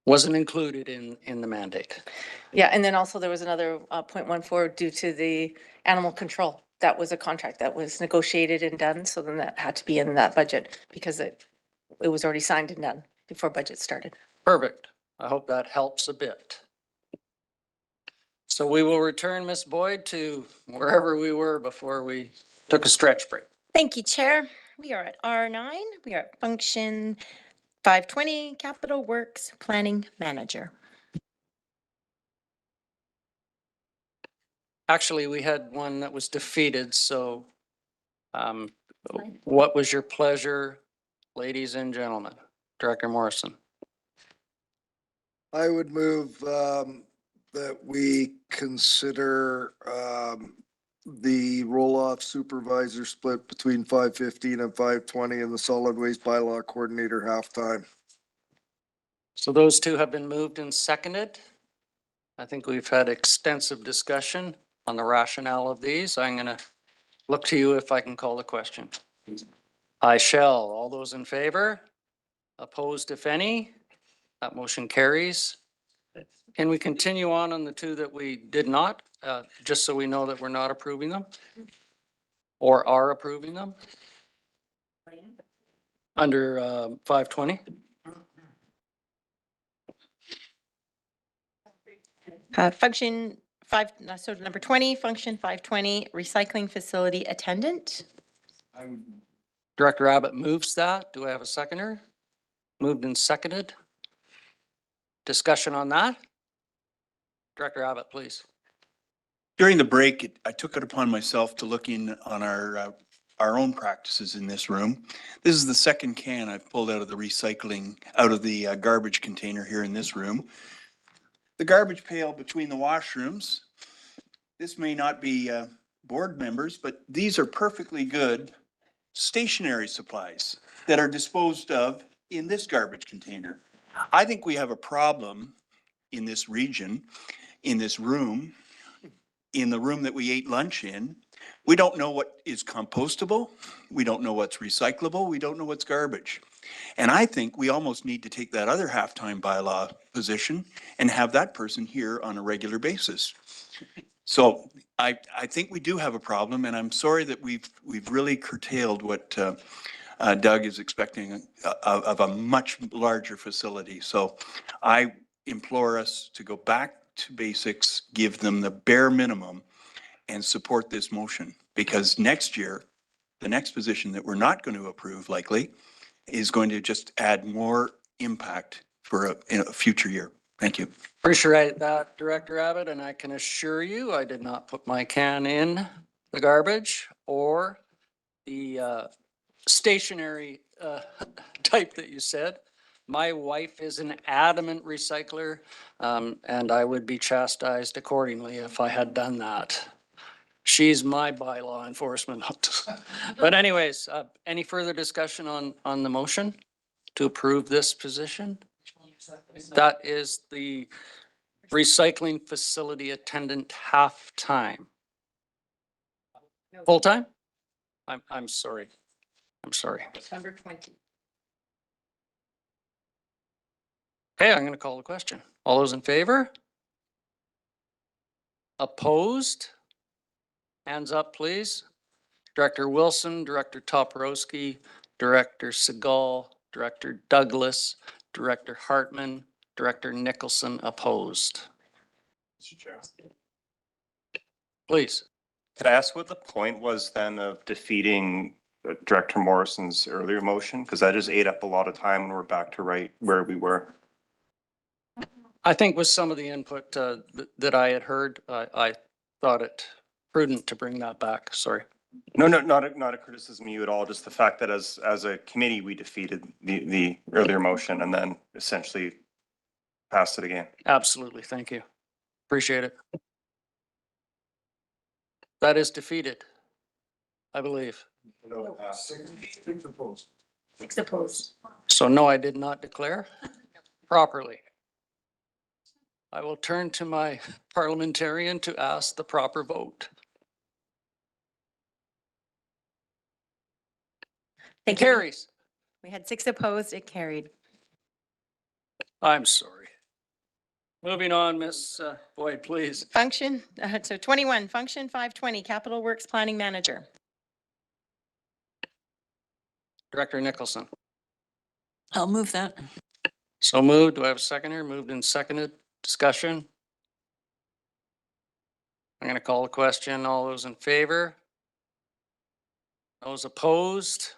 Wasn't included in the mandate. Yeah, and then also there was another 0.14 due to the animal control. That was a contract that was negotiated and done, so then that had to be in that budget because it was already signed and done before budget started. Perfect. I hope that helps a bit. So we will return, Ms. Boyd, to wherever we were before we took a stretch break. Thank you, Chair. We are at R9. We are at function 520, Capital Works Planning Manager. Actually, we had one that was defeated, so what was your pleasure, ladies and gentlemen? Director Morrison. I would move that we consider the roll-off supervisor split between 515 and 520 and the solid waste bylaw coordinator halftime. So those two have been moved and seconded. I think we've had extensive discussion on the rationale of these. I'm going to look to you if I can call the question. I shall. All those in favor? Opposed, if any? That motion carries. Can we continue on the two that we did not, just so we know that we're not approving them? Or are approving them? Under 520? Function 5, so number 20, function 520, recycling facility attendant. Director Abbott moves that. Do I have a seconder? Moved and seconded. Discussion on that? Director Abbott, please. During the break, I took it upon myself to look in on our own practices in this room. This is the second can I've pulled out of the garbage container here in this room. The garbage pail between the washrooms. This may not be board members, but these are perfectly good stationary supplies that are disposed of in this garbage container. I think we have a problem in this region, in this room, in the room that we ate lunch in. We don't know what is compostable. We don't know what's recyclable. We don't know what's garbage. And I think we almost need to take that other halftime bylaw position and have that person here on a regular basis. So I think we do have a problem, and I'm sorry that we've really curtailed what Doug is expecting of a much larger facility. So I implore us to go back to basics, give them the bare minimum, and support this motion. Because next year, the next position that we're not going to approve likely is going to just add more impact for in a future year. Thank you. Appreciate that, Director Abbott, and I can assure you, I did not put my can in the garbage or the stationary type that you said. My wife is an adamant recycler, and I would be chastised accordingly if I had done that. She's my bylaw enforcement. But anyways, any further discussion on the motion to approve this position? That is the recycling facility attendant half-time. Full-time? I'm sorry. I'm sorry. Number 20. Okay, I'm going to call the question. All those in favor? Opposed? Hands up, please. Director Wilson, Director Toporowski, Director Segal, Director Douglas, Director Hartman, Director Nicholson opposed. Mr. Chair. Please. Could I ask what the point was then of defeating Director Morrison's earlier motion? Because that just ate up a lot of time and we're back to right where we were. I think with some of the input that I had heard, I thought it prudent to bring that back. Sorry. No, not a criticism of you at all. Just the fact that as a committee, we defeated the earlier motion and then essentially passed it again. Absolutely. Thank you. Appreciate it. That is defeated, I believe. Six opposed. So no, I did not declare properly. I will turn to my parliamentarian to ask the proper vote. It Thank you. carries. We had 6 opposed, it carried. I'm sorry. Moving on, Ms. Boyd, please. Function, so 21, function 520, capital works planning manager. Director Nicholson. I'll move that. So moved. Do I have a seconder? Moved and seconded. Discussion. I'm going to call the question. All those in favor? Those opposed?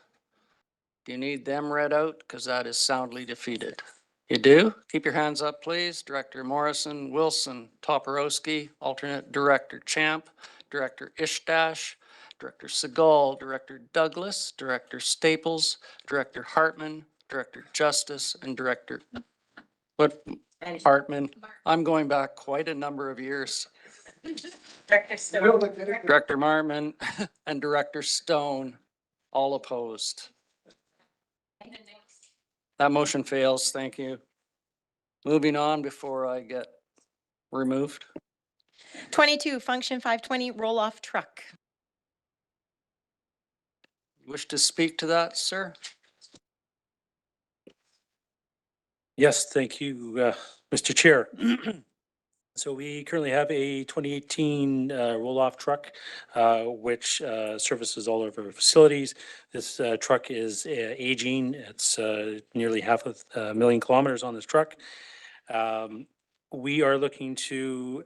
Do you need them read out? Because that is soundly defeated. You do? Keep your hands up, please. Director Morrison, Wilson, Toporowski, alternate Director Champ, Director Ishdash, Director Segal, Director Douglas, Director Staples, Director Hartman, Director Justice, and Director Hartman. I'm going back quite a number of years. Director Stone. Director Marmon and Director Stone, all opposed. That motion fails. Thank you. Moving on before I get removed. 22, function 520, roll-off truck. Wish to speak to that, sir? Yes, thank you, Mr. Chair. So we currently have a 2018 roll-off truck, which services all of our facilities. This truck is aging. It's nearly 500,000 kilometers on this truck. We are looking to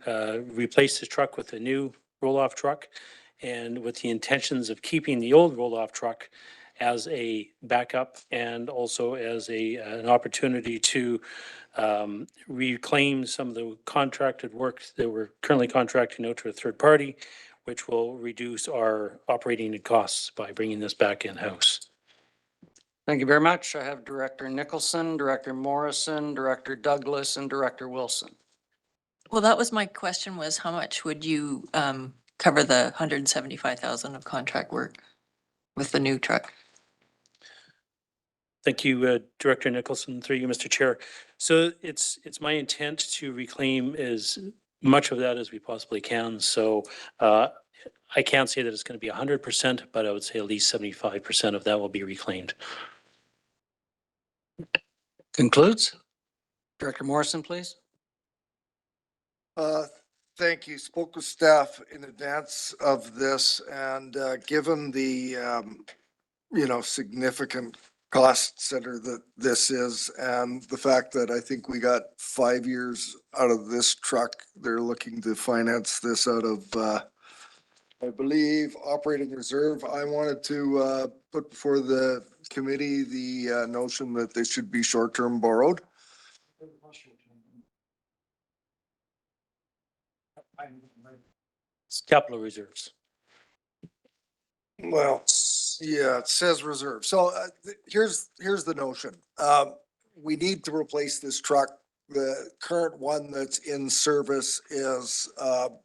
replace this truck with a new roll-off truck, and with the intentions of keeping the old roll-off truck as a backup and also as an opportunity to reclaim some of the contracted work that we're currently contracting out to a third party, which will reduce our operating costs by bringing this back in-house. Thank you very much. I have Director Nicholson, Director Morrison, Director Douglas, and Director Wilson. Well, that was my question, was how much would you cover the 175,000 of contract work with the new truck? Thank you, Director Nicholson, through you, Mr. Chair. So it's my intent to reclaim as much of that as we possibly can. So I can't say that it's going to be 100%, but I would say at least 75% of that will be reclaimed. Concludes. Director Morrison, please. Thank you. Spoke with staff in advance of this and, given the, significant cost center that this is and the fact that I think we got 5 years out of this truck, they're looking to finance this out of, I believe, operating reserve. I wanted to, put before the committee the, notion that this should be short-term borrowed. It's capital reserves. Well, yeah, it says reserve. So here's the notion. We need to replace this truck. The current one that's in service is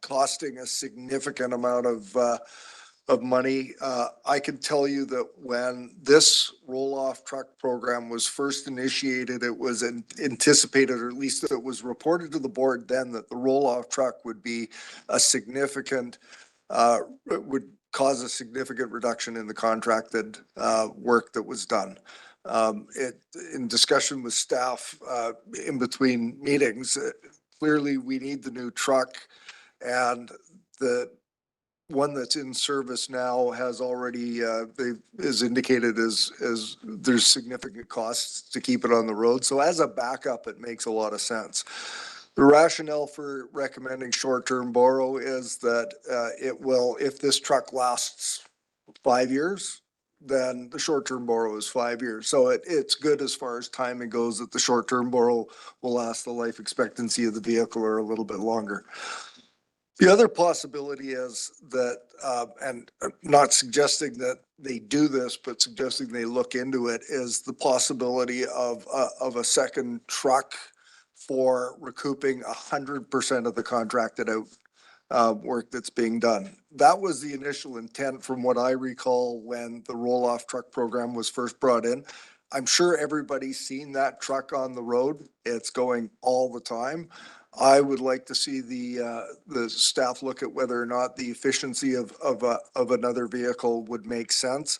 costing a significant amount of money. I can tell you that when this roll-off truck program was first initiated, it was anticipated, or at least it was reported to the board then, that the roll-off truck would be a significant, would cause a significant reduction in the contracted work that was done. In discussion with staff in between meetings, clearly we need the new truck, and the one that's in service now has already, is indicated as there's significant costs to keep it on the road. So as a backup, it makes a lot of sense. The rationale for recommending short-term borrow is that it will, if this truck lasts 5 years, then the short-term borrow is 5 years. So it's good as far as timing goes, that the short-term borrow will last the life expectancy of the vehicle or a little bit longer. The other possibility is that, and I'm not suggesting that they do this, but suggesting they look into it, is the possibility of a second truck for recouping 100% of the contracted out work that's being done. That was the initial intent from what I recall when the roll-off truck program was first brought in. I'm sure everybody's seen that truck on the road. It's going all the time. I would like to see the staff look at whether or not the efficiency of another vehicle would make sense.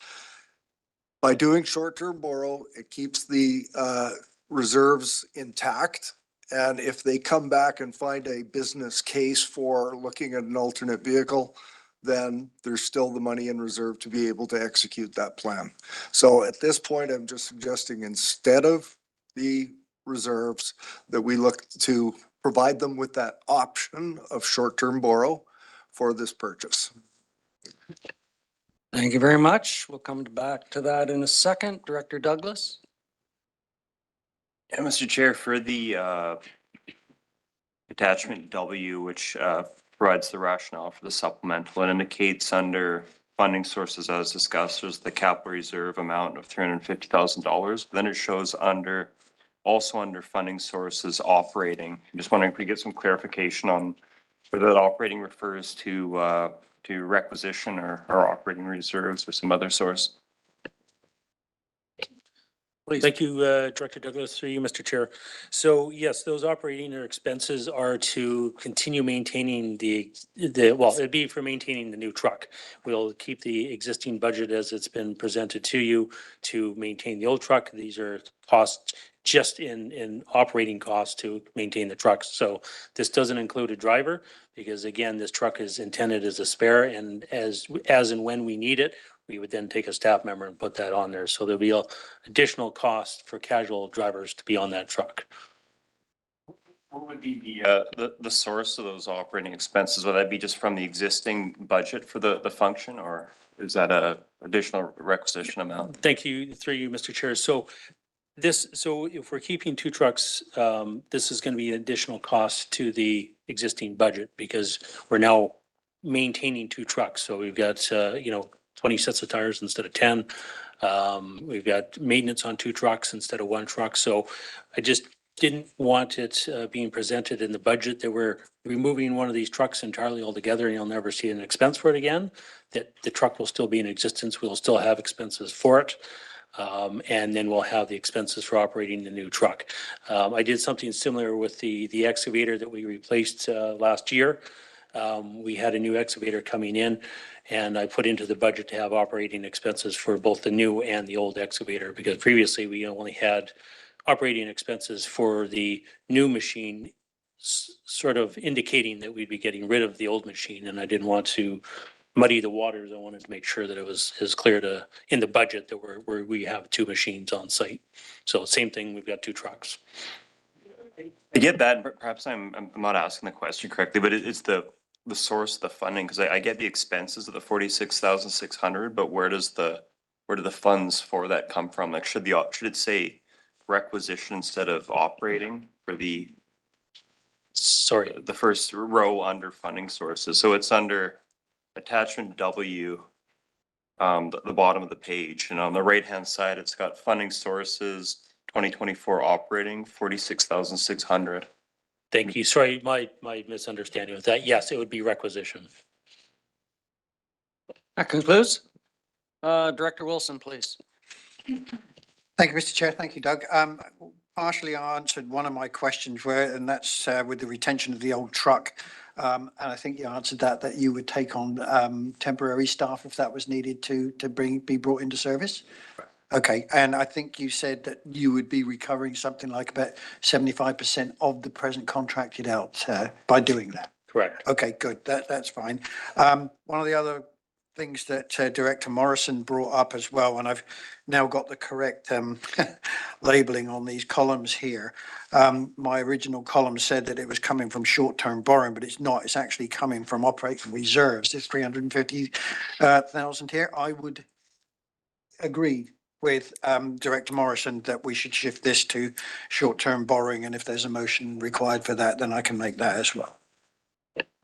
By doing short-term borrow, it keeps the reserves intact. And if they come back and find a business case for looking at an alternate vehicle, then there's still the money in reserve to be able to execute that plan. So at this point, I'm just suggesting instead of the reserves, that we look to provide them with that option of short-term borrow for this purchase. Thank you very much. We'll come back to that in a second. Director Douglas? Yeah, Mr. Chair, for the attachment W, which provides the rationale for the supplemental, and indicates under funding sources as discussed, there's the capital reserve amount of $350,000. Then it shows also under funding sources operating. I'm just wondering if we get some clarification on whether that operating refers to requisition or operating reserves or some other source. Thank you, Director Douglas, through you, Mr. Chair. So yes, those operating or expenses are to continue maintaining well, it'd be for maintaining the new truck. We'll keep the existing budget as it's been presented to you to maintain the old truck. These are costs just in operating costs to maintain the truck. So this doesn't include a driver because again, this truck is intended as a spare, and as and when we need it, we would then take a staff member and put that on there. So there'll be a additional cost for casual drivers to be on that truck. What would be the source of those operating expenses? Would that be just from the existing budget for the function, or is that a additional requisition amount? Thank you, through you, Mr. Chair. So if we're keeping two trucks, this is going to be an additional cost to the existing budget because we're now maintaining two trucks. So we've got, 20 sets of tires instead of 10. We've got maintenance on two trucks instead of one truck. So I just didn't want it being presented in the budget that we're removing one of these trucks entirely altogether and you'll never see an expense for it again. That the truck will still be in existence. We'll still have expenses for it. And then we'll have the expenses for operating the new truck. I did something similar with the excavator that we replaced last year. We had a new excavator coming in and I put into the budget to have operating expenses for both the new and the old excavator because previously we only had operating expenses for the new machine, sort of indicating that we'd be getting rid of the old machine and I didn't want to muddy the waters. I wanted to make sure that it was clear in the budget that we have two machines on site. So same thing, we've got two trucks. I get that, but perhaps I'm not asking the question correctly, but it's the source of the funding, because I get the expenses of the 46,600, but where do the funds for that come from? Like, should it say requisition instead of operating for the first row under funding sources? So it's under attachment W, the bottom of the page, and on the right-hand side, it's got funding sources, 2024 operating, 46,600. Thank you. Sorry, my misunderstanding with that. Yes, it would be requisition. That concludes. Director Wilson, please. Thank you, Mr. Chair. Thank you, Doug. Partially answered one of my questions and that's with the retention of the old truck. And I think you answered that you would take on temporary staff if that was needed to be brought into service. Okay, and I think you said that you would be recovering something like about 75% of the present contracted out by doing that. Correct. Okay, good. That's fine. One of the other things that Director Morrison brought up as well, and I've now got the correct labeling on these columns here. My original column said that it was coming from short-term borrowing, but it's not. It's actually coming from operating reserves. It's 350,000 here. I would agree with Director Morrison that we should shift this to short-term borrowing, and if there's a motion required for that, then I can make that as well.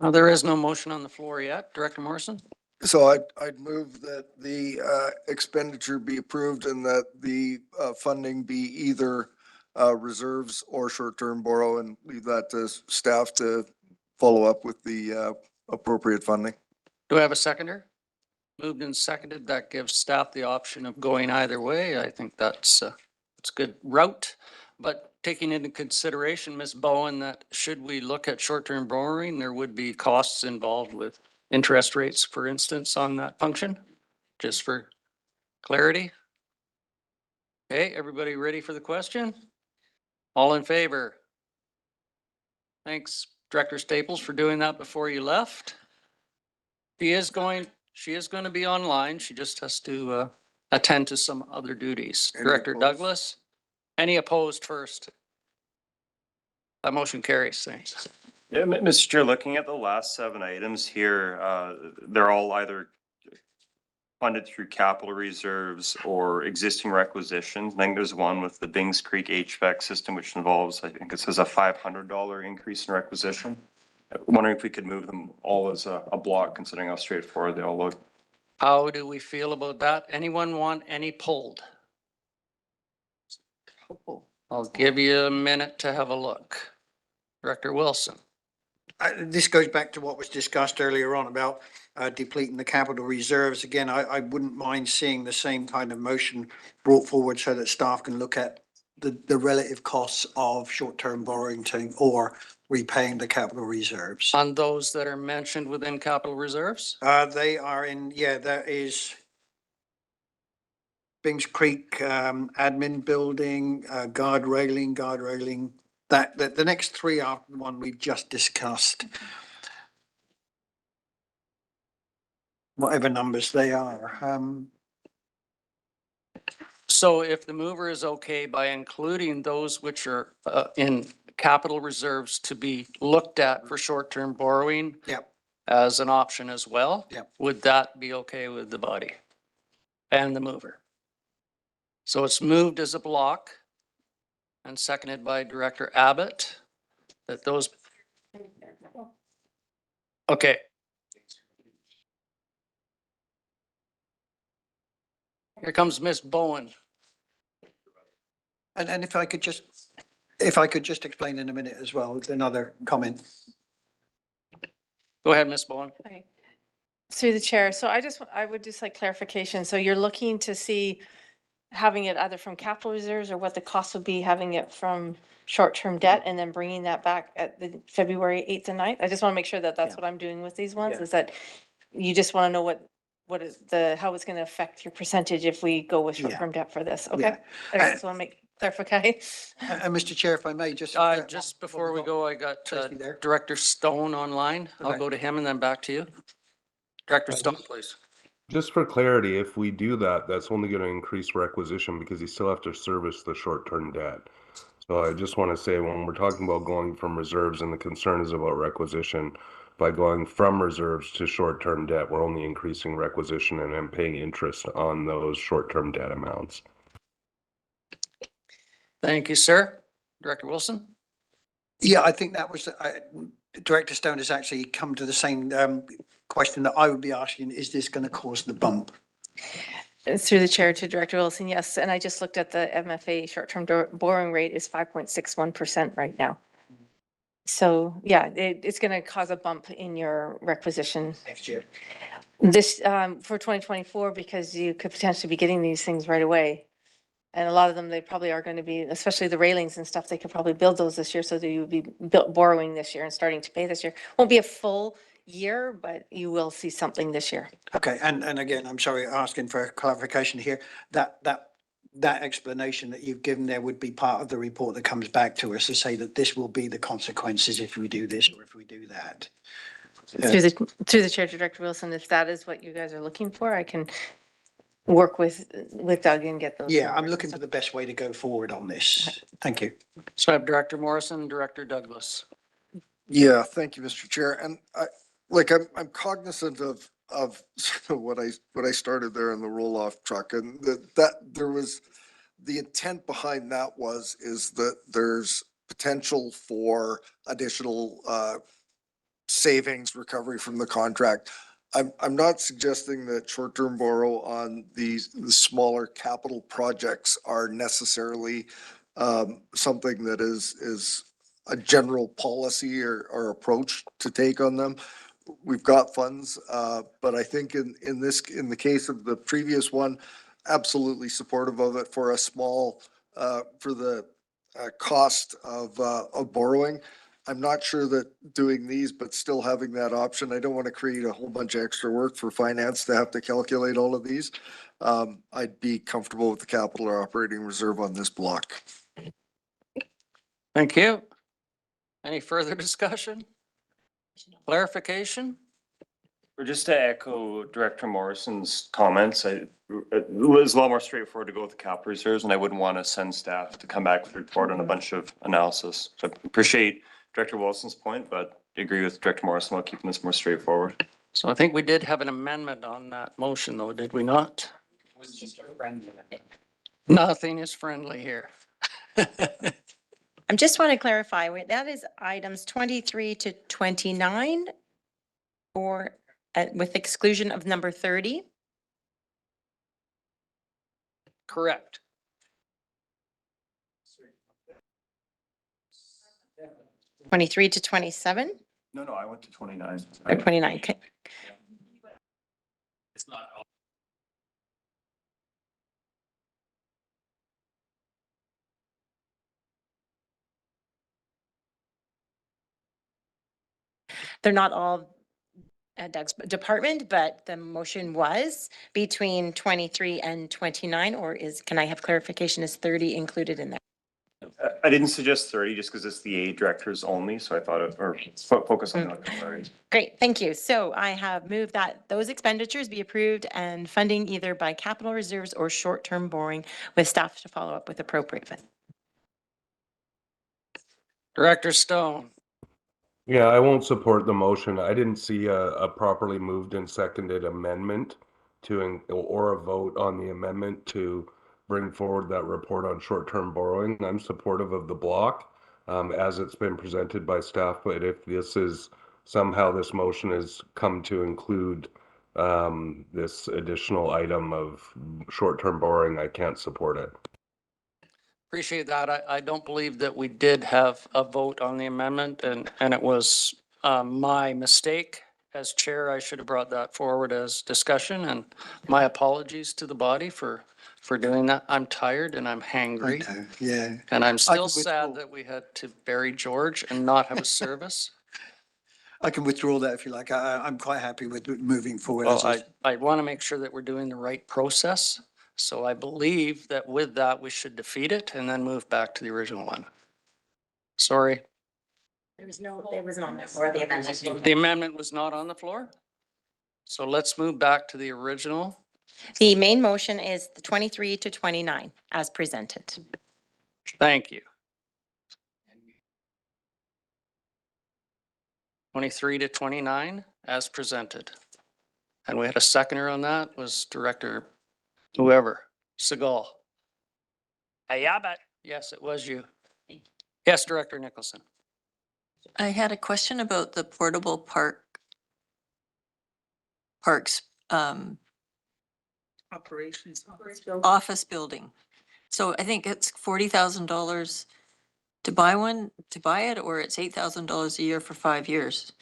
There is no motion on the floor yet. Director Morrison? So I'd move that the expenditure be approved and that the funding be either reserves or short-term borrow and leave that to staff to follow up with the appropriate funding. Do I have a seconder? Moved and seconded. That gives staff the option of going either way. I think that's a good route. But taking into consideration, Ms. Bowen, that should we look at short-term borrowing, there would be costs involved with interest rates, for instance, on that function, just for clarity. Okay, everybody ready for the question? All in favor? Thanks, Director Staples, for doing that before you left. She is going to be online. She just has to attend to some other duties. Any Director opposed? Douglas, any opposed first? That motion carries. Thanks. Yeah, Mr. Chair, looking at the last 7 items here, they're all either funded through capital reserves or existing requisitions. I think there's one with the Bings Creek HVAC system, which involves, I think it says a $500 increase in requisition. I'm wondering if we could move them all as a block, considering how straightforward they all look. How do we feel about that? Anyone want any pulled? I'll give you a minute to have a look. Director Wilson. This goes back to what was discussed earlier on about depleting the capital reserves. Again, I wouldn't mind seeing the same kind of motion brought forward so that staff can look at the relative costs of short-term borrowing or repaying the capital reserves. On those that are mentioned within capital reserves? They are in, that is Bings Creek, admin building, guard railing, the next three are the one we've just discussed. Whatever numbers they are. So if the mover is okay by including those which are in capital reserves to be looked at for short-term borrowing. Yep. as an option as well. Yep. Would that be okay with the body and the mover? So it's moved as a block and seconded by Director Abbott, that those. Okay. Here comes Miss Bowen. And if I could just explain in a minute as well, another comment. Go ahead, Miss Bowen. Okay. Through the chair. So I would just like clarification. So you're looking to see having it either from capital reserves or what the cost would be having it from short-term debt and then bringing that back at the February 8th and 9th? I just want to make sure that that's Yeah. what I'm doing with these ones, Yeah. is that you just want to know what is how it's going to affect your percentage if we go with Yeah. short-term debt for this. Yeah. Okay. I just want to make clarify. And Mr. Chair, if I may, just. Just before we go, I got Trustee there. Director Stone online. I'll Okay. go to him and then back to you. Director Stone, please. Just for clarity, if we do that, that's only going to increase requisition because you still have to service the short-term debt. So I just want to say, when we're talking about going from reserves and the concern is about requisition, by going from reserves to short-term debt, we're only increasing requisition and then paying interest on those short-term debt amounts. Thank you, sir. Director Wilson? Yeah, I think that was, Director Stone has actually come to the same question that I would be asking, is this going to cause the bump? Through the chair to Director Wilson, yes. And I just looked at the MFA short-term borrowing rate is 5.61% right now. So yeah, it's going to cause a bump in your requisition. Next year. This, for 2024, because you could potentially be getting these things right away. And a lot of them, they probably are going to be, especially the railings and stuff, they could probably build those this year, so that you would be borrowing this year and starting to pay this year. Won't be a full year, but you will see something this year. Okay, and again, I'm sorry, asking for clarification here. That explanation that you've given there would be part of the report that comes back to us to say that this will be the consequences if we do this or if we do that. Through the chair to Director Wilson, if that is what you guys are looking for, I can work with Doug and get those. Yeah, I'm looking for the best way to go forward on this. Thank you. So I have Director Morrison and Director Douglas. Yeah, thank you, Mr. Chair. And I'm cognizant of sort of what I started there in the roll-off truck, and that there was, the intent behind that is that there's potential for additional savings recovery from the contract. I'm not suggesting that short-term borrow on the smaller capital projects are necessarily something that is a general policy or approach to take on them. We've got funds, but I think in the case of the previous one, absolutely supportive of it for a small, for the cost of borrowing. I'm not sure that doing these, but still having that option, I don't want to create a whole bunch of extra work for finance to have to calculate all of these. I'd be comfortable with the capital or operating reserve on this block. Thank you. Any further discussion? Clarification? Or just to echo Director Morrison's comments, it was a lot more straightforward to go with the capital reserves, and I wouldn't want to send staff to come back with a report on a bunch of analysis. So I appreciate Director Wilson's point, but I agree with Director Morrison about keeping this more straightforward. So I think we did have an amendment on that motion though, did we not? Nothing is friendly here. I just want to clarify, that is items 23 to 29 or with exclusion of number 30? Correct. Twenty-three to 27 No, I went to 29. or 29? Okay. It's not. They're not all Doug's department, but the motion was between 23 and 29, or can I have clarification? Is 30 included in that? I didn't suggest 30 just because it's the aid directors only, so I thought focus on the auxiliaries. Great, thank you. So I have moved that those expenditures be approved and funding either by capital reserves or short-term borrowing with staff to follow up with appropriate funds. Director Stone. Yeah, I won't support the motion. I didn't see a properly moved and seconded amendment or a vote on the amendment to bring forward that report on short-term borrowing. I'm supportive of the block as it's been presented by staff, but if somehow this motion has come to include this additional item of short-term borrowing, I can't support it. Appreciate that. I don't believe that we did have a vote on the amendment and it was my mistake. As chair, I should have brought that forward as discussion and my apologies to the body for doing that. I'm tired and I'm hangry. Yeah. And I'm still can sad withdraw. that we had to bury George and not have a service. I can withdraw that if you like. I'm quite happy with moving forward. Well, as is. I want to make sure that we're doing the right process. So I believe that with that, we should defeat it and then move back to the original one. Sorry. There was not on the floor, the amendment. The amendment was not on the floor. So let's move back to the original. The main motion is the 23 to 29 as presented. Thank you. 23 to 29 as presented. And we had a seconder on that was Director whoever, Segal. Yeah, but yes, it was you. Yes, Director Nicholson. I had a question about the portable parks Operations. office building. So I think it's $40,000 to buy it, or it's $8,000 a year for 5 years.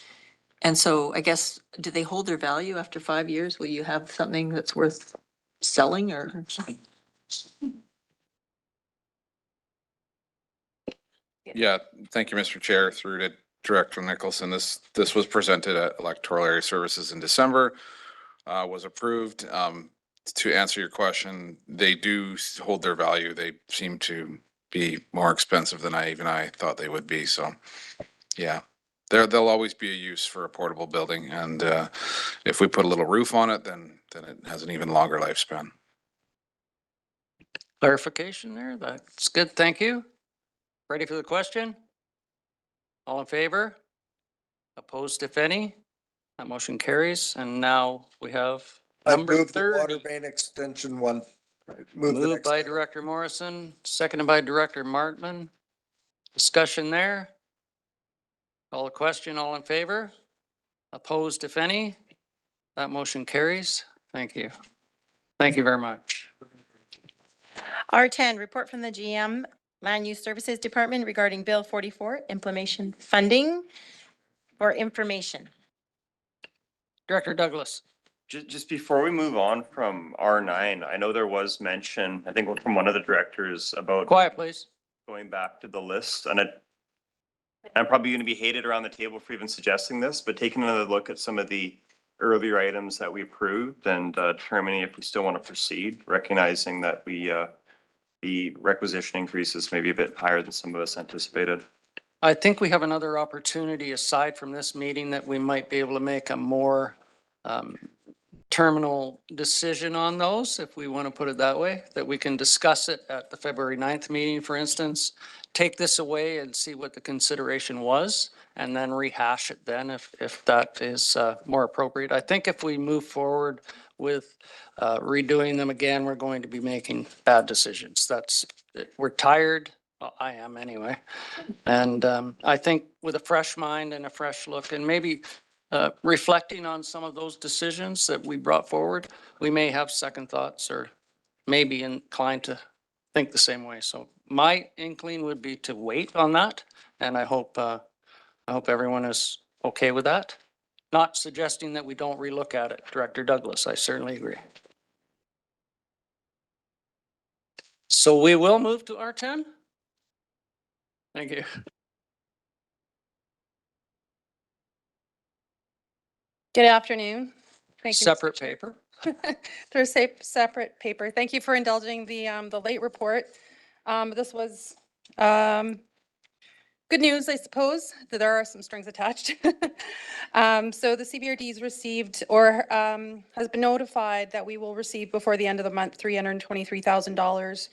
And so I guess, do they hold their value after 5 years? Will you have something that's worth selling or? Yeah, thank you, Mr. Chair, through to Director Nicholson. This was presented at Electoral Area Services in December, was approved. To answer your question, they do hold their value. They seem to be more expensive than even I thought they would be. So, yeah, there'll always be a use for a portable building. And if we put a little roof on it, then it has an even longer lifespan. Clarification there. That's good. Thank you. Ready for the question? All in favor? Opposed, if any? That motion carries. And now we have I number moved the 30. water main extension one. Move the Moved next by item. Director Morrison, seconded by Director Martman. Discussion there. Call the question. All in favor? Opposed, if any? That motion carries. Thank you. Thank you very much. R10, report from the GM Land Use Services Department regarding Bill 44, implementation funding for information. Director Douglas. Just before we move on from R9, I know there was mention, I think from one of the directors about Quiet, please. going back to the list, and I'm probably going to be hated around the table for even suggesting this, but taking another look at some of the earlier items that we approved and determining if we still want to proceed, recognizing that the requisition increases may be a bit higher than some of us anticipated. I think we have another opportunity aside from this meeting that we might be able to make a more terminal decision on those, if we want to put it that way, that we can discuss it at the February 9th meeting, for instance, take this away and see what the consideration was, and then rehash it then if that is more appropriate. I think if we move forward with redoing them again, we're going to be making bad decisions. We're tired. Well, I am anyway. And I think with a fresh mind and a fresh look and maybe reflecting on some of those decisions that we brought forward, we may have second thoughts or may be inclined to think the same way. So my inkling would be to wait on that. And I hope everyone is okay with that. Not suggesting that we don't relook at it, Director Douglas. I certainly agree. So we will move to R10. Thank you. Good afternoon. Thank you. Separate paper. Through separate paper. Thank you for indulging the late report. This was good news, I suppose, that there are some strings attached. So the CBRD's received or has been notified that we will receive before the end of the month $323,000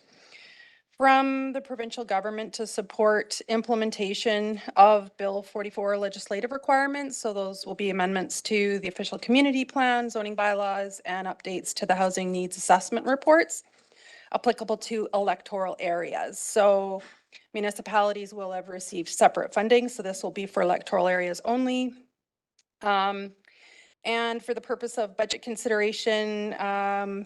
from the provincial government to support implementation of Bill 44 legislative requirements. So those will be amendments to the official community plan, zoning bylaws, and updates to the housing needs assessment reports applicable to electoral areas. So municipalities will have received separate funding, so this will be for electoral areas only. And for the purpose of budget consideration, I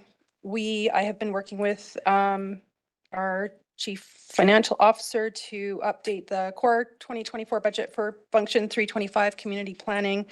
have been working with our chief financial officer to update the core 2024 budget for function 325 community planning.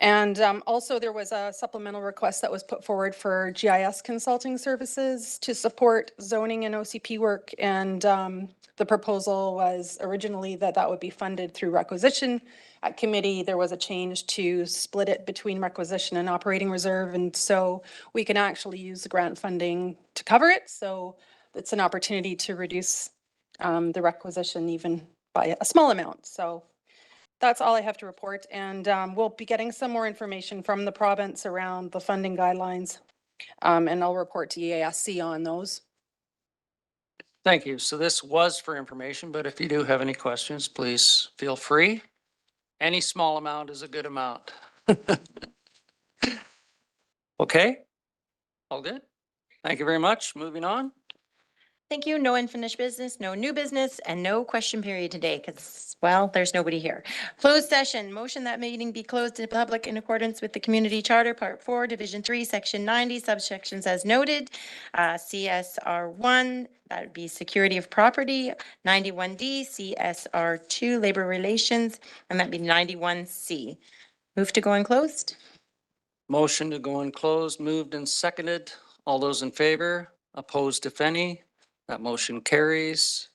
And also there was a supplemental request that was put forward for GIS consulting services to support zoning and OCP work. And the proposal was originally that that would be funded through requisition. At committee, there was a change to split it between requisition and operating reserve. And so we can actually use the grant funding to cover it. So it's an opportunity to reduce the requisition even by a small amount. So that's all I have to report, and we'll be getting some more information from the province around the funding guidelines, and I'll report to EASC on those. Thank you. So this was for information, but if you do have any questions, please feel free. Any small amount is a good amount. Okay, all good. Thank you very much. Moving on. Thank you. No unfinished business, no new business, and no question period today because, well, there's nobody here. Closed session, motion that meeting be closed to the public in accordance with the Community Charter, Part 4, Division 3, Section 90, subsections as noted. CSR 1, that would be security of property, 91D, CSR 2, labor relations, and that'd be 91C. Move to go unclosed. Motion to go in closed, moved and seconded. All those in favor, opposed if any, that motion carries.